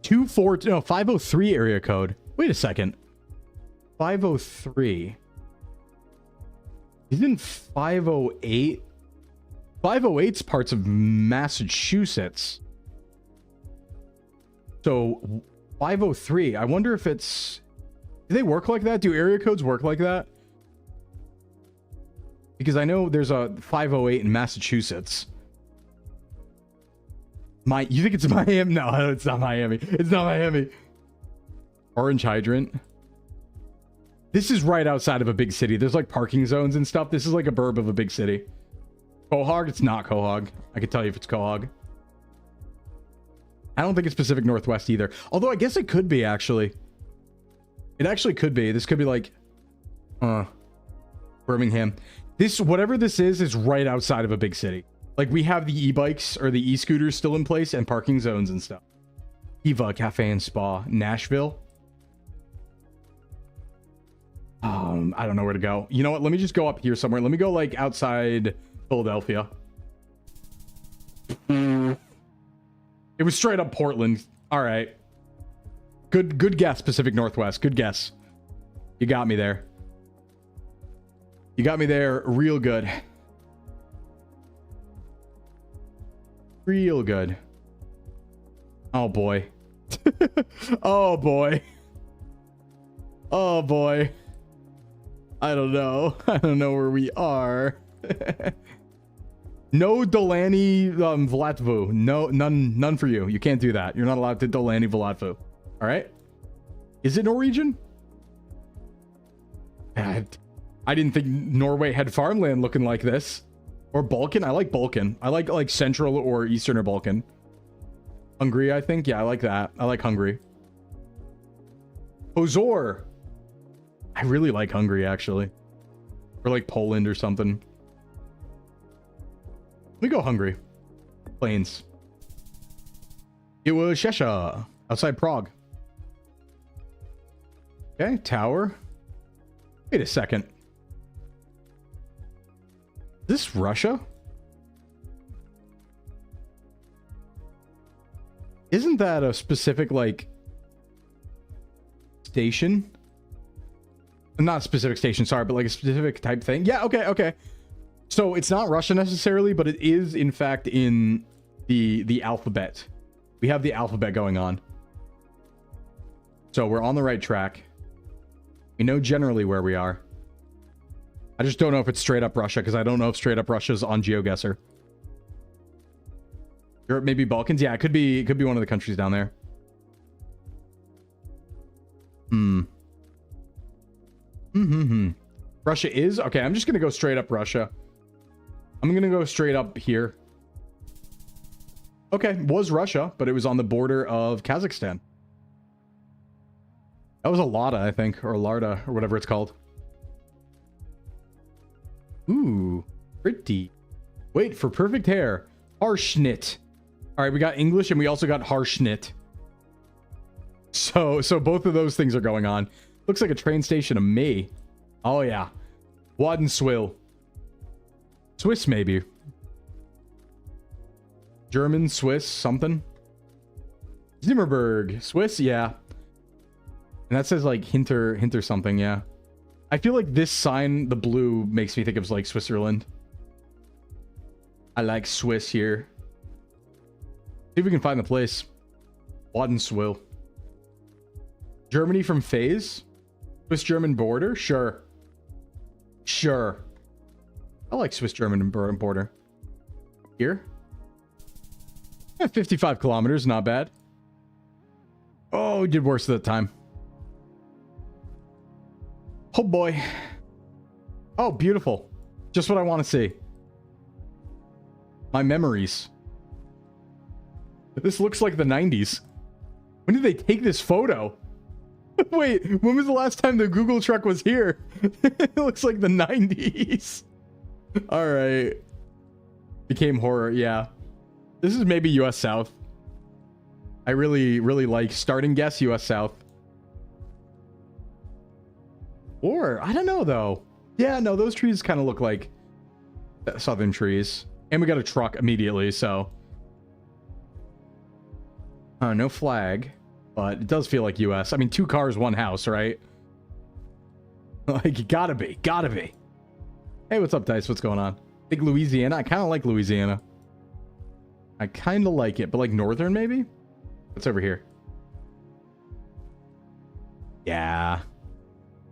503 area code. Wait a second. 503. Isn't 508? 508's parts of Massachusetts. So 503. I wonder if it's... Do they work like that? Do area codes work like that? Because I know there's a 508 in Massachusetts. You think it's Miami? No, it's not Miami. It's not Miami. Orange hydrant. This is right outside of a big city. There's like parking zones and stuff. This is like a burb of a big city. Quahog? It's not Quahog. I can tell you if it's Quahog. I don't think it's Pacific Northwest either. Although I guess it could be, actually. It actually could be. This could be like... Birmingham. Whatever this is right outside of a big city. Like, we have the e-bikes or the e-scooters still in place and parking zones and stuff. Eva Cafe and Spa. Nashville. I don't know where to go. You know what? Let me just go up here somewhere. Let me go, like, outside Philadelphia. It was straight up Portland. All right. Good guess, Pacific Northwest. Good guess. You got me there. You got me there real good. Real good. Oh, boy. Oh, boy. Oh, boy. I don't know. I don't know where we are. No Delaney Vlatvu. No, none for you. You can't do that. You're not allowed to Delaney Vlatvu. All right. Is it Norwegian? I didn't think Norway had farmland looking like this. Or Balkan. I like Balkan. I like Central or Eastern or Balkan. Hungary, I think. Yeah, I like that. I like Hungary. Ozor. I really like Hungary, actually. Or like Poland or something. We go Hungary. Plains. It was Shesha. Outside Prague. Okay, tower. Wait a second. Is this Russia? Isn't that a specific, like, station? Not a specific station, sorry, but like a specific type thing. Yeah, okay. So it's not Russia necessarily, but it is, in fact, in the alphabet. We have the alphabet going on. So we're on the right track. We know generally where we are. I just don't know if it's straight up Russia, because I don't know if straight up Russia's on GeoGuessr. Europe, maybe Balkans? Yeah, it could be one of the countries down there. Russia is? Okay, I'm just going to go straight up Russia. I'm going to go straight up here. Okay, was Russia, but it was on the border of Kazakhstan. That was a Lada, I think, or Larda, or whatever it's called. Ooh, pretty. Wait for perfect hair. Harshnit. All right, we got English and we also got Harshnit. So both of those things are going on. Looks like a train station to me. Oh, yeah. Wadenswil. Swiss, maybe. German, Swiss, something. Zimmerberg. Swiss, yeah. And that says, like, Hinter something, yeah. I feel like this sign, the blue, makes me think of, like, Switzerland. I like Swiss here. See if we can find the place. Wadenswil. Germany from Phase? Swiss-German border? Sure. I like Swiss-German border. Here? Yeah, 55 kilometers, not bad. Oh, we did worse at the time. Oh boy. Oh, beautiful. Just what I want to see. My memories. This looks like the 90s. When did they take this photo? Wait, when was the last time the Google truck was here? It looks like the 90s. All right. Became horror, yeah. This is maybe US South. I really like starting guess US South. Or, I don't know, though. Yeah, no, those trees kind of look like southern trees. And we got a truck immediately, so. No flag, but it does feel like US. I mean, 2 cars, 1 house, right? Like, gotta be. Hey, what's up, Dice? What's going on? I think Louisiana. I kind of like Louisiana. I kind of like it, but like northern, maybe? What's over here? Yeah.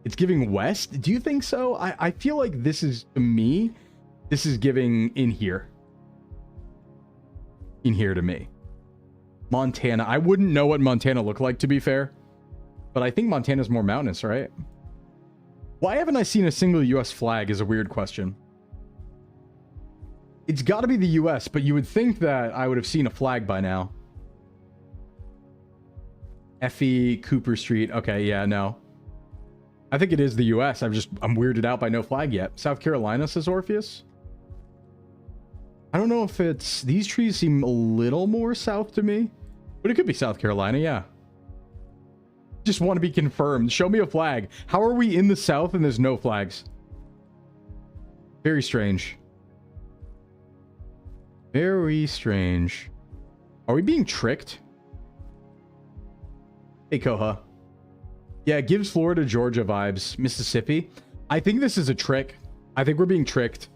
It's giving west? Do you think so? I feel like this is, to me, this is giving in here. In here to me. Montana. I wouldn't know what Montana looked like, to be fair. But I think Montana's more mountainous, right? Why haven't I seen a single US flag is a weird question. It's got to be the US, but you would think that I would have seen a flag by now. Effie, Cooper Street. Okay, yeah, no. I think it is the US. I'm weirded out by no flag yet. South Carolina, says Orpheus. I don't know if it's... These trees seem a little more south to me. But it could be South Carolina, yeah. Just want to be confirmed. Show me a flag. How are we in the south and there's no flags? Very strange. Very strange. Are we being tricked? Hey, Koha. Yeah, it gives Florida, Georgia vibes. Mississippi. I think this is a trick. I think we're being tricked.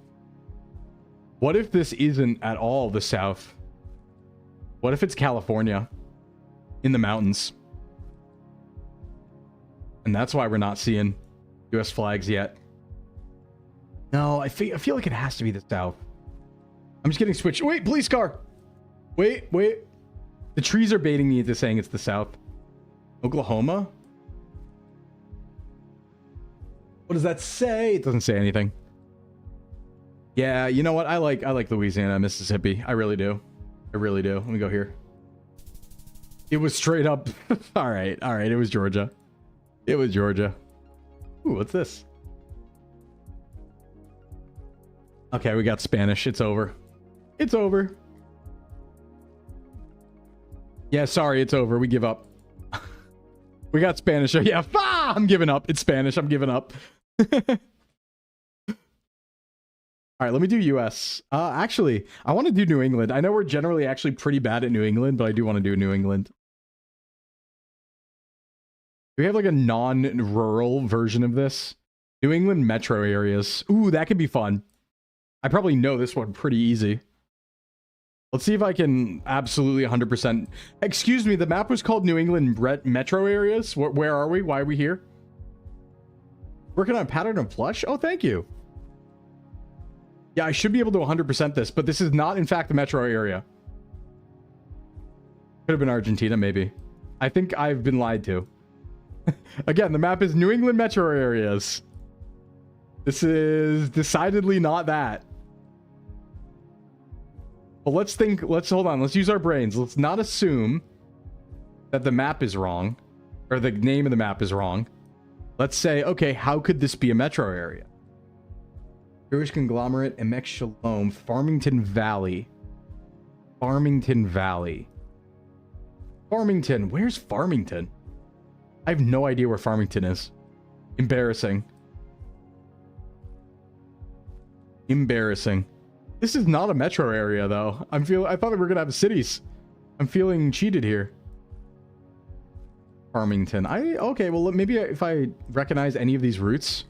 What if this isn't at all the South? What if it's California? In the mountains. And that's why we're not seeing US flags yet. No, I feel like it has to be the South. I'm just getting switched. Wait, police car. Wait. The trees are baiting me into saying it's the South. Oklahoma? What does that say? It doesn't say anything. Yeah, you know what? I like Louisiana, Mississippi. I really do. Let me go here. It was straight up. All right. It was Georgia. Ooh, what's this? Okay, we got Spanish. It's over. Yeah, sorry, it's over. We give up. We got Spanish. Yeah, I'm giving up. It's Spanish. I'm giving up. All right, let me do US. Actually, I want to do New England. I know we're generally actually pretty bad at New England, but I do want to do New England. Do we have like a non-rural version of this? New England metro areas. Ooh, that could be fun. I probably know this one pretty easy. Let's see if I can absolutely 100%. Excuse me, the map was called New England metro areas. Where are we? Why are we here? Working on pattern of flush? Oh, thank you. Yeah, I should be able to 100% this, but this is not, in fact, the metro area. Could have been Argentina, maybe. I think I've been lied to. Again, the map is New England metro areas. This is decidedly not that. But let's hold on. Let's use our brains. Let's not assume that the map is wrong, or the name of the map is wrong. Let's say, okay, how could this be a metro area? Jewish conglomerate, Emek Shalom, Farmington Valley. Farmington, where's Farmington? I have no idea where Farmington is. Embarrassing. This is not a metro area, though. I thought we were gonna have cities. I'm feeling cheated here. Farmington. Okay, well, maybe if I recognize any of these routes.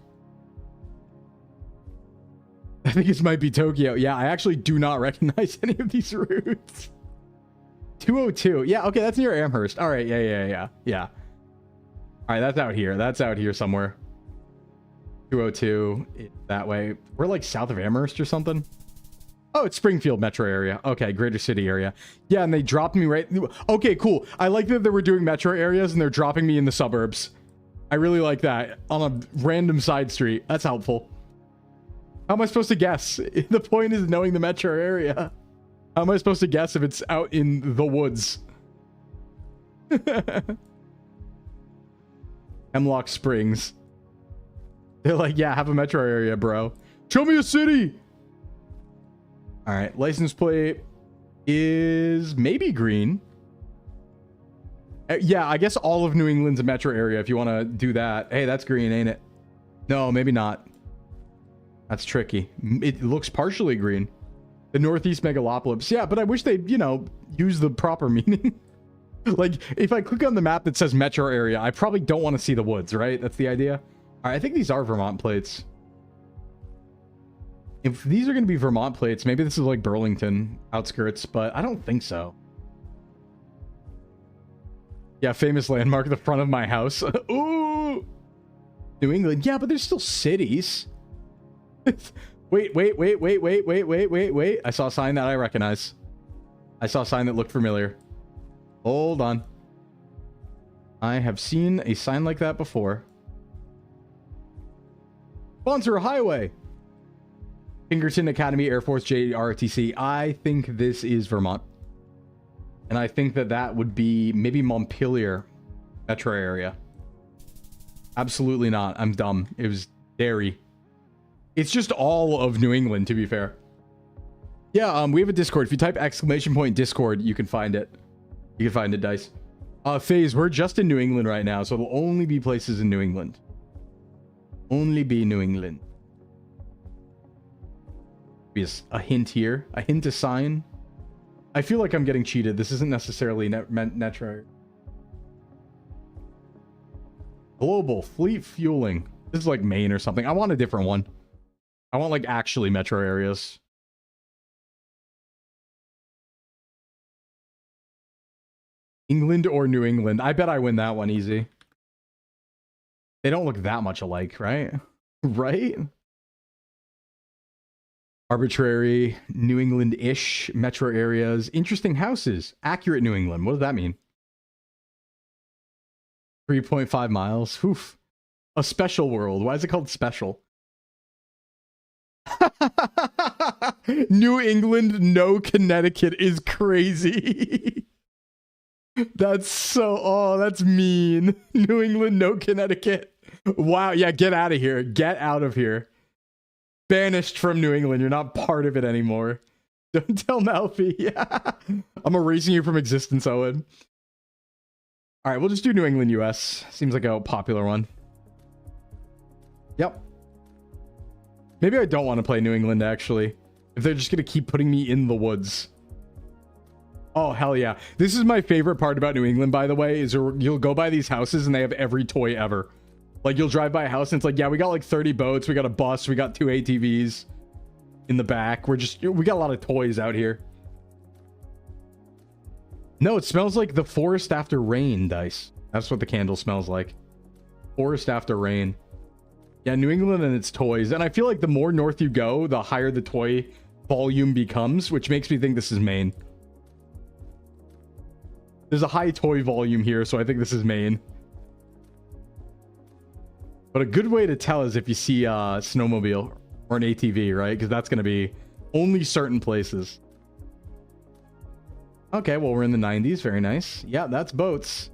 I think this might be Tokyo. Yeah, I actually do not recognize any of these routes. 202. Yeah, okay, that's near Amherst. All right, yeah. All right, that's out here somewhere. 202, that way. We're like south of Amherst or something. Oh, it's Springfield metro area. Okay, greater city area. Yeah, and they dropped me right... Okay, cool. I like that they were doing metro areas and they're dropping me in the suburbs. I really like that. On a random side street. That's helpful. How am I supposed to guess? The point is knowing the metro area. How am I supposed to guess if it's out in the woods? Hemlock Springs. They're like, yeah, have a metro area, bro. Show me a city. All right, license plate is maybe green. Yeah, I guess all of New England's a metro area if you want to do that. Hey, that's green, ain't it? No, maybe not. That's tricky. It looks partially green. The Northeast Megalopolis. Yeah, but I wish they'd, you know, use the proper meaning. Like, if I click on the map that says metro area, I probably don't want to see the woods, right? That's the idea. All right, I think these are Vermont plates. If these are going to be Vermont plates, maybe this is like Burlington outskirts, but I don't think so. Yeah, famous landmark, the front of my house. Ooh! New England. Yeah, but there's still cities. Wait. I saw a sign that I recognize. I saw a sign that looked familiar. Hold on. I have seen a sign like that before. Sponsor a highway. Pinkerton Academy Air Force JRTC. I think this is Vermont. And I think that that would be maybe Montpelier metro area. Absolutely not. I'm dumb. It was Derry. It's just all of New England, to be fair. Yeah, we have a Discord. If you type !Discord, you can find it. You can find it, Dice. FaZe, we're just in New England right now, so it'll only be places in New England. Only be New England. Be a hint here. A hint, a sign. I feel like I'm getting cheated. This isn't necessarily metro. Global fleet fueling. This is like Maine or something. I want a different one. I want like actually metro areas. England or New England. I bet I win that one easy. They don't look that much alike, right? Right? Arbitrary New England-ish metro areas. Interesting houses. Accurate New England. What does that mean? 3.5 miles. Oof. A special world. Why is it called special? New England, no Connecticut is crazy. That's so... Oh, that's mean. New England, no Connecticut. Wow. Yeah, get out of here. Get out of here. Banished from New England. You're not part of it anymore. Don't tell Malfi. Yeah. I'm erasing you from existence, Owen. All right, we'll just do New England, US. Seems like a popular one. Yep. Maybe I don't want to play New England, actually. If they're just going to keep putting me in the woods. Oh, hell yeah. This is my favorite part about New England, by the way, is you'll go by these houses and they have every toy ever. Like, you'll drive by a house and it's like, yeah, we got like 30 boats, we got a bus, we got 2 ATVs in the back. We got a lot of toys out here. No, it smells like the forest after rain, Dice. That's what the candle smells like. Forest after rain. Yeah, New England and its toys. And I feel like the more north you go, the higher the toy volume becomes, which makes me think this is Maine. There's a high toy volume here, so I think this is Maine. But a good way to tell is if you see a snowmobile or an ATV, right? Because that's going to be only certain places. Okay, well, we're in the 90s. Very nice. Yeah, that's boats.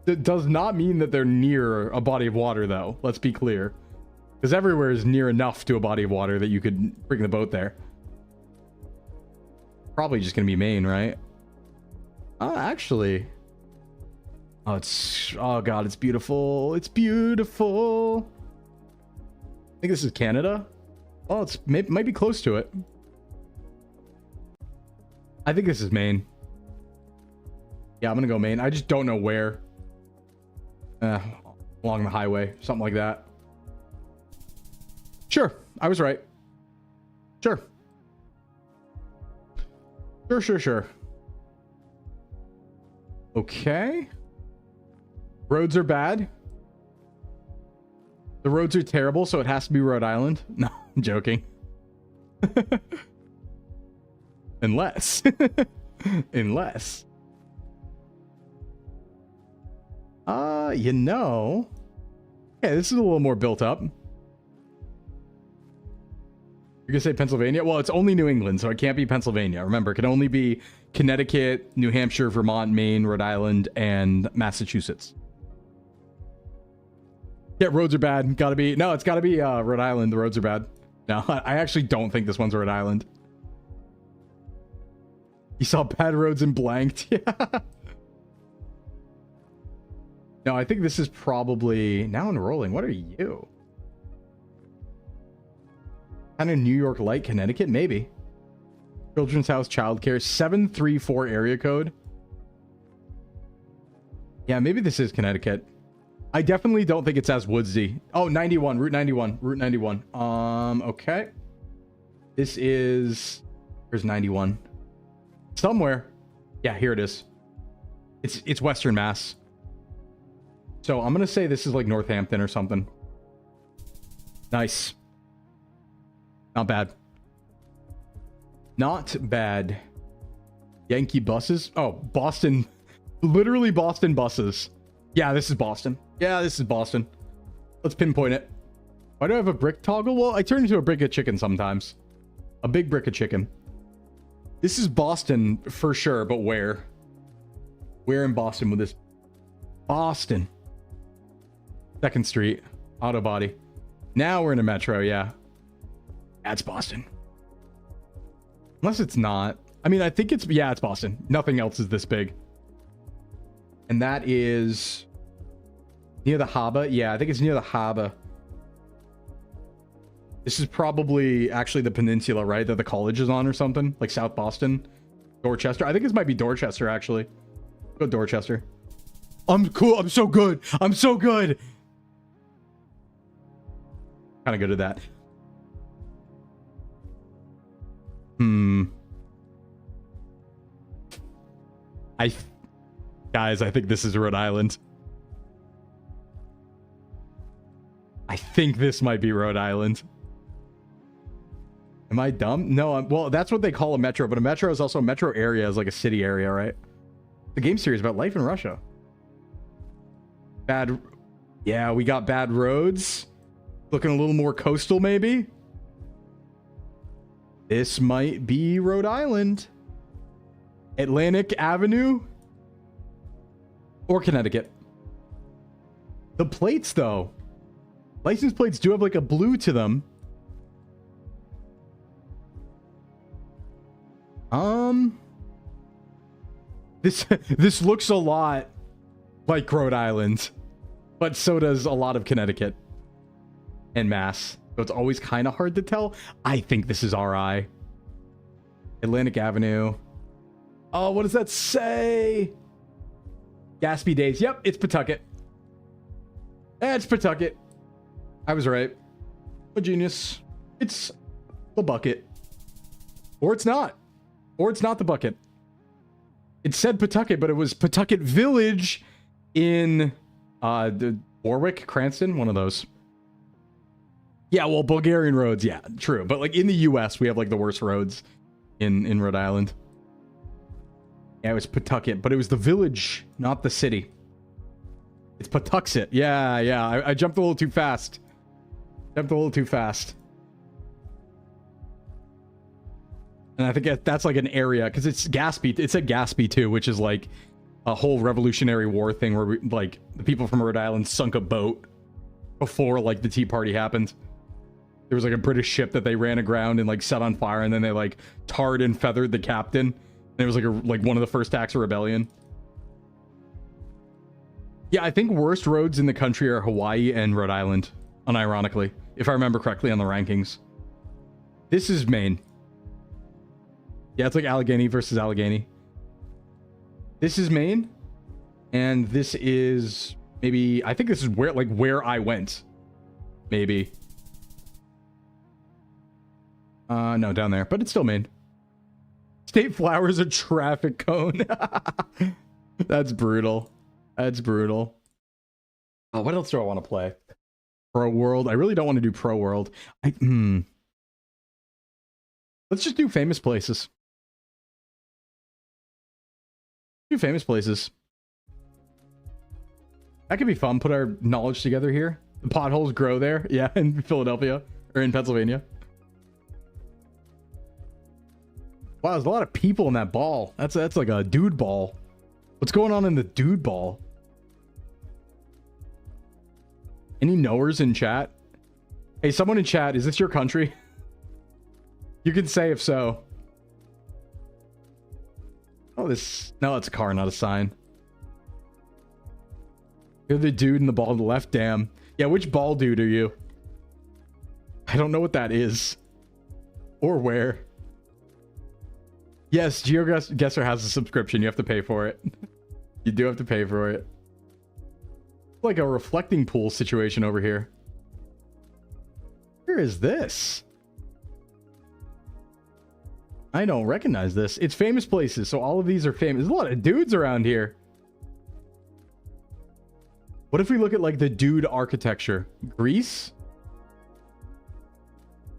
It does not mean that they're near a body of water, though. Let's be clear. Because everywhere is near enough to a body of water that you could bring the boat there. Probably just going to be Maine, right? Actually... Oh, oh god, it's beautiful. It's beautiful. I think this is Canada. Oh, might be close to it. I think this is Maine. Yeah, I'm gonna go Maine. I just don't know where. Along the highway, something like that. Sure, I was right. Sure. Sure. Okay. Roads are bad. The roads are terrible, so it has to be Rhode Island. No, I'm joking. Unless. Unless. You know. Yeah, this is a little more built up. You're gonna say Pennsylvania? Well, it's only New England, so it can't be Pennsylvania. Remember, it can only be Connecticut, New Hampshire, Vermont, Maine, Rhode Island, and Massachusetts. Yeah, roads are bad. Gotta be... No, it's gotta be Rhode Island. The roads are bad. No, I actually don't think this one's Rhode Island. You saw bad roads and blanked. Yeah. No, I think this is probably... Now enrolling. What are you? Kind of New York light, Connecticut, maybe. Children's House, childcare, 734 area code. Yeah, maybe this is Connecticut. I definitely don't think it's as woodsy. Oh, 91, Route 91, Route 91. Okay. This is, here's 91. Somewhere. Yeah, here it is. It's Western Mass. So I'm gonna say this is like Northampton or something. Nice. Not bad. Not bad. Yankee buses. Oh, Boston. Literally Boston buses. Yeah, this is Boston. Yeah, this is Boston. Let's pinpoint it. Why do I have a brick toggle? Well, I turn into a brick of chicken sometimes. A big brick of chicken. This is Boston for sure, but where? Where in Boston with this? Boston. 2nd Street. Auto body. Now we're in a metro, yeah. That's Boston. Unless it's not. I mean, I think it's... Yeah, it's Boston. Nothing else is this big. And that is... near the harbor? Yeah, I think it's near the harbor. This is probably actually the peninsula, right? That the college is on or something? Like South Boston? Dorchester? I think this might be Dorchester, actually. Go Dorchester. I'm cool. I'm so good. I'm so good. Kind of good at that. Guys, I think this is Rhode Island. I think this might be Rhode Island. Am I dumb? No, well, that's what they call a metro, but a metro is also a metro area, is like a city area, right? The game series about life in Russia. Bad. Yeah, we got bad roads. Looking a little more coastal, maybe. This might be Rhode Island. Atlantic Avenue. Or Connecticut. The plates, though. License plates do have like a blue to them. This looks a lot like Rhode Island, but so does a lot of Connecticut and Mass. So it's always kind of hard to tell. I think this is RI. Atlantic Avenue. Oh, what does that say? Gaspy Days. Yep, it's Pawtucket. It's Pawtucket. I was right. A genius. It's the bucket. Or it's not. Or it's not the bucket. It said Pawtucket, but it was Pawtucket Village in the Warwick, Cranston, one of those. Yeah, well, Bulgarian roads, yeah, true. But like in the US, we have like the worst roads in Rhode Island. Yeah, it was Pawtucket, but it was the village, not the city. It's Pawtuxet. Yeah, yeah. I jumped a little too fast. Jumped a little too fast. And I think that's like an area, because it's Gaspy. It said Gaspy too, which is like a whole Revolutionary War thing where like the people from Rhode Island sunk a boat before like the Tea Party happened. There was like a British ship that they ran aground and like set on fire, and then they like tarred and feathered the captain. And it was like one of the first acts of rebellion. Yeah, I think worst roads in the country are Hawaii and Rhode Island, unironically, if I remember correctly on the rankings. This is Maine. Yeah, it's like Allegheny versus Allegheny. This is Maine. And this is maybe, I think this is where I went. Maybe. No, down there, but it's still Maine. State Flower is a traffic cone. That's brutal. That's brutal. Oh, what else do I want to play? Pro World. I really don't want to do Pro World. Let's just do famous places. Do famous places. That could be fun. Put our knowledge together here. The potholes grow there. Yeah, in Philadelphia or in Pennsylvania. Wow, there's a lot of people in that ball. That's like a dude ball. What's going on in the dude ball? Any knowers in chat? Hey, someone in chat, is this your country? You can say if so. Oh, no, it's a car, not a sign. You're the dude in the ball to the left, damn. Yeah, which ball dude are you? I don't know what that is. Or where? Yes, GeoGuessr has a subscription. You have to pay for it. You do have to pay for it. Like a reflecting pool situation over here. Where is this? I don't recognize this. It's famous places, so all of these are famous. There's a lot of dudes around here. What if we look at like the dude architecture? Greece?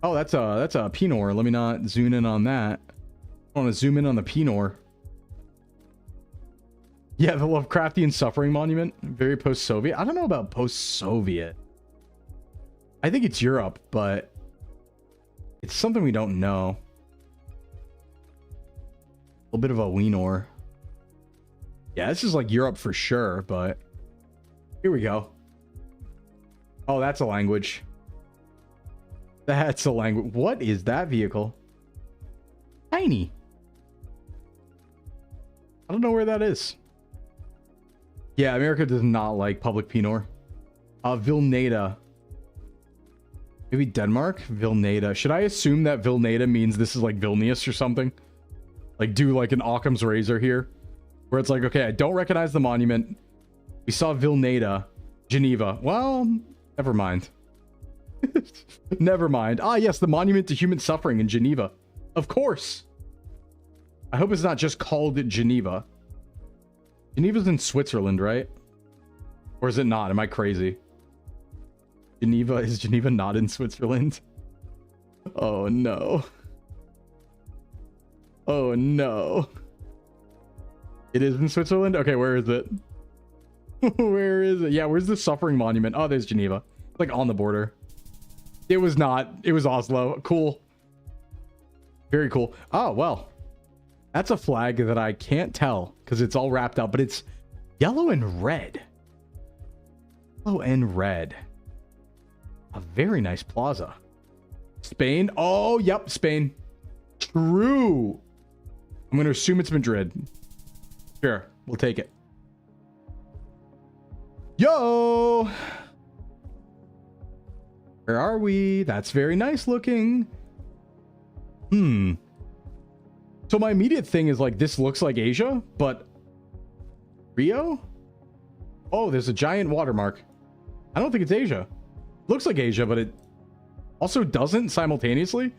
Oh, that's a Pinot. Let me not zoom in on that. I want to zoom in on the Pinot. Yeah, the Lovecraftian Suffering Monument. Very post-Soviet. I don't know about post-Soviet. I think it's Europe, but it's something we don't know. A little bit of a Wiener. Yeah, this is like Europe for sure, but here we go. Oh, that's a language. That's a language. What is that vehicle? Tiny. I don't know where that is. Yeah, America does not like public Pinot. Vilnada. Maybe Denmark? Vilnada. Should I assume that Vilnada means this is like Vilnius or something? Like do like an Occam's razor here? Where it's like, okay, I don't recognize the monument. We saw Vilnada. Geneva. Well, never mind. Never mind. Ah, yes, the monument to human suffering in Geneva. Of course. I hope it's not just called Geneva. Geneva's in Switzerland, right? Or is it not? Am I crazy? Geneva, is Geneva not in Switzerland? Oh no. Oh no. It is in Switzerland? Okay, where is it? Where is it? Yeah, where's the suffering monument? Oh, there's Geneva. Like on the border. It was not. It was Oslo. Cool. Very cool. Oh, well. That's a flag that I can't tell because it's all wrapped up, but it's yellow and red. Yellow and red. A very nice plaza. Spain. Oh, yep, Spain. True. I'm going to assume it's Madrid. Sure, we'll take it. Yo! Where are we? That's very nice looking. So my immediate thing is like, this looks like Asia, but Rio? Oh, there's a giant watermark. I don't think it's Asia. Looks like Asia, but it also doesn't simultaneously.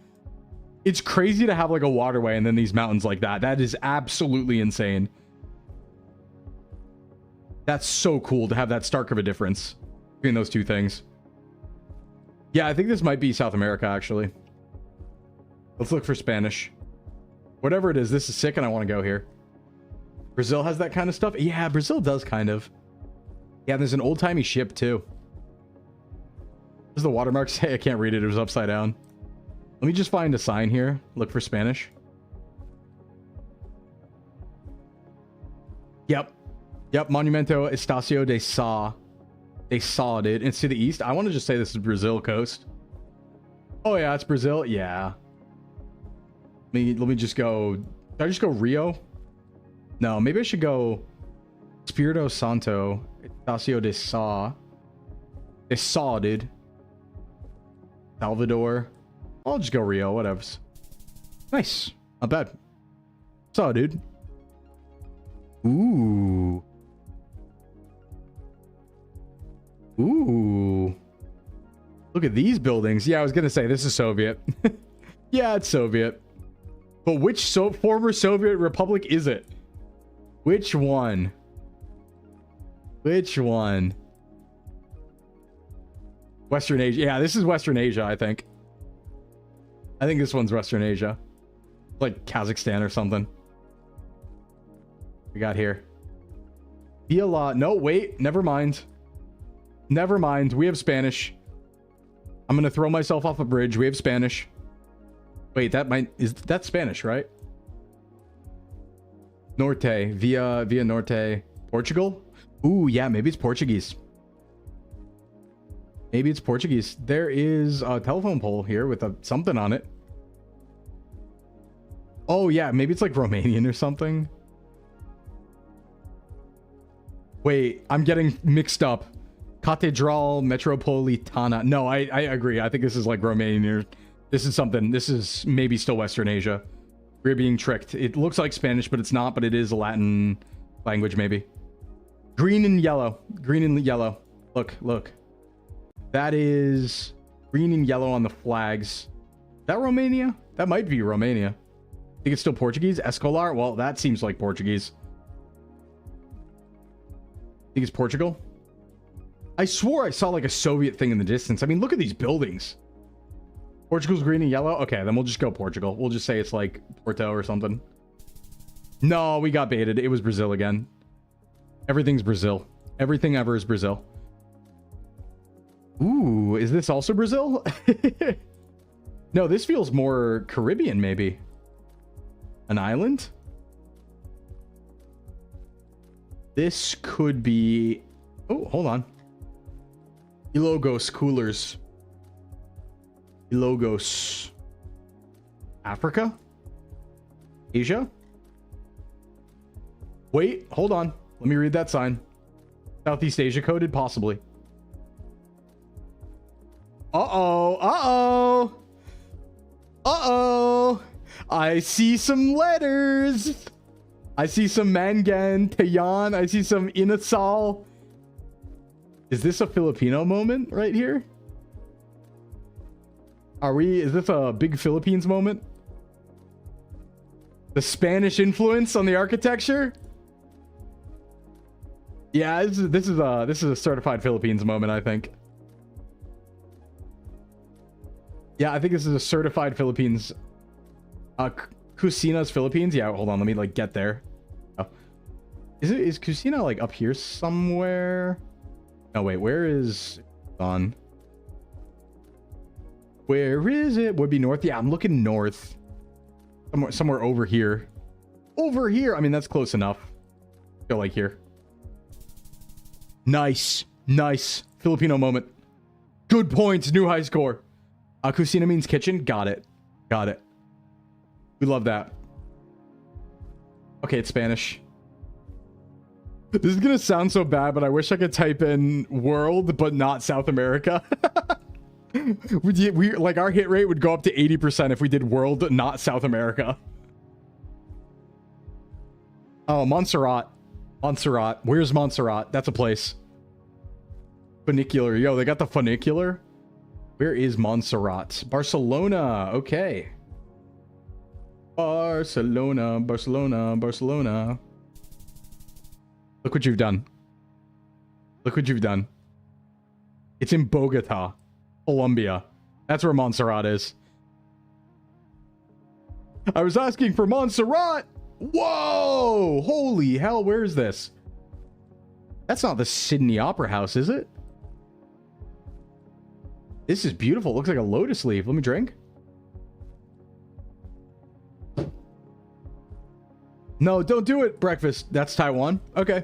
It's crazy to have like a waterway and then these mountains like that. That is absolutely insane. That's so cool to have that stark of a difference between those two things. Yeah, I think this might be South America, actually. Let's look for Spanish. Whatever it is, this is sick and I want to go here. Brazil has that kind of stuff? Yeah, Brazil does kind of. Yeah, there's an old-timey ship, too. What does the watermark say? I can't read it. It was upside down. Let me just find a sign here. Look for Spanish. Yep. Yep, Monumento Estacio de Sá. They saw it. It's to the east. I want to just say this is Brazil coast. Oh, yeah, it's Brazil. Yeah. Let me just go. Should I just go Rio? No, maybe I should go Espírito Santo. Estacio de Sá. They saw, dude. Salvador. I'll just go Rio. Whatevs. Nice. Not bad. Saw, dude. Ooh. Ooh. Look at these buildings. Yeah, I was going to say this is Soviet. Yeah, it's Soviet. But which former Soviet republic is it? Which one? Which one? Western Asia. Yeah, this is Western Asia, I think. I think this one's Western Asia. Like Kazakhstan or something. We got here. Villa. No, wait. Never mind. Never mind. We have Spanish. I'm going to throw myself off a bridge. We have Spanish. Wait, that's Spanish, right? Norte. Via Norte. Portugal? Ooh, yeah, maybe it's Portuguese. Maybe it's Portuguese. There is a telephone pole here with something on it. Oh, yeah, maybe it's like Romanian or something. Wait, I'm getting mixed up. Catedral Metropolitana. No, I agree. I think this is like Romanian This is something. This is maybe still Western Asia. We're being tricked. It looks like Spanish, but it's not. But it is a Latin language, maybe. Green and yellow. Green and yellow. Look, look. That is green and yellow on the flags. Is that Romania? That might be Romania. I think it's still Portuguese. Escolar? Well, that seems like Portuguese. I think it's Portugal. I swore I saw like a Soviet thing in the distance. I mean, look at these buildings. Portugal's green and yellow? Okay, then we'll just go Portugal. We'll just say it's like Porto or something. No, we got baited. It was Brazil again. Everything's Brazil. Everything ever is Brazil. Ooh, is this also Brazil? No, this feels more Caribbean, maybe. An island? This could be... Oh, hold on. Ilogos coolers. Ilogos. Africa? Asia? Wait, hold on. Let me read that sign. Southeast Asia coded, possibly. Uh-oh, uh-oh. Uh-oh. I see some letters. I see some Mangan, Tayan. I see some Inasal. Is this a Filipino moment right here? Is this a big Philippines moment? The Spanish influence on the architecture? Yeah, this is a certified Philippines moment, I think. Yeah, I think this is a certified Philippines. Kusina's Philippines? Yeah, hold on, let me like get there. Oh. Is Kusina like up here somewhere? No, wait, where is on? Where is it? Would be north. Yeah, I'm looking north. Somewhere over here. Over here. I mean, that's close enough. Go like here. Nice. Nice. Filipino moment. Good points. New high score. Kusina means kitchen. Got it. Got it. We love that. Okay, it's Spanish. This is gonna sound so bad, but I wish I could type in world, but not South America. we like our hit rate would go up to 80% if we did world, not South America. Oh, Montserrat. Montserrat. Where's Montserrat? That's a place. Funicular. Yo, they got the funicular. Where is Montserrat? Barcelona. Okay. Barcelona, Barcelona, Barcelona. Look what you've done. Look what you've done. It's in Bogota, Colombia. That's where Montserrat is. I was asking for Montserrat. Whoa! Holy hell, where is this? That's not the Sydney Opera House, is it? This is beautiful. It looks like a lotus leaf. Let me drink. No, don't do it, breakfast. That's Taiwan. Okay.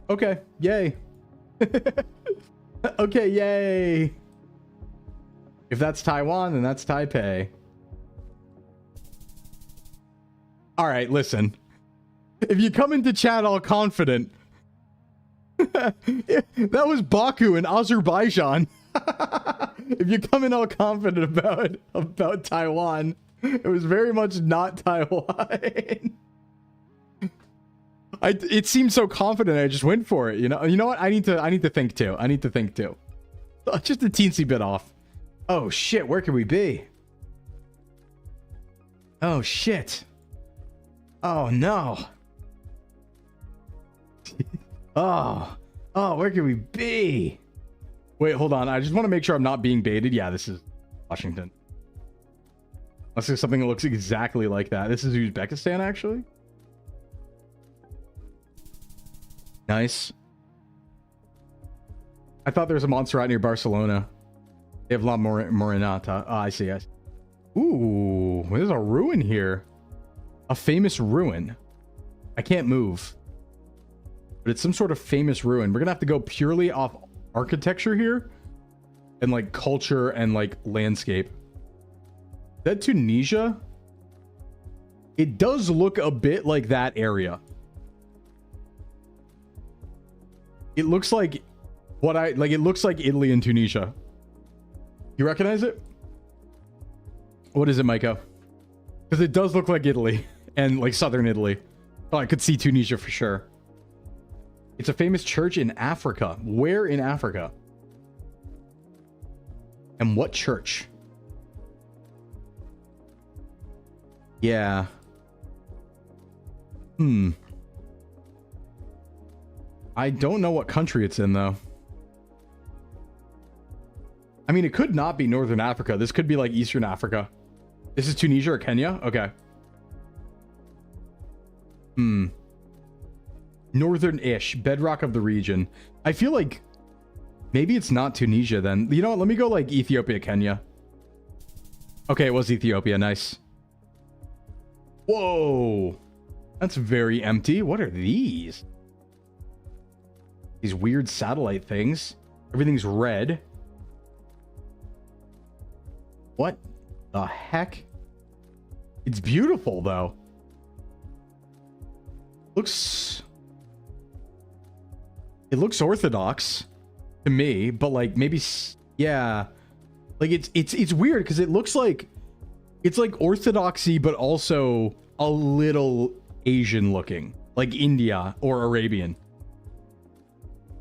Okay. Yay. Okay, yay. If that's Taiwan, then that's Taipei. All right, listen. If you come into chat all confident, that was Baku in Azerbaijan. If you come in all confident about Taiwan, it was very much not Taiwan. It seemed so confident, I just went for it. You know what? I need to think too. I need to think too. Just a teensy bit off. Oh shit, where could we be? Oh shit. Oh no. Oh, where could we be? Wait, hold on. I just want to make sure I'm not being baited. Yeah, this is Washington. Unless there's something that looks exactly like that. This is Uzbekistan, actually. Nice. I thought there was a Montserrat near Barcelona. They have La Morenata. Oh, I see. Ooh, there's a ruin here. A famous ruin. I can't move. But it's some sort of famous ruin. We're gonna have to go purely off architecture here. And like culture and like landscape. Is that Tunisia? It does look a bit like that area. It looks like it looks like Italy and Tunisia. You recognize it? What is it, Maiko? Because it does look like Italy and like southern Italy. Oh, I could see Tunisia for sure. It's a famous church in Africa. Where in Africa? And what church? Yeah. I don't know what country it's in, though. I mean, it could not be Northern Africa. This could be like Eastern Africa. This is Tunisia or Kenya? Okay. Northern-ish. Bedrock of the region. I feel like maybe it's not Tunisia then. You know what? Let me go like Ethiopia, Kenya. Okay, it was Ethiopia. Nice. Whoa. That's very empty. What are these? These weird satellite things. Everything's red. What the heck? It's beautiful, though. It looks orthodox to me, but like maybe, yeah. Like it's weird because it looks like it's like orthodoxy, but also a little Asian looking, like India or Arabian.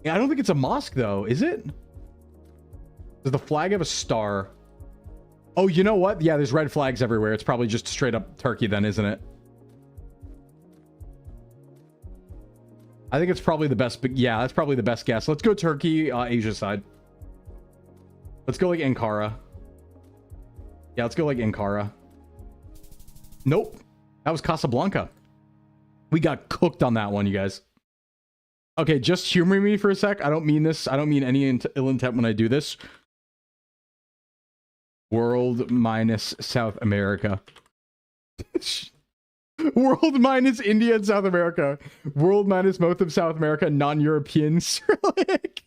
Yeah, I don't think it's a mosque though, is it? Does the flag have a star? Oh, you know what? Yeah, there's red flags everywhere. It's probably just straight up Turkey then, isn't it? I think it's probably the best. Yeah, that's probably the best guess. Let's go Turkey, Asia side. Let's go like Ankara. Yeah, let's go like Ankara. Nope. That was Casablanca. We got cooked on that one, you guys. Okay, just humor me for a sec. I don't mean this. I don't mean any ill intent when I do this. World minus South America. World minus India and South America. World minus most of South America, non-European Cyrillic.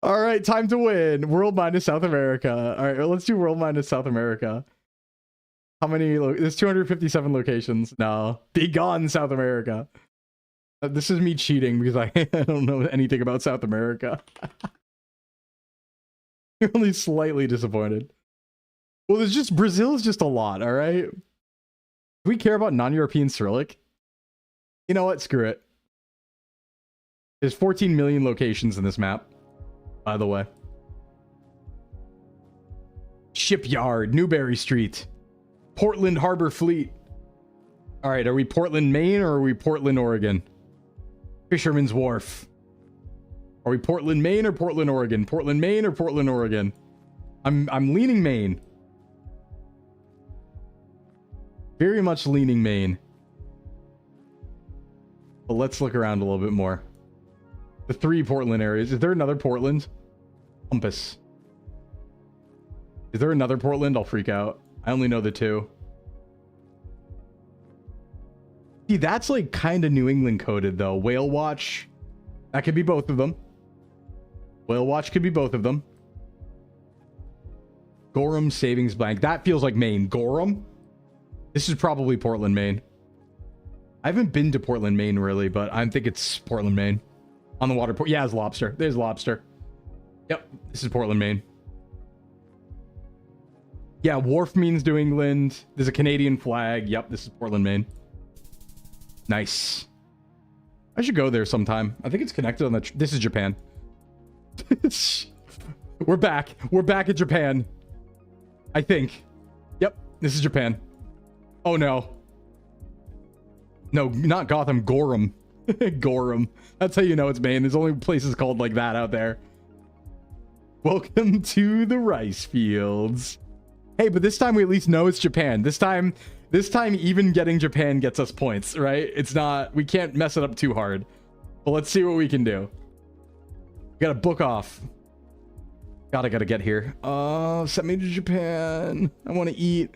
All right, time to win. World minus South America. All right, let's do world minus South America. How many? There's 257 locations. No, be gone, South America. This is me cheating because I don't know anything about South America. You're only slightly disappointed. Well, there's just Brazil is just a lot, all right? Do we care about non-European Cyrillic? You know what? Screw it. There's 14 million locations in this map, by the way. Shipyard, Newberry Street, Portland Harbor Fleet. All right, are we Portland, Maine, or are we Portland, Oregon? Fisherman's Wharf. Are we Portland, Maine, or Portland, Oregon? Portland, Maine, or Portland, Oregon? I'm leaning Maine. Very much leaning Maine. But let's look around a little bit more. The 3 Portland areas. Is there another Portland? Compass. Is there another Portland? I'll freak out. I only know the 2. See, that's like kind of New England coded though. Whale Watch. That could be both of them. Whale Watch could be both of them. Gorham Savings Bank. That feels like Maine. Gorham? This is probably Portland, Maine. I haven't been to Portland, Maine, really, but I think it's Portland, Maine. On the water. Yeah, it's lobster. There's lobster. Yep, this is Portland, Maine. Yeah, wharf means New England. There's a Canadian flag. Yep, this is Portland, Maine. Nice. I should go there sometime. I think it's connected on the... This is Japan. We're back. We're back at Japan. I think. Yep, this is Japan. Oh, no. No, not Gotham. Gorham. Gorham. That's how you know it's Maine. There's only places called like that out there. Welcome to the rice fields. Hey, but this time we at least know it's Japan. This time even getting Japan gets us points, right? It's not... We can't mess it up too hard. But let's see what we can do. We gotta book off. God, I gotta get here. Send me to Japan. I want to eat.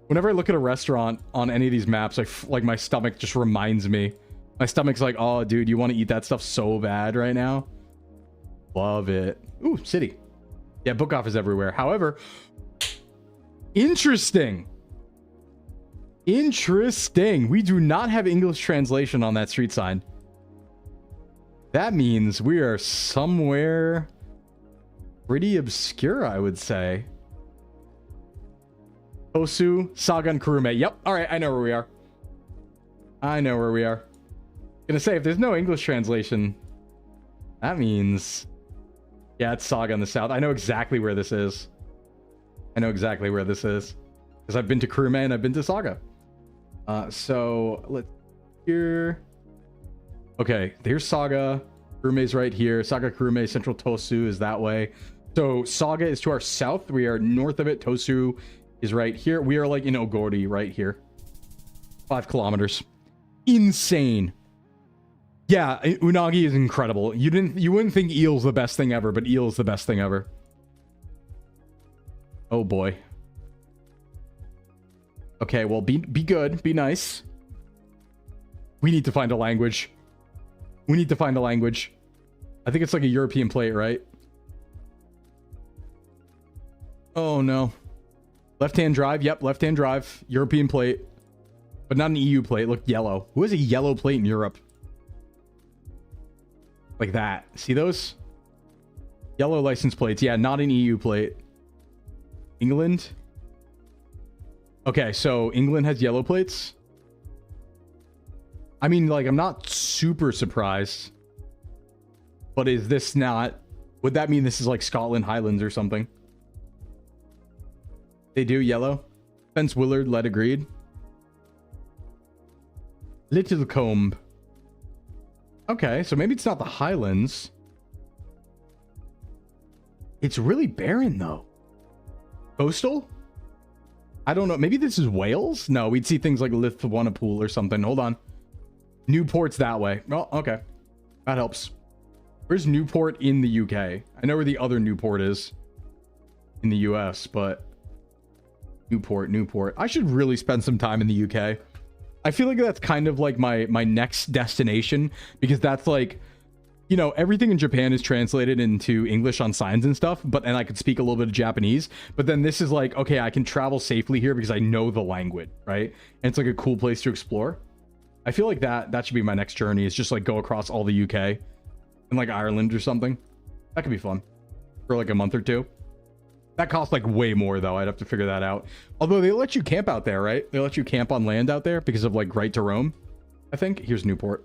Whenever I look at a restaurant on any of these maps, like my stomach just reminds me. My stomach's like, oh, dude, you want to eat that stuff so bad right now? Love it. Ooh, city. Yeah, book off is everywhere. However, interesting. Interesting. We do not have English translation on that street sign. That means we are somewhere pretty obscure, I would say. Tosu, Saga, and Kurume. Yep. All right. I know where we are. I know where we are. Gonna say, if there's no English translation, that means... Yeah, it's Saga in the south. I know exactly where this is. I know exactly where this is. Because I've been to Kurume and I've been to Saga. So, let's... Here... Okay, there's Saga. Kurume's right here. Saga, Kurume, Central Tosu is that way. So, Saga is to our south. We are north of it. Tosu is right here. We are like in Ogori right here. 5 kilometers. Insane. Yeah, unagi is incredible. You wouldn't think eel's the best thing ever, but eel's the best thing ever. Oh boy. Okay, well, be good, be nice. We need to find a language. We need to find a language. I think it's like a European plate, right? Oh no. Left-hand drive. Yep, left-hand drive. European plate. But not an EU plate. Look, yellow. Who has a yellow plate in Europe? Like that. See those? Yellow license plates. Yeah, not an EU plate. England? Okay, so England has yellow plates? I mean, like, I'm not super surprised. But is this not... Would that mean this is like Scotland Highlands or something? They do yellow? Fence Willard, lead agreed. Littlecombe. Okay, so maybe it's not the Highlands. It's really barren, though. Coastal? I don't know. Maybe this is Wales? No, we'd see things like Lithuaniapool or something. Hold on. Newport's that way. Oh, okay. That helps. Where's Newport in the UK? I know where the other Newport is in the US, but... Newport. I should really spend some time in the UK. I feel like that's kind of like my next destination, because that's like, you know, everything in Japan is translated into English on signs and stuff, and I could speak a little bit of Japanese, but then this is like, okay, I can travel safely here because I know the language, right? And it's like a cool place to explore. I feel like that should be my next journey, is just like go across all the UK and like Ireland or something. That could be fun for like a month or two. That costs like way more though. I'd have to figure that out. Although they let you camp out there, right? They let you camp on land out there because of like right to roam, I think. Here's Newport.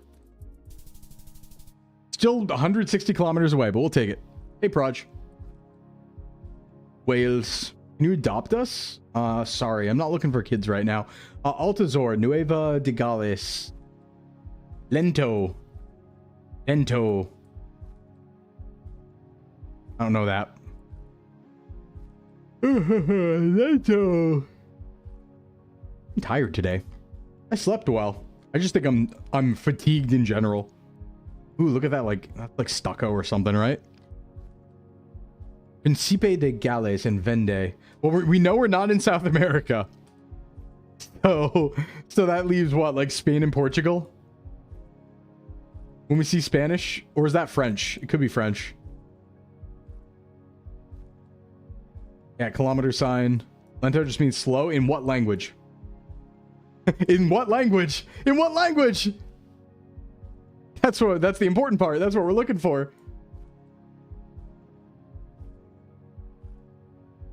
Still 160 kilometers away, but we'll take it. Hey, Proj. Wales. Can you adopt us? Sorry, I'm not looking for kids right now. Altazor, Nueva de Gales. Lento. I don't know that. I'm tired today. I slept well. I just think I'm fatigued in general. Ooh, look at that, that's like stucco or something, right? Principe de Gales and Vendée. Well, we know we're not in South America. So that leaves what, like Spain and Portugal? When we see Spanish? Or is that French? It could be French. Yeah, kilometer sign. Lento just means slow. In what language? In what language? In what language? That's the important part. That's what we're looking for.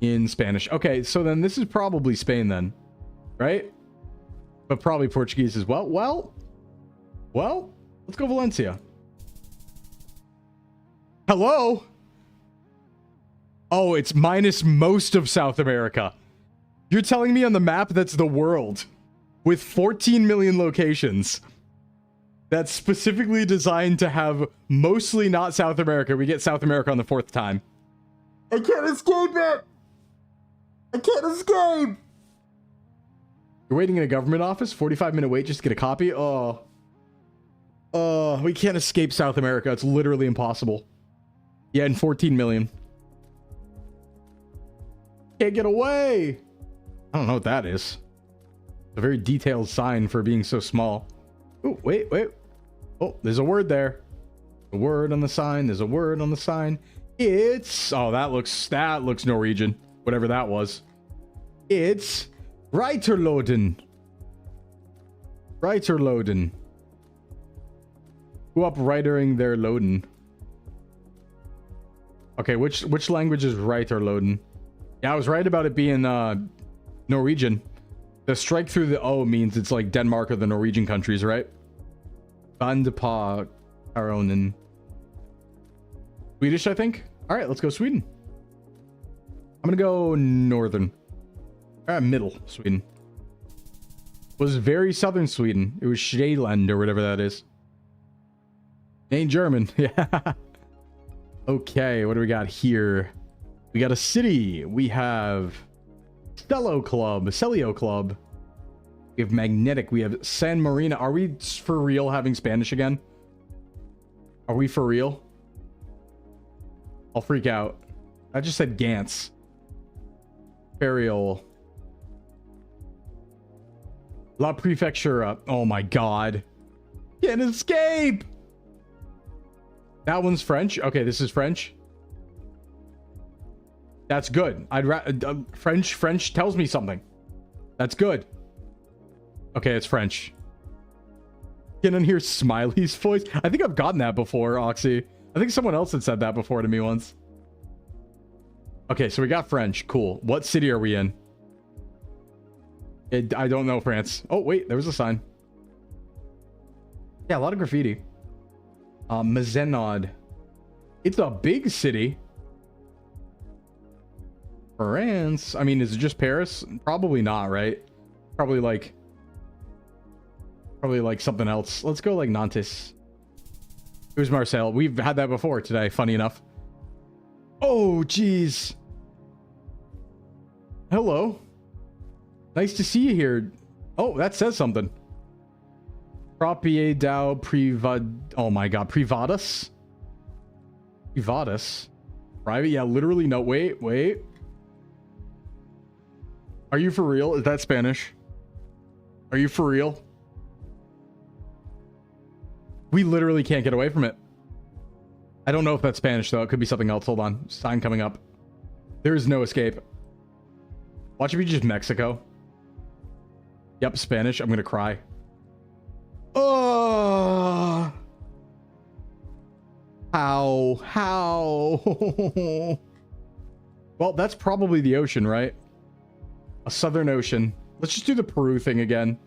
In Spanish. Okay, so then this is probably Spain then, right? But probably Portuguese as well. Well, let's go Valencia. Hello? Oh, it's minus most of South America. You're telling me on the map that's the world with 14 million locations that's specifically designed to have mostly not South America. We get South America on the 4th time. I can't escape it. I can't escape. You're waiting in a government office? 45-minute wait just to get a copy? Oh, we can't escape South America. It's literally impossible. Yeah, and 14 million. Can't get away. I don't know what that is. It's a very detailed sign for being so small. Oh, wait. Oh, there's a word there. A word on the sign. There's a word on the sign. It's... Oh, that looks Norwegian. Whatever that was. It's Reiterloden. Reiterloden. Who up Reitering their Loden? Okay, which language is Reiterloden? Yeah, I was right about it being Norwegian. The strike through the O means it's like Denmark or the Norwegian countries, right? Vandapa Aronen. Swedish, I think. All right, let's go Sweden. I'm gonna go northern. Middle Sweden. Was very southern Sweden. It was Sjælland or whatever that is. Ain't German. Yeah. Okay, what do we got here? We got a city. We have Celio Club. We have Magnetic. We have San Marino. Are we for real having Spanish again? Are we for real? I'll freak out. I just said Gantz. Burial. La Prefectura. Oh my god. Can't escape! That one's French. Okay, this is French. That's good. French tells me something. That's good. Okay, it's French. Can I hear Smiley's voice? I think I've gotten that before, Oxy. I think someone else had said that before to me once. Okay, so we got French. Cool. What city are we in? I don't know, France. Oh, wait, there was a sign. Yeah, a lot of graffiti. Mazenod. It's a big city. France. I mean, is it just Paris? Probably not, right? Probably like something else. Let's go like Nantes. Who's Marseille? We've had that before today, funny enough. Oh, jeez. Hello. Nice to see you here. Oh, that says something. Propriedad privad. Oh my god, privatus. Privatus. Private. Yeah, literally. No, wait. Are you for real? Is that Spanish? Are you for real? We literally can't get away from it. I don't know if that's Spanish though. It could be something else. Hold on. Sign coming up. There is no escape. Watch it be just Mexico. Yep, Spanish. I'm gonna cry. Oh, how? Well, that's probably the ocean, right? A southern ocean. Let's just do the Peru thing again.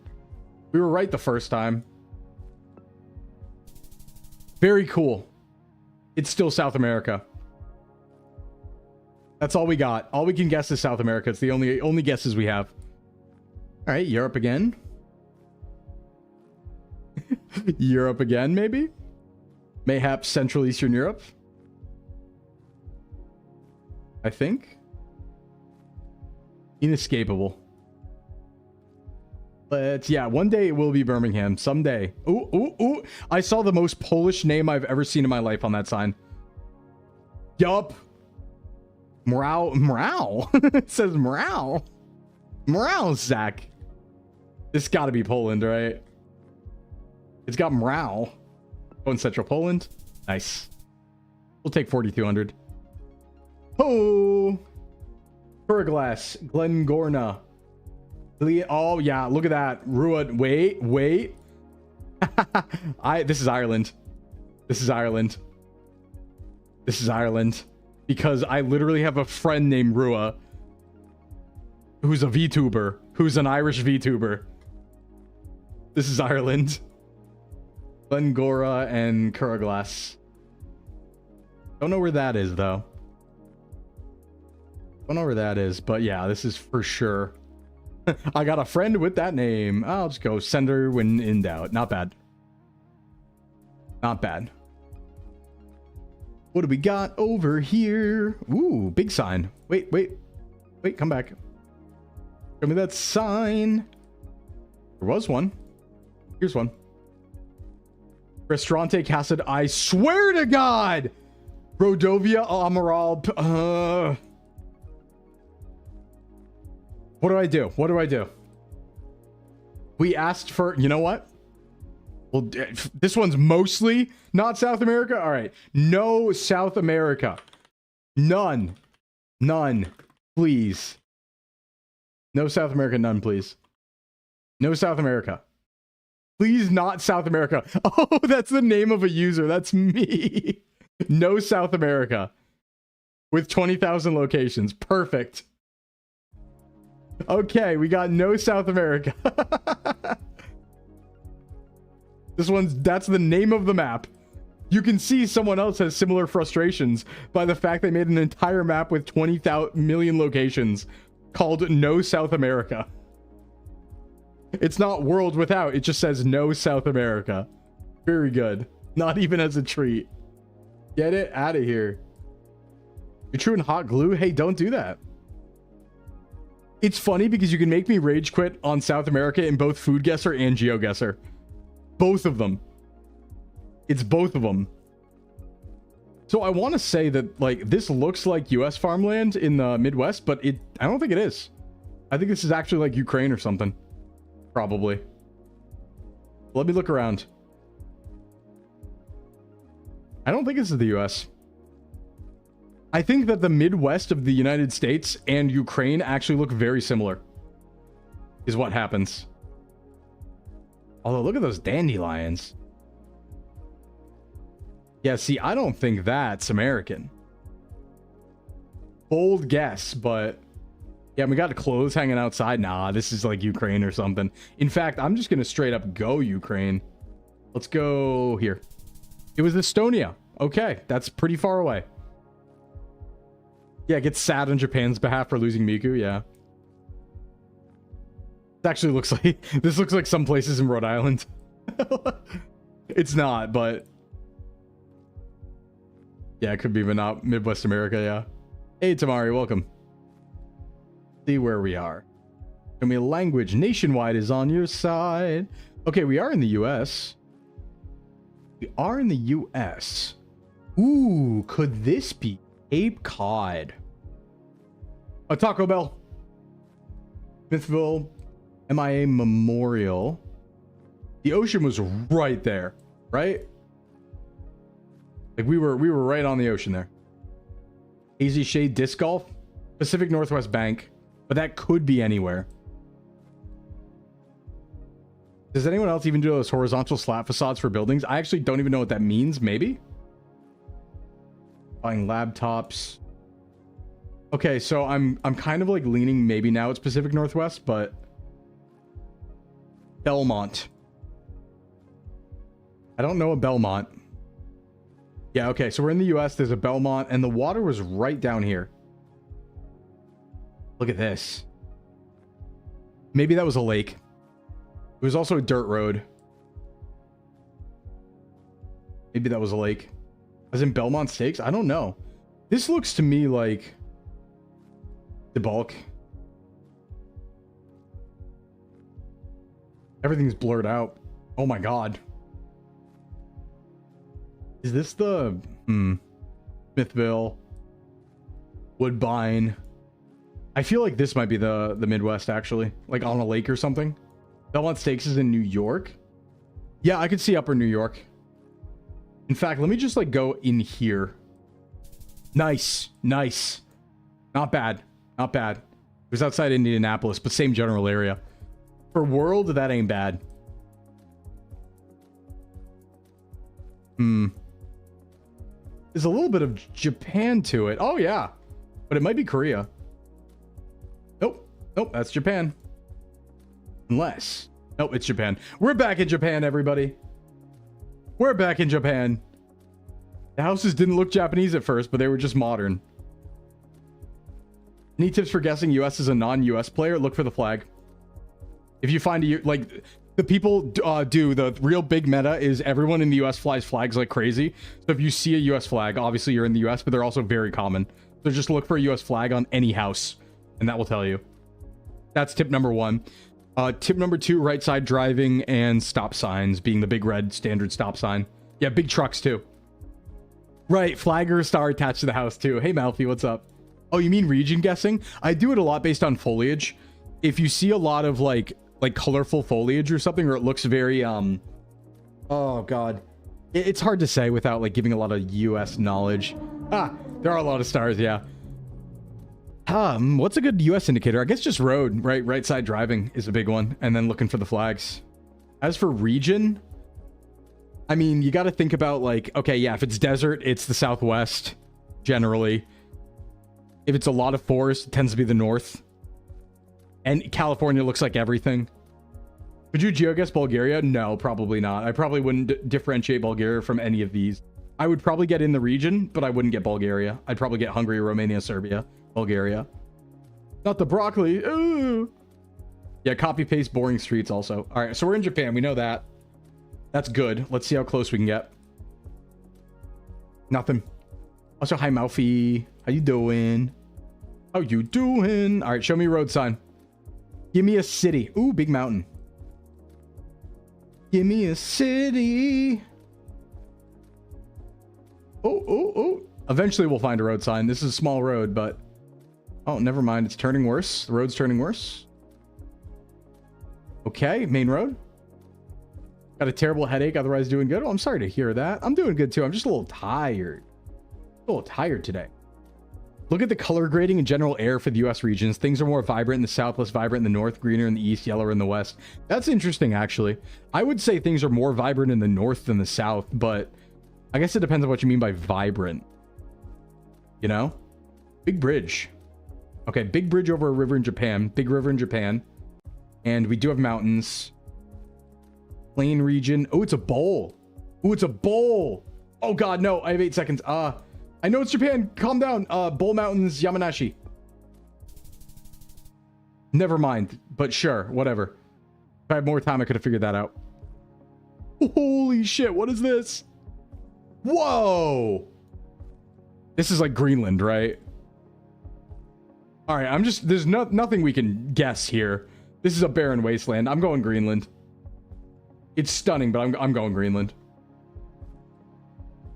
We were right the first time. Very cool. It's still South America. That's all we got. All we can guess is South America. It's the only guesses we have. All right, Europe again. Europe again, maybe? Mayhaps Central Eastern Europe? I think. Inescapable. But yeah, one day it will be Birmingham. Someday. Ooh. I saw the most Polish name I've ever seen in my life on that sign. Yup. Morale. It says morale. Morale, Zach. This got to be Poland, right? It's got morale. Oh, in Central Poland. Nice. We'll take 4,200. Oh. Perglass. Glengorna. Oh, yeah. Look at that. Ruin. Wait. This is Ireland. This is Ireland. Because I literally have a friend named Rua who's a VTuber. Who's an Irish VTuber. This is Ireland. Glengora and Kuraglass. Don't know where that is, though. Don't know where that is, but yeah, this is for sure. I got a friend with that name. I'll just go sender when in doubt. Not bad. Not bad. What do we got over here? Ooh, big sign. Wait, come back. Show me that sign. There was one. Here's one. Restaurante Casa. I swear to God. Rodovia Amaral. What do I do? We asked for, you know what? Well, this one's mostly not South America. All right. No South America. None. Please. No South America. None, please. No South America. Please, not South America. Oh, that's the name of a user. That's me. No South America. With 20,000 locations. Perfect. Okay, we got no South America. That's the name of the map. You can see someone else has similar frustrations by the fact they made an entire map with 20 million locations called No South America. It's not world without, it just says no South America. Very good. Not even as a treat. Get it out of here. You're true in hot glue? Hey, don't do that. It's funny because you can make me rage quit on South America in both FoodGuessr and GeoGuessr. Both of them. It's both of them. So I want to say that, like, this looks like US farmland in the Midwest, but I don't think it is. I think this is actually like Ukraine or something. Probably. Let me look around. I don't think this is the US. I think that the Midwest of the United States and Ukraine actually look very similar. Is what happens. Although, look at those dandelions. Yeah, see, I don't think that's American. Bold guess, but... Yeah, we got clothes hanging outside. Nah, this is like Ukraine or something. In fact, I'm just going to straight up go Ukraine. Let's go here. It was Estonia. Okay, that's pretty far away. Yeah, get sad on Japan's behalf for losing Miku, yeah. It actually looks like... This looks like some places in Rhode Island. It's not, but... Yeah, it could be, but not Midwest America, yeah. Hey, Tamari, welcome. See where we are. Show me a language. Nationwide is on your side. Okay, we are in the US. We are in the US. Ooh, could this be Cape Cod? A Taco Bell. Smithville. MIA Memorial. The ocean was right there, right? Like we were right on the ocean there. Hazy Shade Disc Golf. Pacific Northwest Bank. But that could be anywhere. Does anyone else even do those horizontal slat facades for buildings? I actually don't even know what that means. Maybe? Buying laptops. Okay, so I'm kind of like leaning maybe now it's Pacific Northwest, but... Belmont. I don't know a Belmont. Yeah, okay, so we're in the US. There's a Belmont, and the water was right down here. Look at this. Maybe that was a lake. It was also a dirt road. Maybe that was a lake. As in Belmont Stakes? I don't know. This looks to me like the bulk. Everything's blurred out. Oh my god. Is this the Smithville? Woodbine? I feel like this might be the Midwest, actually. Like on a lake or something. Belmont Stakes is in New York. Yeah, I could see upper New York. In fact, let me just like go in here. Nice. Nice. Not bad. Not bad. It was outside Indianapolis, but same general area. For world, that ain't bad. There's a little bit of Japan to it. Oh, yeah. But it might be Korea. Nope. Nope, that's Japan. Unless... Nope, it's Japan. We're back in Japan, everybody. We're back in Japan. The houses didn't look Japanese at first, but they were just modern. Any tips for guessing US is a non-US player? Look for the flag. If you find a... Like, the people do. The real big meta is everyone in the US flies flags like crazy. So if you see a US flag, obviously you're in the US, but they're also very common. So just look for a US flag on any house, and that will tell you. That's tip number one. Tip number two, right side driving and stop signs being the big red standard stop sign. Yeah, big trucks too. Right, flag or a star attached to the house too. Hey, Malfi, what's up? Oh, you mean region guessing? I do it a lot based on foliage. If you see a lot of like colorful foliage or something, or it looks very oh god, it's hard to say without like giving a lot of US knowledge. There are a lot of stars, yeah. What's a good US indicator? I guess just road, right side driving is a big one, and then looking for the flags. As for region, I mean, you got to think about like, okay, yeah, if it's desert, it's the Southwest generally. If it's a lot of forest, it tends to be the North. And California looks like everything. Would you GeoGuess Bulgaria? No, probably not. I probably wouldn't differentiate Bulgaria from any of these. I would probably get in the region, but I wouldn't get Bulgaria. I'd probably get Hungary, Romania, Serbia, Bulgaria. Not the broccoli. Ooh. Yeah, copy paste boring streets also. All right, so we're in Japan. We know that. That's good. Let's see how close we can get. Nothing. Also, hi, Malfi. How you doing? How you doing? All right, show me a road sign. Give me a city. Ooh, big mountain. Give me a city. Oh. Eventually we'll find a road sign. This is a small road, but... Oh, never mind. It's turning worse. The road's turning worse. Okay, main road. Got a terrible headache, otherwise doing good. Oh, I'm sorry to hear that. I'm doing good too. I'm just a little tired. A little tired today. Look at the color grading and general air for the US regions. Things are more vibrant in the south, less vibrant in the north, greener in the east, yellower in the west. That's interesting, actually. I would say things are more vibrant in the north than the south, but I guess it depends on what you mean by vibrant. You know? Big bridge. Okay, big bridge over a river in Japan. Big river in Japan. And we do have mountains. Plain region. Oh, it's a bowl. Oh, it's a bowl. Oh, God, no. I have 8 seconds. I know it's Japan. Calm down. Bowl Mountains, Yamanashi. Never mind. But sure, whatever. If I had more time, I could have figured that out. Holy shit, what is this? Whoa. This is like Greenland, right? All right, I'm just... There's nothing we can guess here. This is a barren wasteland. I'm going Greenland. It's stunning, but I'm going Greenland.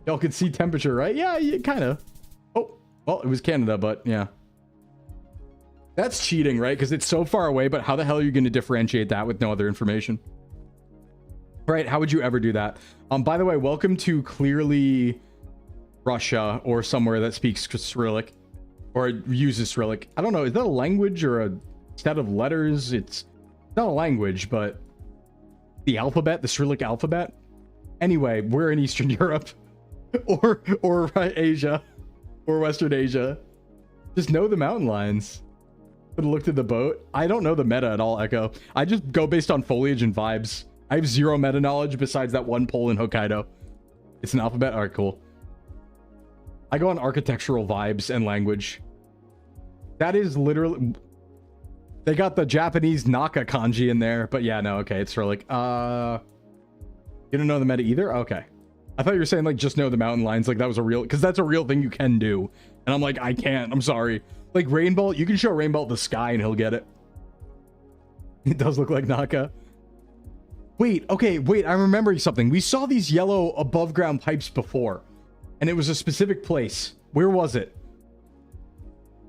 Y'all could see temperature, right? Yeah, kind of. Oh, well, it was Canada, but yeah. That's cheating, right? Because it's so far away, but how the hell are you going to differentiate that with no other information? Right, how would you ever do that? By the way, welcome to clearly Russia or somewhere that speaks Cyrillic or uses Cyrillic. I don't know, is that a language or a set of letters? It's not a language, but the alphabet, the Cyrillic alphabet. Anyway, we're in Eastern Europe. or Asia or Western Asia. Just know the mountain lines. But looked at the boat. I don't know the meta at all, Echo. I just go based on foliage and vibes. I have zero meta knowledge besides that one pole in Hokkaido. It's an alphabet. All right, cool. I go on architectural vibes and language. That is literally... They got the Japanese Naka kanji in there, but yeah, no, okay, it's for like, you don't know the meta either? Okay. I thought you were saying like just know the mountain lines, like that was a real, because that's a real thing you can do. And I'm like, I can't, I'm sorry. Like Rainbow, you can show Rainbow the sky and he'll get it. It does look like Naka. Wait, okay, wait, I'm remembering something. We saw these yellow above ground pipes before, and it was a specific place. Where was it?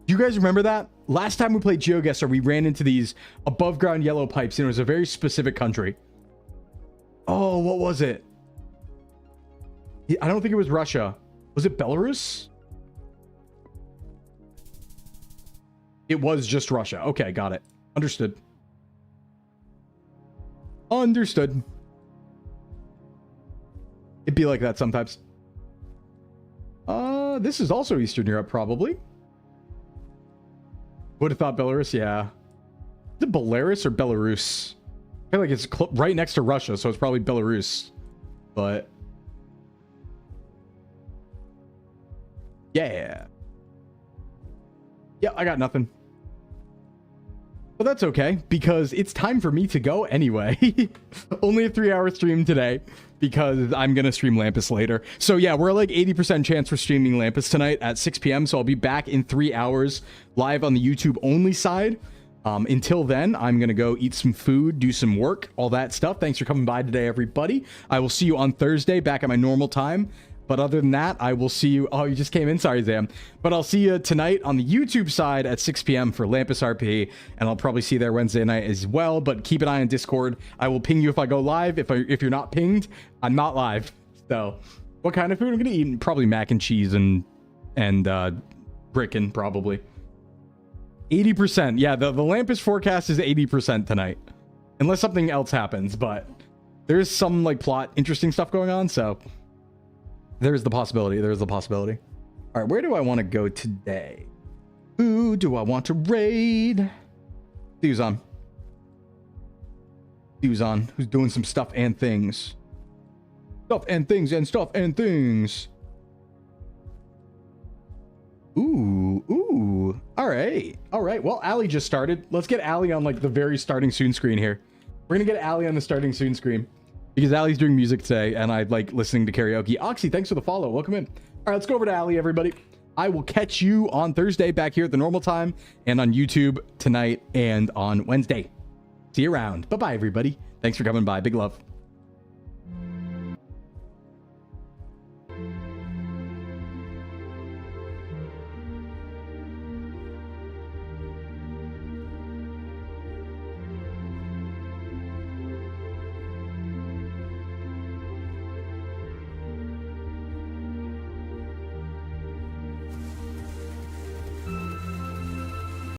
Do you guys remember that? Last time we played GeoGuessr, we ran into these above ground yellow pipes, and it was a very specific country. Oh, what was it? I don't think it was Russia. Was it Belarus? It was just Russia. Okay, got it. Understood. Understood. It'd be like that sometimes. This is also Eastern Europe, probably. Would have thought Belarus, yeah. Is it Belarus or Belarus? I feel like it's right next to Russia, so it's probably Belarus. But... yeah. Yeah, I got nothing. But that's okay, because it's time for me to go anyway. Only a 3-hour stream today, because I'm going to stream Lampus later. So yeah, we're like 80% chance for streaming Lampus tonight at 6 p.m. So I'll be back in 3 hours live on the YouTube only side. Until then, I'm going to go eat some food, do some work, all that stuff. Thanks for coming by today, everybody. I will see you on Thursday back at my normal time. But other than that, I will see you... Oh, you just came in? Sorry, Zam. But I'll see you tonight on the YouTube side at 6 p.m. for Lampus RP. And I'll probably see you there Wednesday night as well. But keep an eye on Discord. I will ping you if I go live. If you're not pinged, I'm not live. So, what kind of food I'm going to eat? Probably mac and cheese and brickin', probably. 80%. Yeah, the Lampus forecast is 80% tonight. Unless something else happens. But there's some, like, plot, interesting stuff going on, so... There's the possibility. There's the possibility. All right, where do I want to go today? Who do I want to raid? See who's on. See who's on. Who's doing some stuff and things. Stuff and things and stuff and things. Ooh, ooh. All right. All right. Well, Allie just started. Let's get Allie on like the very starting soon screen here. We're going to get Allie on the starting soon screen because Allie's doing music today and I like listening to karaoke. Oxy, thanks for the follow. Welcome in. All right, let's go over to Allie, everybody. I will catch you on Thursday back here at the normal time and on YouTube tonight and on Wednesday. See you around. Bye-bye, everybody. Thanks for coming by. Big love.